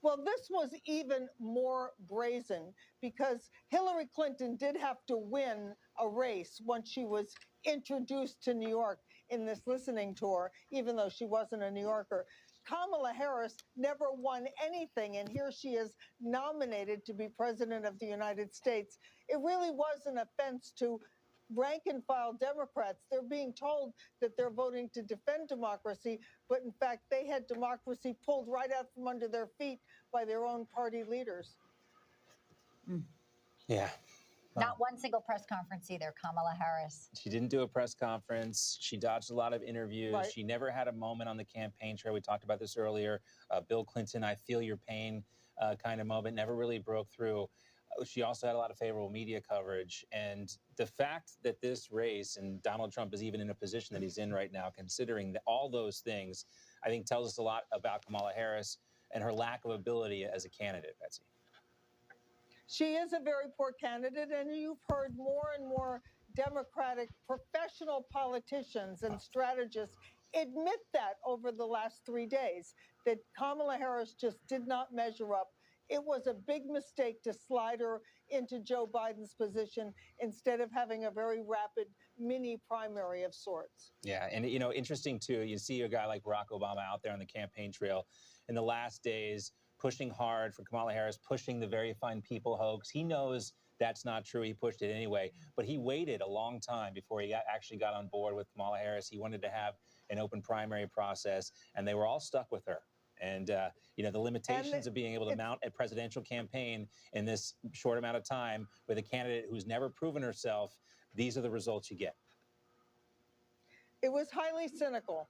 Well, this was even more brazen because Hillary Clinton did have to win a race once she was introduced to New York in this listening tour, even though she wasn't a New Yorker. Kamala Harris never won anything, and here she is nominated to be president of the United States. It really was an offense to rank and file Democrats. They're being told that they're voting to defend democracy, but in fact, they had democracy pulled right out from under their feet by their own party leaders. Yeah. Not one single press conference either, Kamala Harris. She didn't do a press conference. She dodged a lot of interviews. Right. She never had a moment on the campaign trail. We talked about this earlier. Bill Clinton, I feel your pain kind of moment, never really broke through. She also had a lot of favorable media coverage. And the fact that this race and Donald Trump is even in a position that he's in right now, considering all those things, I think tells us a lot about Kamala Harris and her lack of ability as a candidate, Betsy. She is a very poor candidate, and you've heard more and more Democratic professional politicians and strategists admit that over the last 3 days, that Kamala Harris just did not measure up. It was a big mistake to slide her into Joe Biden's position instead of having a very rapid mini primary of sorts. Yeah, and you know, interesting too, you see a guy like Barack Obama out there on the campaign trail in the last days, pushing hard for Kamala Harris, pushing the very fine people hoax. He knows that's not true. He pushed it anyway, but he waited a long time before he actually got on board with Kamala Harris. He wanted to have an open primary process, and they were all stuck with her. And, you know, the limitations of being able to mount a presidential campaign in this short amount of time with a candidate who's never proven herself, these are the results you get. It was highly cynical.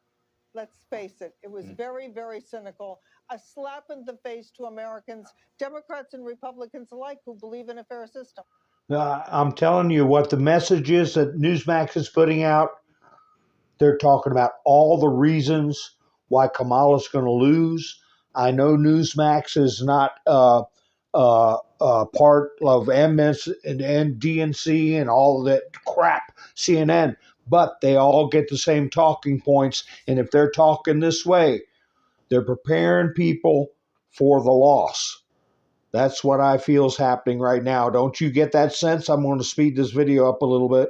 Let's face it. It was very, very cynical. A slap in the face to Americans, Democrats and Republicans alike, who believe in a fair system. I'm telling you what the message is that Newsmax is putting out. They're talking about all the reasons why Kamala's going to lose. I know Newsmax is not part of MS and DNC and all of that crap, CNN, but they all get the same talking points. And if they're talking this way, they're preparing people for the loss. That's what I feel is happening right now. Don't you get that sense? I'm going to speed this video up a little bit.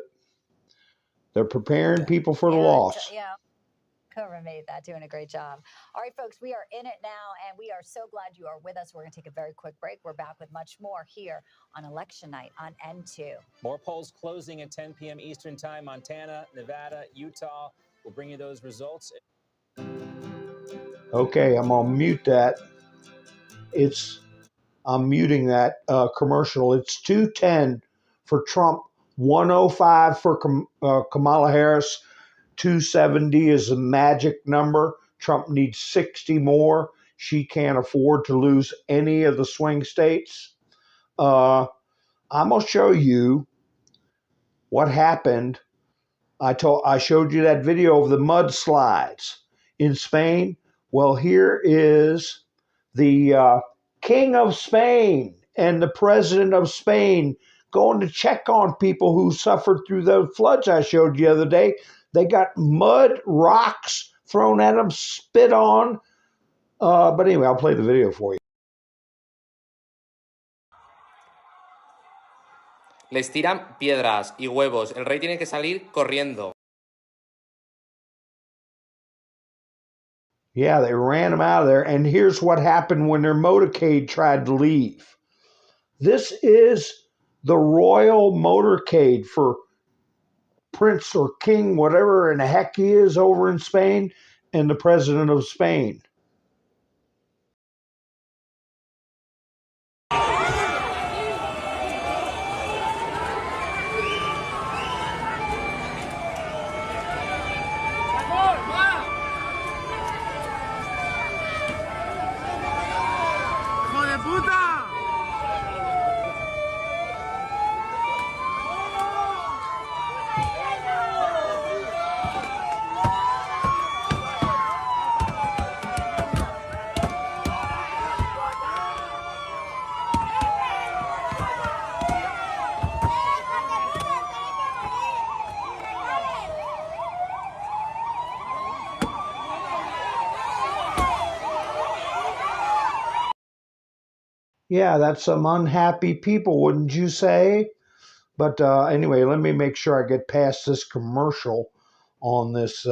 They're preparing people for the loss. Yeah. Cover made that, doing a great job. All right, folks, we are in it now, and we are so glad you are with us. We're going to take a very quick break. We're back with much more here on Election Night on N2. More polls closing at 10 p.m. Eastern Time. Montana, Nevada, Utah. We'll bring you those results. Okay, I'm going to mute that. I'm muting that commercial. It's 210 for Trump, 105 for Kamala Harris. 270 is a magic number. Trump needs 60 more. She can't afford to lose any of the swing states. I'm going to show you what happened. I showed you that video of the mudslides in Spain. Well, here is the King of Spain and the President of Spain going to check on people who suffered through the floods I showed you the other day. They got mud, rocks thrown at them, spit on. But anyway, I'll play the video for you. Les tiran piedras y huevos. El rey tiene que salir corriendo. Yeah, they ran them out of there. And here's what happened when their motorcade tried to leave. This is the royal motorcade for Prince or King, whatever in the heck he is over in Spain, and the President of Spain. Yeah, that's some unhappy people, wouldn't you say? But anyway, let me make sure I get past this commercial on this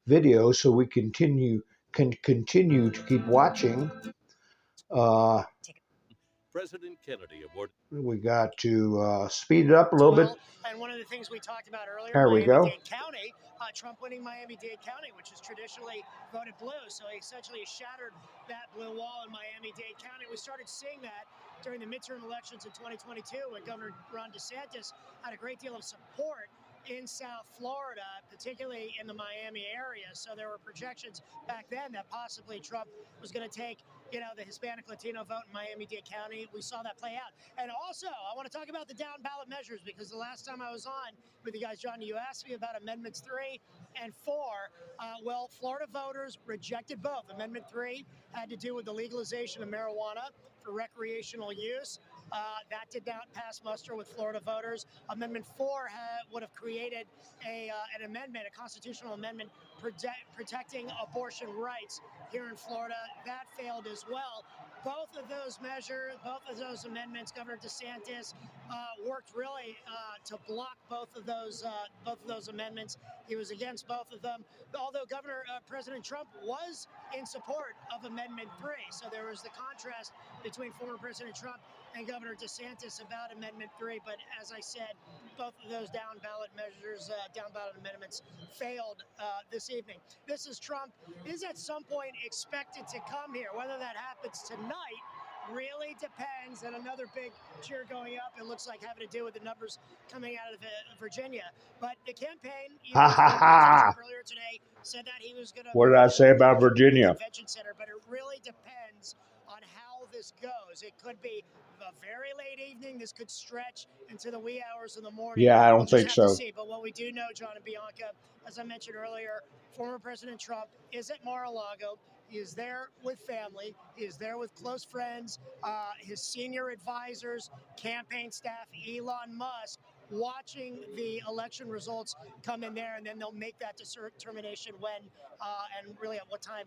video so we can continue to keep watching. President Kennedy awarded. We got to speed it up a little bit. And one of the things we talked about earlier, There we go. Miami-Dade County, Trump winning Miami-Dade County, which is traditionally voted blue. So he essentially shattered that blue wall in Miami-Dade County. We started seeing that during the midterm elections in 2022 when Governor Ron DeSantis had a great deal of support in South Florida, particularly in the Miami area. So there were projections back then that possibly Trump was going to take, the Hispanic Latino vote in Miami-Dade County. We saw that play out. And also, I want to talk about the down ballot measures, because the last time I was on with you guys, John, you asked me about Amendments 3 and 4. Well, Florida voters rejected both. Amendment 3 had to do with the legalization of marijuana for recreational use. That did not pass muster with Florida voters. Amendment 4 would have created an amendment, a constitutional amendment protecting abortion rights here in Florida. That failed as well. Both of those measures, both of those amendments, Governor DeSantis worked really to block both of those amendments. He was against both of them. Although President Trump was in support of Amendment 3, so there was the contrast between former President Trump and Governor DeSantis about Amendment 3. But as I said, both of those down ballot amendments failed this evening. This is Trump is at some point expected to come here. Whether that happens tonight really depends. And another big cheer going up, it looks like having to do with the numbers coming out of Virginia. But the campaign, earlier today said that he was going to. What did I say about Virginia? Convention Center, but it really depends on how this goes. It could be a very late evening. This could stretch into the wee hours of the morning. Yeah, I don't We'll just think have so. to see. But what we do know, John and Bianca, as I mentioned earlier, former President Trump is at Mar-a-Lago. He is there with family. He is there with close friends, his senior advisors, campaign staff, Elon Musk, watching the election results come in there, and then they'll make that determination when and really at what time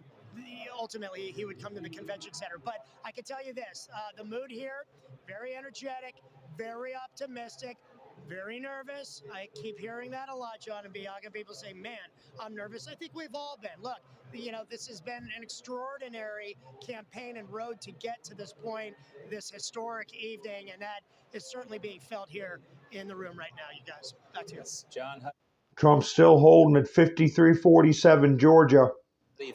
ultimately he would come to the convention center. But I can tell you this, the mood here, very energetic, very optimistic, very nervous. I keep hearing that a lot, John and Bianca. People say, man, I'm nervous. I think we've all been. Look, this has been an extraordinary campaign and road to get to this point, this historic evening, and that is certainly being felt here in the room right now, you guys. Back to you. John Trump's still holding at 53-47 Georgia.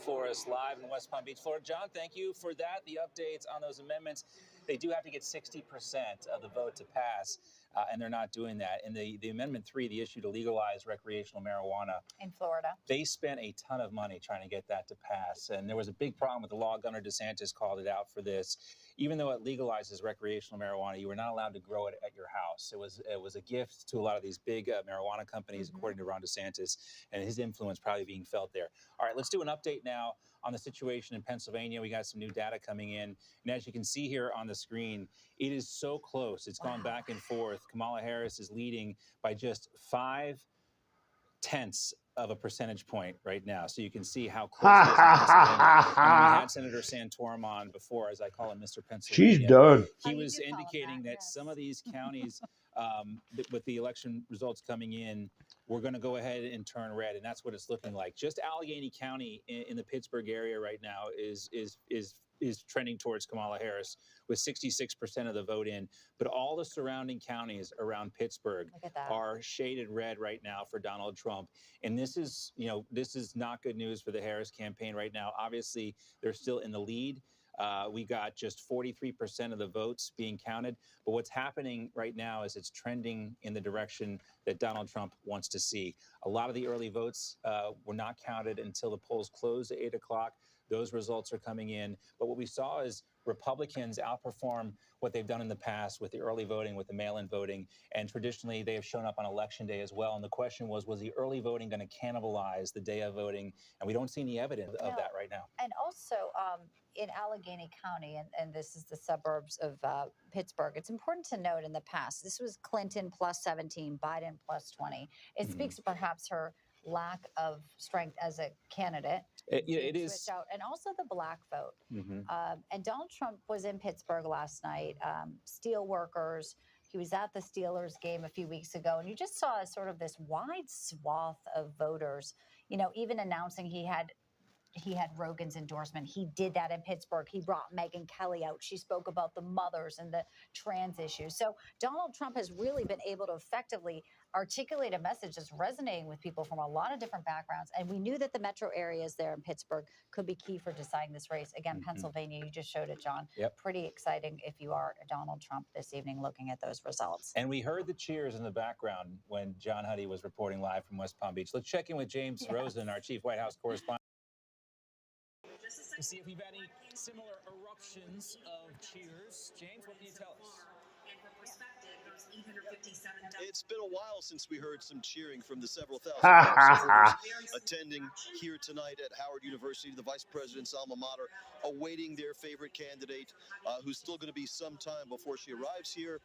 For us live in West Palm Beach, Florida. John, thank you for that. The updates on those amendments. They do have to get 60% of the vote to pass, and they're not doing that. And the Amendment 3, the issue to legalize recreational marijuana in Florida, they spent a ton of money trying to get that to pass. And there was a big problem with the law. Governor DeSantis called it out for this. even though it legalizes recreational marijuana, you were not allowed to grow it at your house. It was a gift to a lot of these big marijuana companies, according to Ron DeSantis, and his influence probably being felt there. All right, let's do an update now on the situation in Pennsylvania. We got some new data coming in, and as you can see here on the screen, it is so close. It's gone back and forth. Kamala Harris is leading by just 0.5 of a percentage point right now. So you can see how close it is in Pennsylvania. And we had Senator Santorum on before, as I call him, Mr. Pennsylvania. She's done. He was indicating that some of these counties, with the election results coming in, we're going to go ahead and turn red, and that's what it's looking like. Just Allegheny County in the Pittsburgh area right now is trending towards Kamala Harris with 66% of the vote in. But all the surrounding counties around Pittsburgh are shaded red right now for Donald Trump. And this is not good news for the Harris campaign right now. Obviously, they're still in the lead. We got just 43% of the votes being counted. But what's happening right now is it's trending in the direction that Donald Trump wants to see. A lot of the early votes were not counted until the polls closed at 8 o'clock. Those results are coming in. But what we saw is Republicans outperform what they've done in the past with the early voting, with the mail-in voting. And traditionally, they have shown up on Election Day as well. And the question was the early voting going to cannibalize the day of voting? And we don't see any evidence of that right now. And also in Allegheny County, and this is the suburbs of Pittsburgh, it's important to note in the past, this was Clinton plus 17, Biden plus 20. It speaks to perhaps her lack of strength as a candidate. It is. Out. And also the black vote. And Donald Trump was in Pittsburgh last night. Steel workers. He was at the Steelers game a few weeks ago, and you just saw sort of this wide swath of voters, even announcing he had Rogan's endorsement. He did that in Pittsburgh. He brought Megyn Kelly out. She spoke about the mothers and the trans issues. So Donald Trump has really been able to effectively articulate a message that's resonating with people from a lot of different backgrounds. And we knew that the metro areas there in Pittsburgh could be key for deciding this race. Again, Pennsylvania, you just showed it, John. Yep. Pretty exciting if you are Donald Trump this evening looking at those results. And we heard the cheers in the background when John Huie was reporting live from West Palm Beach. Let's check in with James Rosen, our chief White House correspondent, to see if we've had any similar eruptions of cheers. James, what can you tell us? It's been a while since we heard some cheering from the several thousand supporters attending here tonight at Howard University, the vice president's alma mater, awaiting their favorite candidate, who's still going to be some time before she arrives here.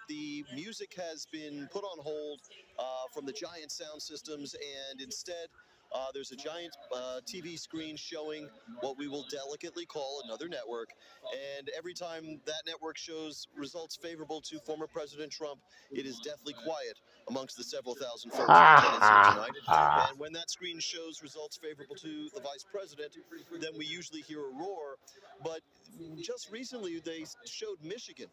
The music has been put on hold from the giant sound systems, and instead, there's a giant TV screen showing what we will delicately call another network. And every time that network shows results favorable to former President Trump, it is deathly quiet amongst the several thousand folks in attendance here tonight. And when that screen shows results favorable to the vice president, then we usually hear a roar. But just recently, they showed Michigan,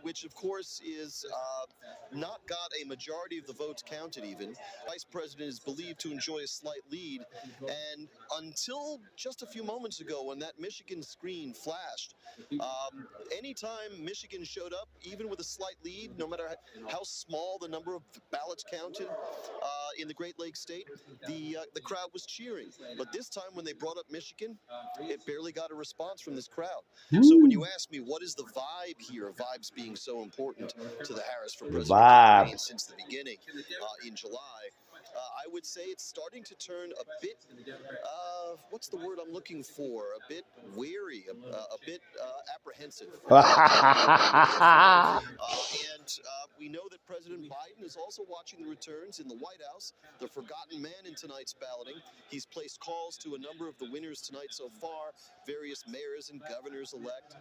which, of course, is not got a majority of the votes counted even. Vice president is believed to enjoy a slight lead. And until just a few moments ago, when that Michigan screen flashed, anytime Michigan showed up, even with a slight lead, no matter how small the number of ballots counted in the Great Lakes state, the crowd was cheering. But this time, when they brought up Michigan, it barely got a response from this crowd. So when you ask me, what is the vibe here, vibes being so important to the Harris for President campaign since the beginning in July, I would say it's starting to turn a bit, what's the word I'm looking for? A bit wary, a bit apprehensive. And we know that President Biden is also watching the returns in the White House, the forgotten man in tonight's balloting. He's placed calls to a number of the winners tonight so far, various mayors and governors-elect.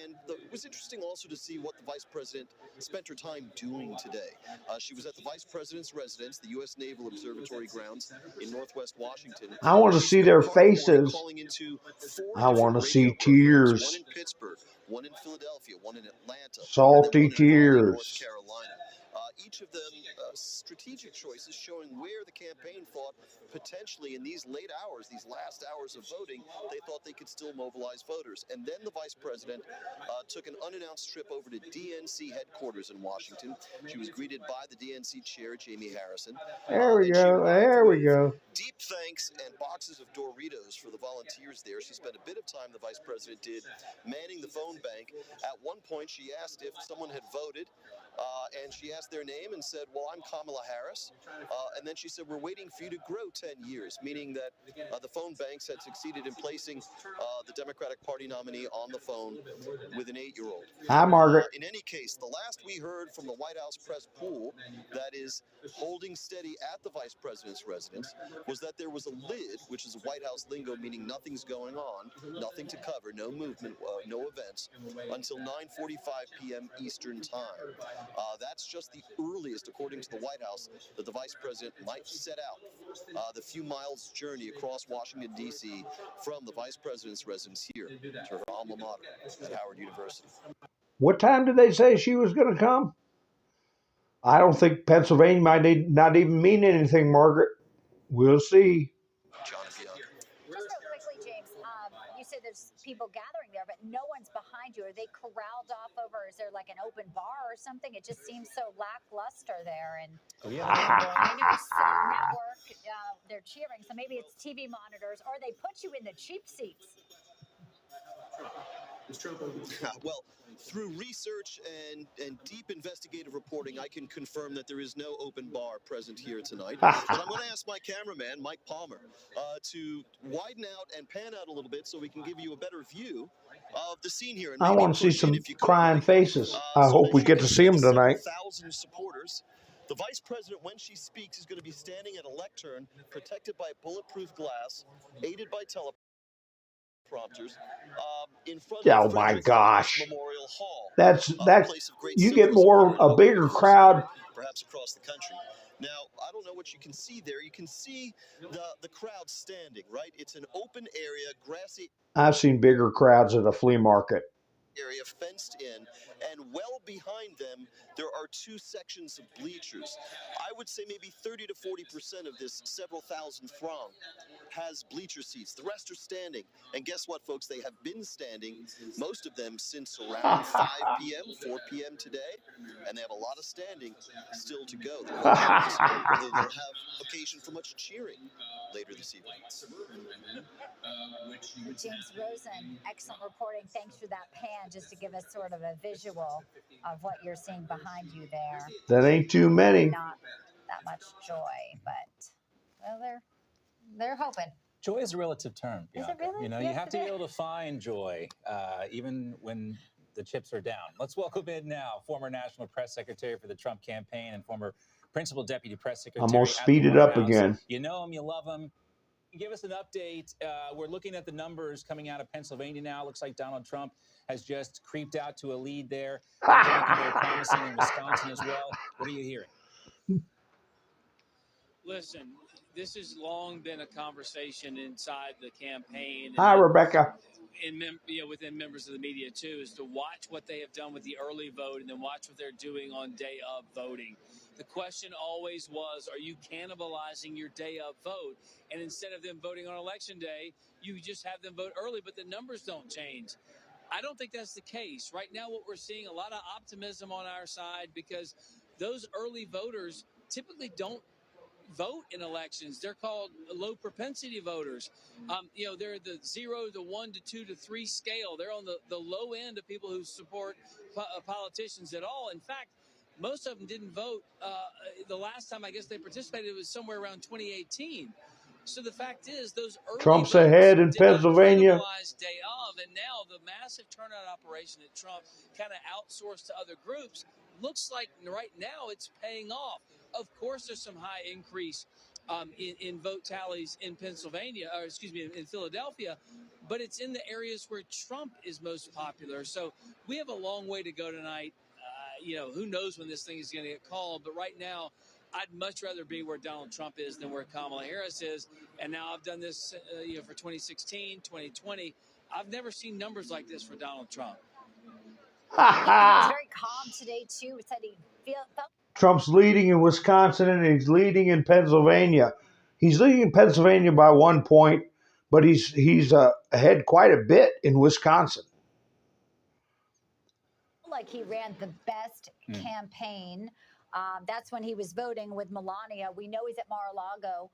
And it was interesting also to see what the vice president spent her time doing today. She was at the vice president's residence, the U.S. Naval Observatory grounds in Northwest Washington. I want to see their faces. I want to see tears. One in Pittsburgh, one in Philadelphia, one in Atlanta, Salty tears. North Carolina. each of them strategic choices showing where the campaign thought potentially in these late hours, these last hours of voting, they thought they could still mobilize voters. And then the vice president took an unannounced trip over to DNC headquarters in Washington. She was greeted by the DNC chair, Jamie Harrison. There we go. There we go. Deep thanks and boxes of Doritos for the volunteers there. She spent a bit of time, the vice president did, manning the phone bank. At one point, she asked if someone had voted, and she asked their name and said, well, I'm Kamala Harris. And then she said, we're waiting for you to grow 10 years, meaning that the phone banks had succeeded in placing the Democratic Party nominee on the phone with an 8-year-old. Hi, Margaret. In any case, the last we heard from the White House press pool, that is holding steady at the vice president's residence, was that there was a lid, which is White House lingo, meaning nothing's going on, nothing to cover, no movement, no events, until 9:45 p.m. Eastern time. That's just the earliest, according to the White House, that the vice president might set out the few miles journey across Washington, D.C. from the vice president's residence here to her alma mater at Howard University. What time did they say she was going to come? I don't think Pennsylvania might not even mean anything, Margaret. We'll see. Just real quickly, James, you said there's people gathering there, but no one's behind you. Are they corralled off over? Is there like an open bar or something? It just seems so lackluster there. And maybe it's network, they're cheering, so maybe it's TV monitors, or they put you in the cheap seats. Well, through research and deep investigative reporting, I can confirm that there is no open bar present here tonight. But I'm going to ask my cameraman, Mike Palmer, to widen out and pan out a little bit so we can give you a better view of the scene here. And I want to see some crying faces. I hope we get to see them tonight. 1,000 supporters. The vice president, when she speaks, is going to be standing at a lectern protected by bulletproof glass, aided by teleprompters, in front of Oh my gosh, Memorial Hall. that's you get a bigger crowd. Perhaps across the country. Now, I don't know what you can see there. You can see the crowd standing, right? It's an open area, grassy I've seen bigger crowds at a flea market. area fenced in, and well behind them there are 2 sections of bleachers. I would say maybe 30 to 40% of this several thousand throng has bleacher seats. The rest are standing, and guess what, folks? They have been standing, most of them, since around 5 p.m., 4 p.m. today, and they have a lot of standing still to go. The question is whether they'll have occasion for much cheering later this evening. James Rosen, excellent reporting. Thanks for that pan, just to give us sort of a visual of what you're seeing behind you there. That ain't too many. Not that much joy, but well, they're hoping. Joy is a relative term, Bianca. Is it really? You know, you have to be able to find joy, even when the chips are down. Let's welcome in now former National Press Secretary for the Trump campaign and former Principal Deputy Press Secretary. I'm gonna speed it up again. You know him, you love him. Give us an update. We're looking at the numbers coming out of Pennsylvania now. Looks like Donald Trump has just creeped out to a lead there. Looking very promising in Wisconsin as well. What are you hearing? Listen, this has long been a conversation inside the campaign. Hi, Rebecca. Within members of the media too, is to watch what they have done with the early vote and then watch what they're doing on day of voting. The question always was, are you cannibalizing your day of vote? And instead of them voting on election day, you just have them vote early, but the numbers don't change. I don't think that's the case. Right now, what we're seeing, a lot of optimism on our side, because those early voters typically don't vote in elections. They're called low propensity voters. They're the 0 to 1 to 2 to 3 scale. They're on the low end of people who support politicians at all. In fact, most of them didn't vote. The last time I guess they participated was somewhere around 2018. So the fact is, those early Trump's ahead in Pennsylvania. Day of, and now the massive turnout operation that Trump kind of outsourced to other groups looks like right now it's paying off. Of course, there's some high increase in vote tallies in Pennsylvania, or excuse me, in Philadelphia, but it's in the areas where Trump is most popular. So we have a long way to go tonight. Who knows when this thing is going to get called, but right now, I'd much rather be where Donald Trump is than where Kamala Harris is. And now I've done this, for 2016, 2020. I've never seen numbers like this for Donald Trump. He was very calm today too. Said he felt Trump's leading in Wisconsin and he's leading in Pennsylvania. He's leading in Pennsylvania by 1 point, but he's ahead quite a bit in Wisconsin. Like he ran the best campaign. That's when he was voting with Melania. We know he's at Mar-a-Lago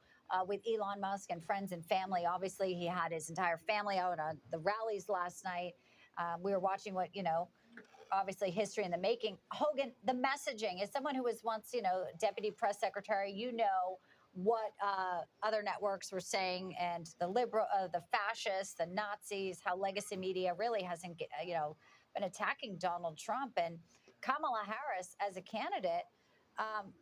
with Elon Musk and friends and family. Obviously, he had his entire family out on the rallies last night. We were watching what, obviously history in the making. Hogan, the messaging, as someone who was once, deputy press secretary, what other networks were saying, and the the fascists, the Nazis, how legacy media really hasn't, been attacking Donald Trump. And Kamala Harris, as a candidate,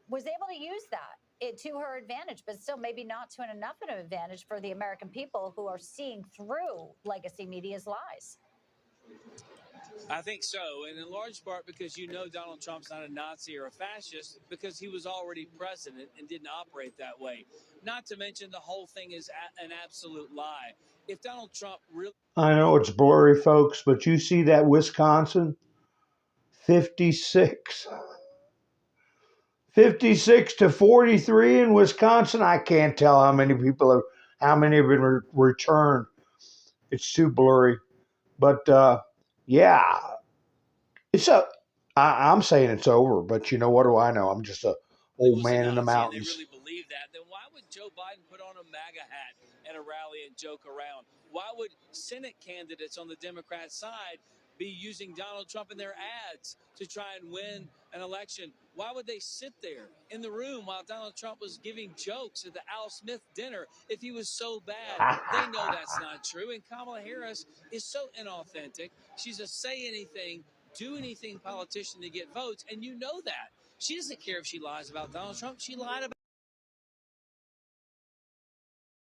was able to use that to her advantage, but still maybe not to enough of an advantage for the American people who are seeing through legacy media's lies. I think so, and in large part because Donald Trump's not a Nazi or a fascist because he was already president and didn't operate that way. Not to mention the whole thing is an absolute lie. If Donald Trump really... I know it's blurry, folks, but you see that Wisconsin? 56 to 43 in Wisconsin. I can't tell how many have been returned. It's too blurry. But yeah, I'm saying it's over, but what do I know? I'm just a old man in the mountains. They really believe that, then why would Joe Biden put on a MAGA hat at a rally and joke around? Why would Senate candidates on the Democrat side be using Donald Trump in their ads to try and win an election? Why would they sit there in the room while Donald Trump was giving jokes at the Al Smith dinner if he was so bad? They know that's not true. And Kamala Harris is so inauthentic. She's a say anything, do anything politician to get votes, and you know that. She doesn't care if she lies about Donald Trump. She lied about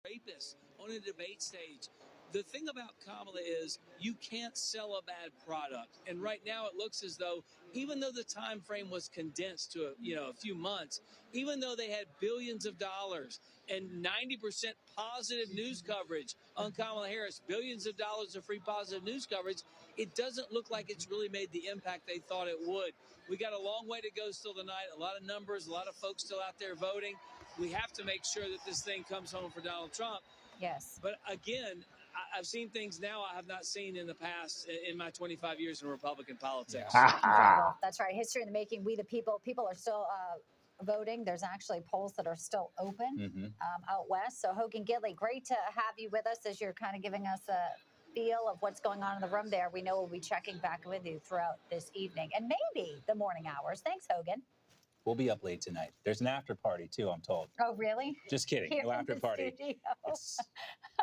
rapists on a debate stage. The thing about Kamala is you can't sell a bad product. And right now it looks as though, even though the time frame was condensed to a few months, even though they had billions of dollars and 90% positive news coverage on Kamala Harris, billions of dollars of free positive news coverage, it doesn't look like it's really made the impact they thought it would. We got a long way to go still tonight. A lot of numbers, a lot of folks still out there voting. We have to make sure that this thing comes home for Donald Trump. Yes. But again, I've seen things now I have not seen in the past in my 25 years in Republican politics. Incredible. That's right. History in the making. We the people are still voting. There's actually polls that are still open out west. So Hogan Gidley, great to have you with us as you're kind of giving us a feel of what's going on in the room there. We know we'll be checking back with you throughout this evening and maybe the morning hours. Thanks, Hogan. We'll be up late tonight. There's an after party, too, I'm told. Oh, really? Just kidding. Here no after party. Studio. It's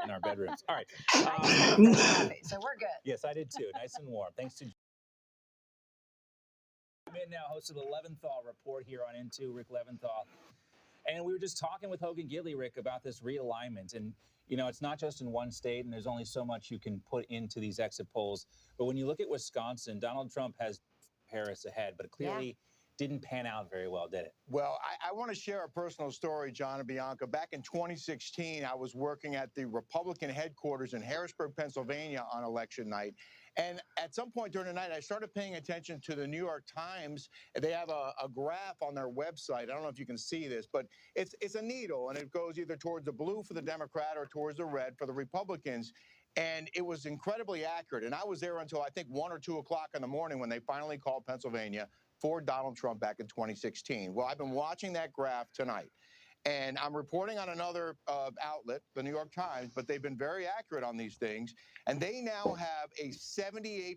in our bedrooms. All right. So we're good. Yes, I did, too. Nice and warm. Thanks to now host of the Leventhal Report here on N2, Rick Leventhal. And we were just talking with Hogan Gidley, Rick, about this realignment. And, it's not just in one state, and there's only so much you can put into these exit polls. But when you look at Wisconsin, Donald Trump has Harris ahead, but clearly didn't pan out very well, did it? Well, I want to share a personal story, John and Bianca. Back in 2016, I was working at the Republican headquarters in Harrisburg, Pennsylvania on election night. And at some point during the night, I started paying attention to the New York Times. They have a graph on their website. I don't know if you can see this, but it's a needle, and it goes either towards the blue for the Democrat or towards the red for the Republicans. And it was incredibly accurate. And I was there until I think 1 or 2 o'clock in the morning when they finally called Pennsylvania for Donald Trump back in 2016. Well, I've been watching that graph tonight, and I'm reporting on another outlet, the New York Times, but they've been very accurate on these things, and they now have a 78%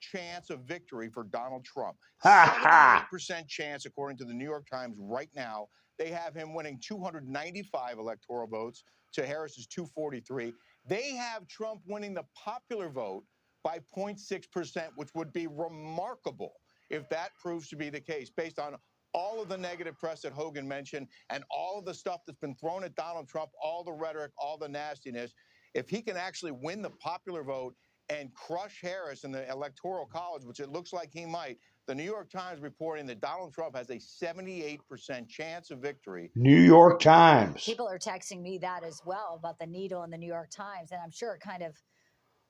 chance of victory for Donald Trump. 78% chance, according to the New York Times right now. They have him winning 295 electoral votes to Harris's 243. They have Trump winning the popular vote by 0.6%, which would be remarkable if that proves to be the case, based on all of the negative press that Hogan mentioned and all of the stuff that's been thrown at Donald Trump, all the rhetoric, all the nastiness. If he can actually win the popular vote and crush Harris in the Electoral College, which it looks like he might, the New York Times reporting that Donald Trump has a 78% chance of victory. New York Times. People are texting me that as well about the needle in the New York Times, and I'm sure it kind of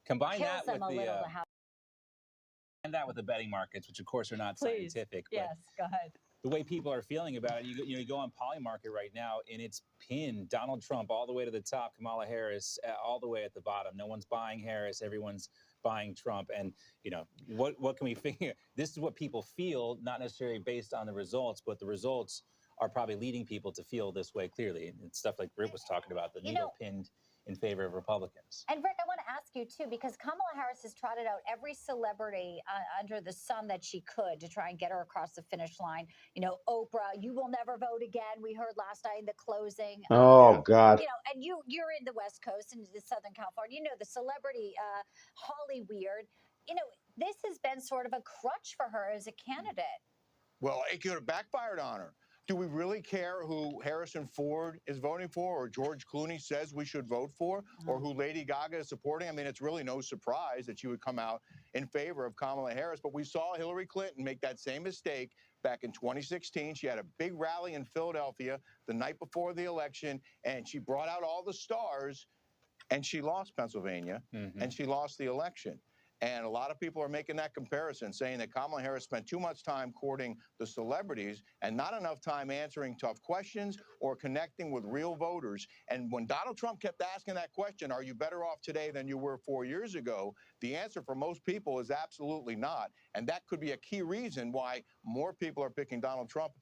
combine kills that them with a little to have. and that with the betting markets, which of course are not scientific. Yes, go ahead. the way people are feeling about it, you go on Polymarket right now, and it's pinned Donald Trump all the way to the top, Kamala Harris all the way at the bottom. No one's buying Harris, everyone's buying Trump. And what can we figure? This is what people feel, not necessarily based on the results, but the results are probably leading people to feel this way clearly. And stuff like Britt was talking about, the needle pinned in favor of Republicans. And Rick, I want to ask you too, because Kamala Harris has trotted out every celebrity under the sun that she could to try and get her across the finish line. Oprah, you will never vote again. We heard last night in the closing. Oh, God. And you're in the West Coast and Southern California. The celebrity Holly Weird. This has been sort of a crutch for her as a candidate. Well, it could have backfired on her. Do we really care who Harrison Ford is voting for, or George Clooney says we should vote for, or who Lady Gaga is supporting? I mean, it's really no surprise that she would come out in favor of Kamala Harris. But we saw Hillary Clinton make that same mistake back in 2016. She had a big rally in Philadelphia the night before the election, and she brought out all the stars, and she lost Pennsylvania, and she lost the election. And a lot of people are making that comparison, saying that Kamala Harris spent too much time courting the celebrities and not enough time answering tough questions or connecting with real voters. And when Donald Trump kept asking that question, are you better off today than you were 4 years ago? The answer for most people is absolutely not. And that could be a key reason why more people are picking Donald Trump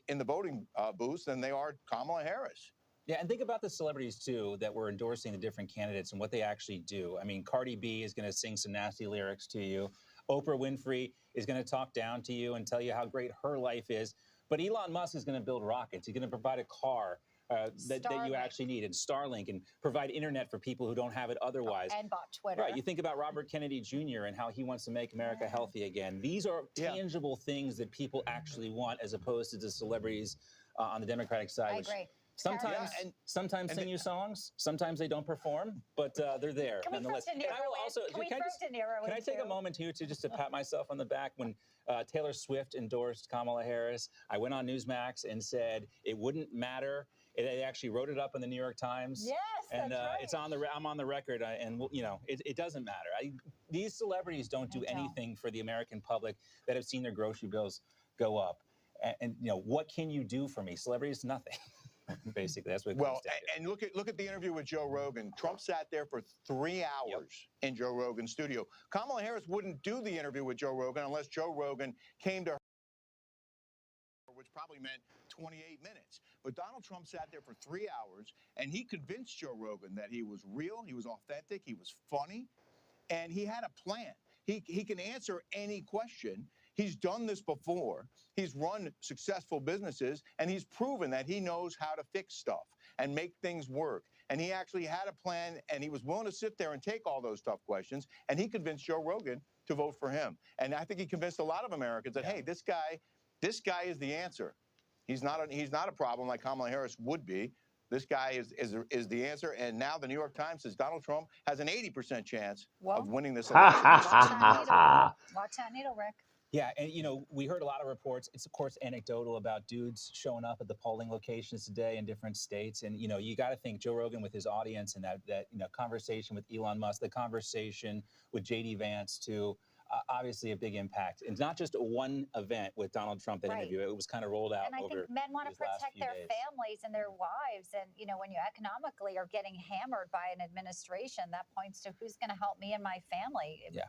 in the voting booths than they are Kamala Harris. Yeah, and think about the celebrities, too, that were endorsing the different candidates and what they actually do. I mean, Cardi B is going to sing some nasty lyrics to you. Oprah Winfrey is going to talk down to you and tell you how great her life is. But Elon Musk is going to build rockets. He's going to provide a car that you actually need, and Starlink, and provide internet for people who don't have it otherwise. And bought Twitter. Right. You think about Robert Kennedy Jr. and how he wants to make America healthy again. These are tangible things that people actually want, as opposed to the celebrities on the Democratic side. I agree. Sometimes sing you songs. Sometimes they don't perform, but they're there nonetheless. Can I take a moment here just to pat myself on the back? When Taylor Swift endorsed Kamala Harris, I went on Newsmax and said it wouldn't matter. They actually wrote it up in the New York Times. Yes, and that's right. it's on the. I'm on the record, and it doesn't matter. These celebrities don't do anything for the American public that have seen their grocery bills go up. And what can you do for me? Celebrities, nothing. Basically, that's what it comes down to. And look at the interview with Joe Rogan. Trump sat there for 3 hours in Joe Rogan's studio. Kamala Harris wouldn't do the interview with Joe Rogan unless Joe Rogan came to her, which probably meant 28 minutes. But Donald Trump sat there for 3 hours, and he convinced Joe Rogan that he was real, he was authentic, he was funny, and he had a plan. He can answer any question. He's done this before. He's run successful businesses, and he's proven that he knows how to fix stuff and make things work. And he actually had a plan, and he was willing to sit there and take all those tough questions, and he convinced Joe Rogan to vote for him. And I think he convinced a lot of Americans that, hey, this guy is the answer. He's not a problem like Kamala Harris would be. This guy is the answer. And now the New York Times says Donald Trump has an 80% chance of winning this election. Watch that needle, Rick. Yeah, and we heard a lot of reports. It's of course anecdotal about dudes showing up at the polling locations today in different states, and you got to think Joe Rogan with his audience and that conversation with Elon Musk, the conversation with JD Vance too. Obviously a big impact. It's not just one event with Donald Trump, that interview. It was kind of rolled out over. And I think men want to protect their families and their wives. And, when you economically are getting hammered by an administration, that points to who's going to help me and my family. Yeah.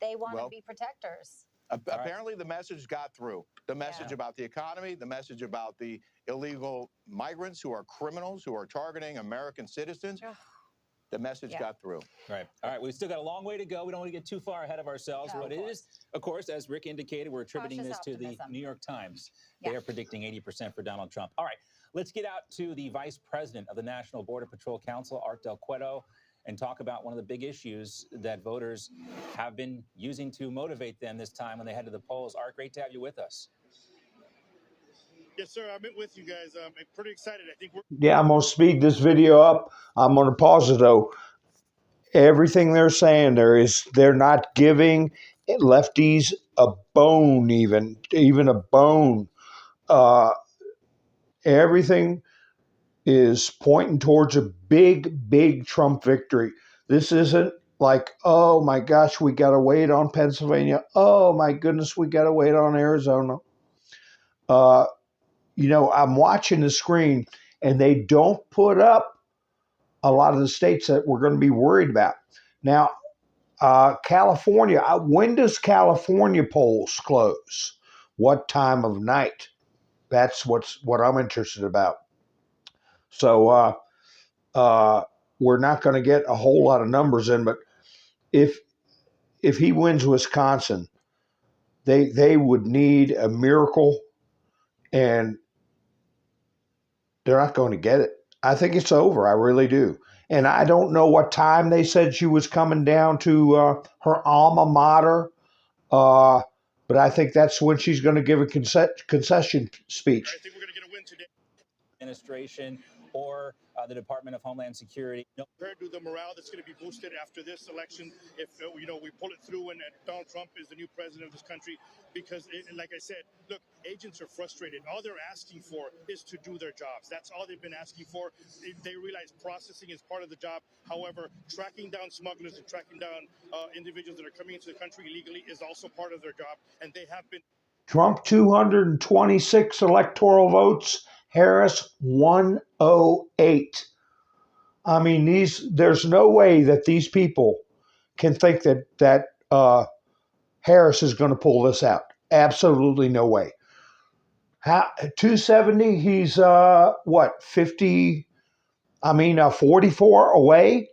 They want to be protectors. Apparently the message got through. The message about the economy, the message about the illegal migrants who are criminals, who are targeting American citizens. The message got through. Right. All right. We've still got a long way to go. We don't want to get too far ahead of ourselves. No, but it is, of course, as Rick indicated, we're attributing this to the New York Times. They are predicting 80% for Donald Trump. All right. Let's get out to the Vice President of the National Border Patrol Council, Art Del Cueto, and talk about one of the big issues that voters have been using to motivate them this time when they head to the polls. Art, great to have you with us. Yes, sir. I'm with you guys. I'm pretty excited. I think we're. Yeah, I'm going to speed this video up. I'm going to pause it, though. Everything they're saying they're not giving lefties a bone, even a bone. Everything is pointing towards a big Trump victory. This isn't like, oh my gosh, we got to wait on Pennsylvania. Oh my goodness, we got to wait on Arizona. I'm watching the screen, and they don't put up a lot of the states that we're going to be worried about. Now, California, when does California polls close? What time of night? That's what I'm interested about. So we're not going to get a whole lot of numbers in, but if he wins Wisconsin, they would need a miracle, and they're not going to get it. I think it's over. I really do. And I don't know what time they said she was coming down to her alma mater, but I think that's when she's going to give a concession speech. I think we're going to get a win today. Administration or the Department of Homeland Security. Compared to the morale that's going to be boosted after this election, if we pull it through and Donald Trump is the new president of this country, because like I said, look, agents are frustrated. All they're asking for is to do their jobs. That's all they've been asking for. They realize processing is part of the job. However, tracking down smugglers and tracking down individuals that are coming into the country illegally is also part of their job, and they have been. Trump 226 electoral votes, Harris 108. I mean, there's no way that these people can think that Harris is going to pull this out. Absolutely no way. 270, he's what, 50, 44 away?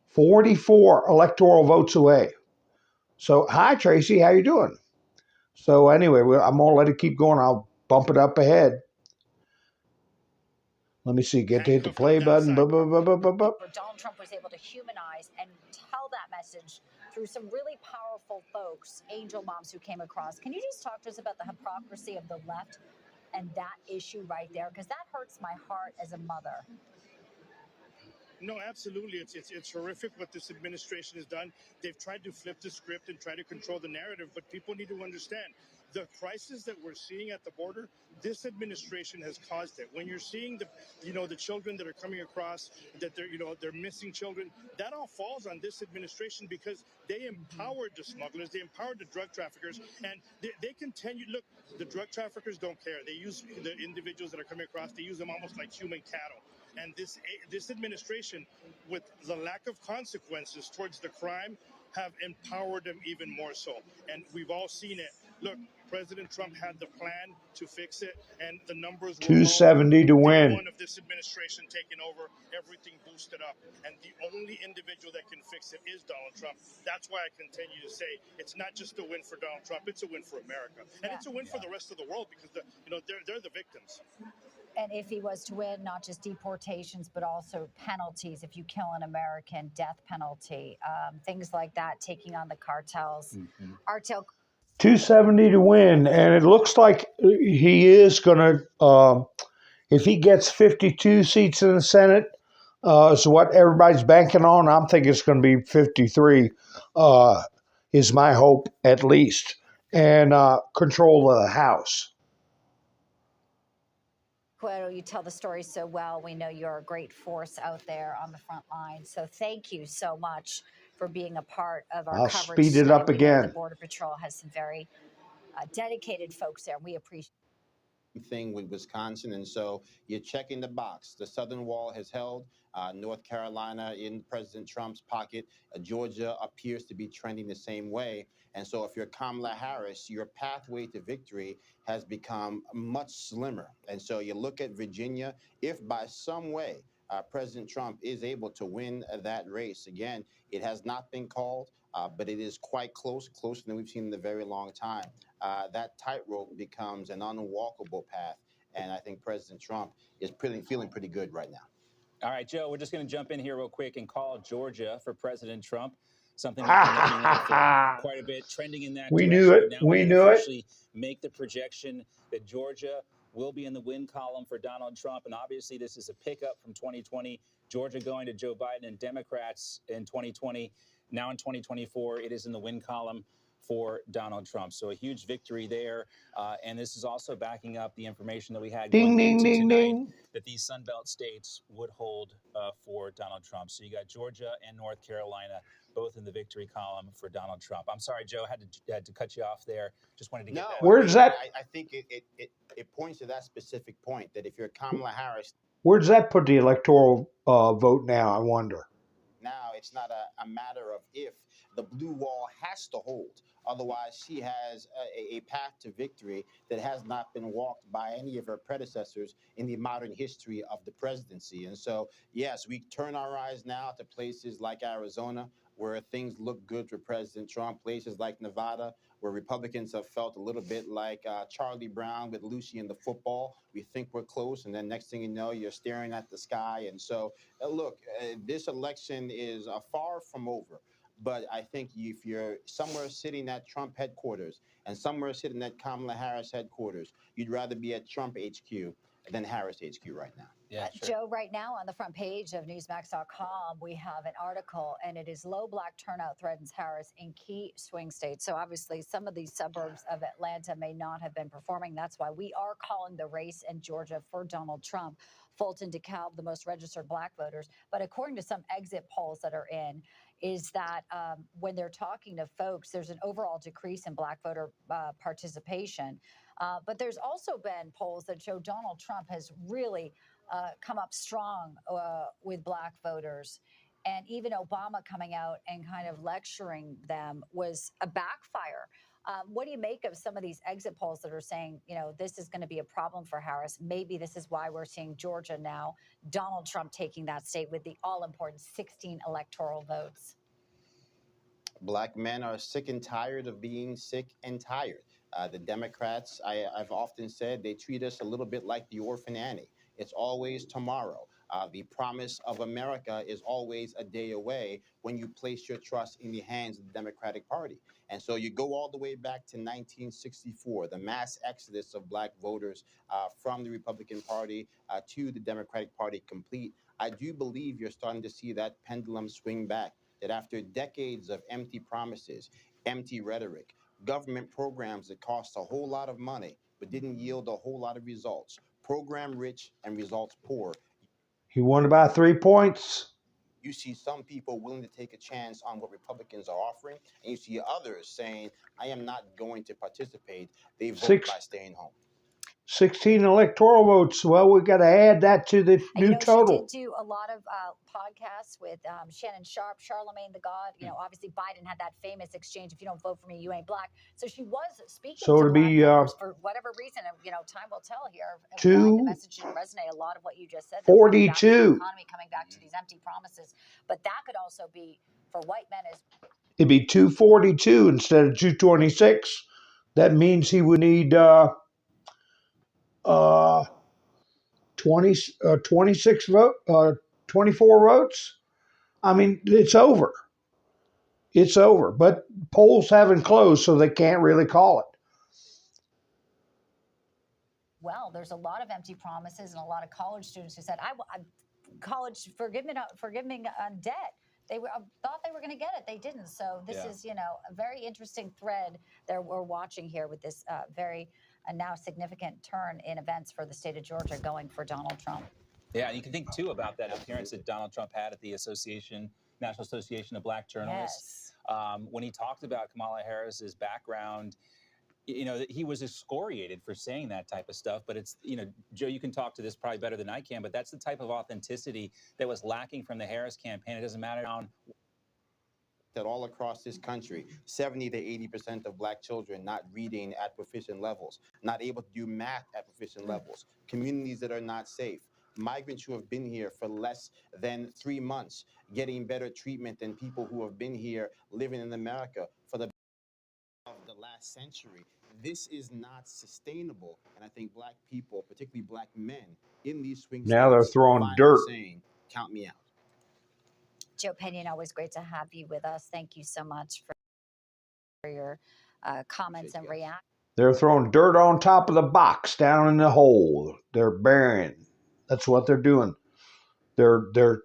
44 electoral votes away. So, hi, Tracy, how you doing? So anyway, I'm going to let it keep going. I'll bump it up ahead. Let me see. Get to hit the play button. Where Donald Trump was able to humanize and tell that message through some really powerful folks, angel moms who came across. Can you just talk to us about the hypocrisy of the left and that issue right there? Because that hurts my heart as a mother. No, absolutely. It's horrific what this administration has done. They've tried to flip the script and try to control the narrative, but people need to understand the crisis that we're seeing at the border. This administration has caused it. When you're seeing the children that are coming across, that they're missing children, that all falls on this administration because they empowered the smugglers, they empowered the drug traffickers, and they continue. Look, the drug traffickers don't care. They use the individuals that are coming across. They use them almost like human cattle. And this administration, with the lack of consequences towards the crime, have empowered them even more so. And we've all seen it. Look, President Trump had the plan to fix it, and the numbers were 270 to win. Day one of this administration taking over, everything boosted up. And the only individual that can fix it is Donald Trump. That's why I continue to say it's not just a win for Donald Trump, it's a win for America. And it's a win for the rest of the world because they're the victims. And if he was to win, not just deportations, but also penalties, if you kill an American, death penalty, things like that, taking on the cartels. Artel. 270 to win. And it looks like he is going to, if he gets 52 seats in the Senate, is what everybody's banking on. I'm thinking it's going to be 53, is my hope at least, and control of the House. Well, you tell the story so well. We know you're a great force out there on the front line. So thank you so much for being a part of our coverage. I'll speed it up again. The Border Patrol has some very dedicated folks there. We appreciate thing with Wisconsin, and so you're checking the box. The southern wall has held. North Carolina in President Trump's pocket. Georgia appears to be trending the same way. And so if you're Kamala Harris, your pathway to victory has become much slimmer. And so you look at Virginia. If by some way President Trump is able to win that race, again, it has not been called, but it is quite close, closer than we've seen in a very long time. That tightrope becomes an unwalkable path. And I think President Trump is feeling pretty good right now. All right, Joe, we're just going to jump in here real quick and call Georgia for President Trump. Something we've been looking at for quite a bit, trending in that we direction. Knew it. Now we knew it. Officially make the projection that Georgia will be in the win column for Donald Trump. And obviously, this is a pickup from 2020. Georgia going to Joe Biden and Democrats in 2020. Now in 2024, it is in the win column for Donald Trump. So a huge victory there. And this is also backing up the information that we had Ding, going ding, into ding, tonight ding. that these Sunbelt states would hold for Donald Trump. So you got Georgia and North Carolina both in the victory column for Donald Trump. I'm sorry, Joe, had to cut you off there. Just wanted to get that. Where's that? I think it points to that specific point that if you're Kamala Harris, Where does that put the electoral vote now, I wonder? now it's not a matter of if. The blue wall has to hold. Otherwise, she has a path to victory that has not been walked by any of her predecessors in the modern history of the presidency. And so, yes, we turn our eyes now to places like Arizona, where things look good for President Trump, places like Nevada, where Republicans have felt a little bit like Charlie Brown with Lucy and the football. We think we're close, and then next thing you know, you're staring at the sky. And so, look, this election is far from over. But I think if you're somewhere sitting at Trump headquarters and somewhere sitting at Kamala Harris headquarters, you'd rather be at Trump HQ than Harris HQ right now. Yeah, sure. Joe, right now on the front page of Newsmax.com, we have an article, and it is low black turnout threatens Harris in key swing states. So obviously, some of these suburbs of Atlanta may not have been performing. That's why we are calling the race in Georgia for Donald Trump. Fulton, DeKalb, the most registered black voters. But according to some exit polls that are in, is that when they're talking to folks, there's an overall decrease in black voter participation. But there's also been polls that show Donald Trump has really come up strong with black voters. And even Obama coming out and kind of lecturing them was a backfire. What do you make of some of these exit polls that are saying, you know, this is going to be a problem for Harris? Maybe this is why we're seeing Georgia now, Donald Trump taking that state with the all-important 16 electoral votes. Black men are sick and tired of being sick and tired. The Democrats, I've often said, they treat us a little bit like the orphan Annie. It's always tomorrow. The promise of America is always a day away when you place your trust in the hands of the Democratic Party. And so you go all the way back to 1964, the mass exodus of black voters from the Republican Party to the Democratic Party complete. I do believe you're starting to see that pendulum swing back, that after decades of empty promises, empty rhetoric, government programs that cost a whole lot of money but didn't yield a whole lot of results, program rich and results poor. He won by 3 points. You see some people willing to take a chance on what Republicans are offering, and you see others saying, I am not going to participate. They vote by staying home. 16 electoral votes. Well, we got to add that to the new total. She did do a lot of podcasts with Shannon Sharp, Charlemagne the God. You know, obviously Biden had that famous exchange, if you don't vote for me, you ain't black. So she was speaking to black voters for whatever reason. And, you know, time will tell here. The message didn't resonate. A lot of what you just said. 42. The economy coming back to these empty promises. But that could also be, for white men, is It'd be 242 instead of 226. That means he would need 26 vote, 24 votes. I mean, it's over. It's over. But polls haven't closed, so they can't really call it. Well, there's a lot of empty promises and a lot of college students who said, college, forgive me on debt. They thought they were going to get it. They didn't. So this is, you know, a very interesting thread that we're watching here with this very now significant turn in events for the state of Georgia going for Donald Trump. Yeah, you can think, too, about that appearance that Donald Trump had at the National Association of Black Journalists. When he talked about Kamala Harris's background, you know, he was excoriated for saying that type of stuff. But it's, you know, Joe, you can talk to this probably better than I can, but that's the type of authenticity that was lacking from the Harris campaign. It doesn't matter now. That all across this country, 70 to 80% of black children not reading at proficient levels, not able to do math at proficient levels, communities that are not safe, migrants who have been here for less than 3 months, getting better treatment than people who have been here living in America for the of the last century. This is not sustainable. And I think black people, particularly black men in these swing now they're throwing dirt. Saying, count me out. Joe Pinion, always great to have you with us. Thank you so much for your comments and reactions. They're throwing dirt on top of the box down in the hole. They're burying. That's what they're doing. They're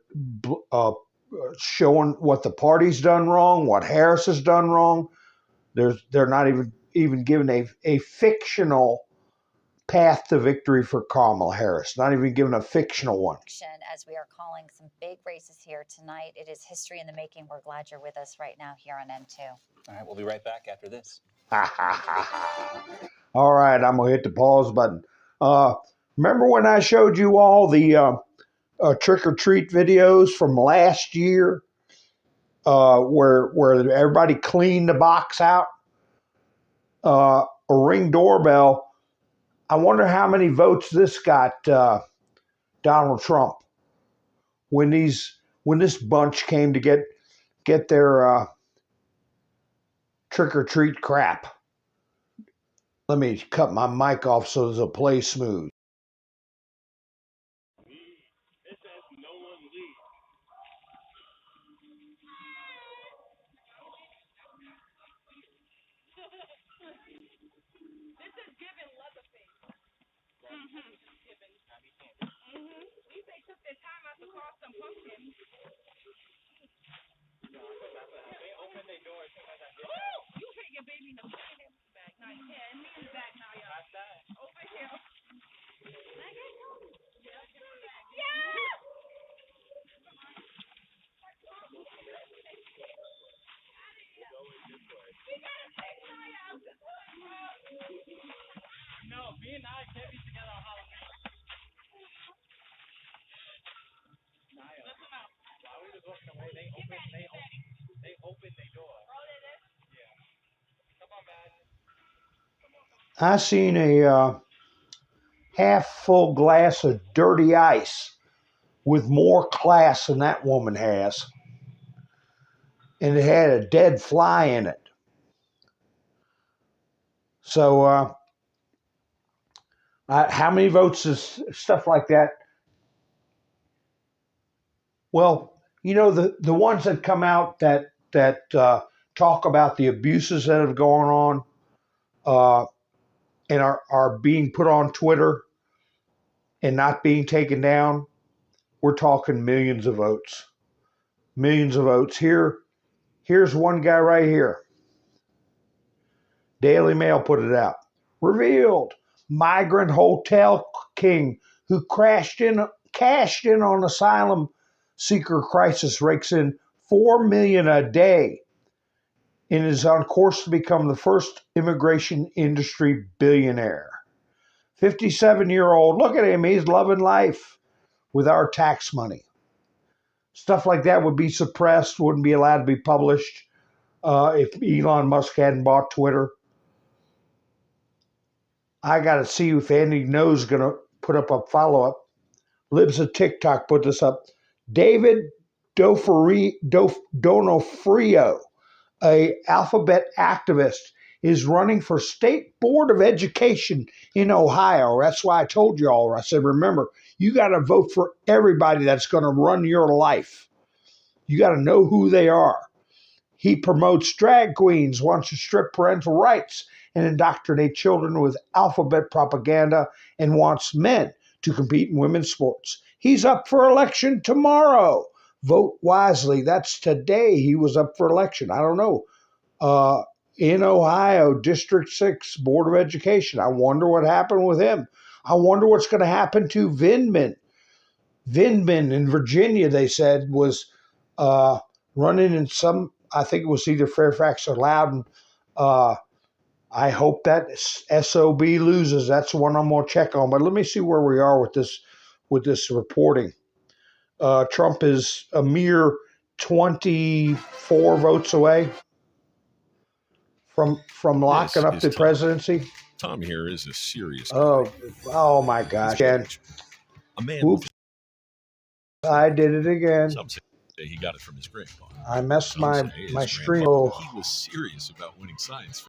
showing what the party's done wrong, what Harris has done wrong. They're not even given a fictional path to victory for Kamala Harris. Not even given a fictional one. As we are calling some big races here tonight, it is history in the making. We're glad you're with us right now here on M2. All right, we'll be right back after this. All right, I'm gonna hit the pause button. Remember when I showed you all the trick or treat videos from last year, where everybody cleaned the box out? A Ring doorbell. I wonder how many votes this got Donald Trump when this bunch came to get their trick or treat crap. Let me cut my mic off so it'll play smooth. I seen a half full glass of dirty ice with more class than that woman has, and it had a dead fly in it. So how many votes is stuff like that? Well, you know, the ones that come out that talk about the abuses that have gone on and are being put on Twitter and not being taken down, we're talking millions of votes. Millions of votes. Here's one guy right here. Daily Mail put it out. Revealed. Migrant hotel king who cashed in on asylum seeker crisis rakes in $4 million a day and is on course to become the first immigration industry billionaire. 57-year-old, look at him, he's loving life with our tax money. Stuff like that would be suppressed, wouldn't be allowed to be published if Elon Musk hadn't bought Twitter. I got to see if Andy Knows going to put up a follow-up. Libs of TikTok put this up. David Donofrio, a Alphabet activist, is running for State Board of Education in Ohio. That's why I told you all. I said, remember, you got to vote for everybody that's going to run your life. You got to know who they are. He promotes drag queens, wants to strip parental rights and indoctrinate children with alphabet propaganda, and wants men to compete in women's sports. He's up for election tomorrow. Vote wisely. That's today he was up for election. I don't know. In Ohio, District 6, Board of Education. I wonder what happened with him. I wonder what's going to happen to Vindman. Vindman in Virginia, they said, was running in some, I think it was either Fairfax or Loudoun. I hope that SOB loses. That's the one I'm going to check on. But let me see where we are with this reporting. Trump is a mere 24 votes away from locking up the presidency. Tom here is a serious. Oh my gosh! And a man. Oops! I did it again. Some say he got it from his grandpa. I messed my stream. He was serious about winning science.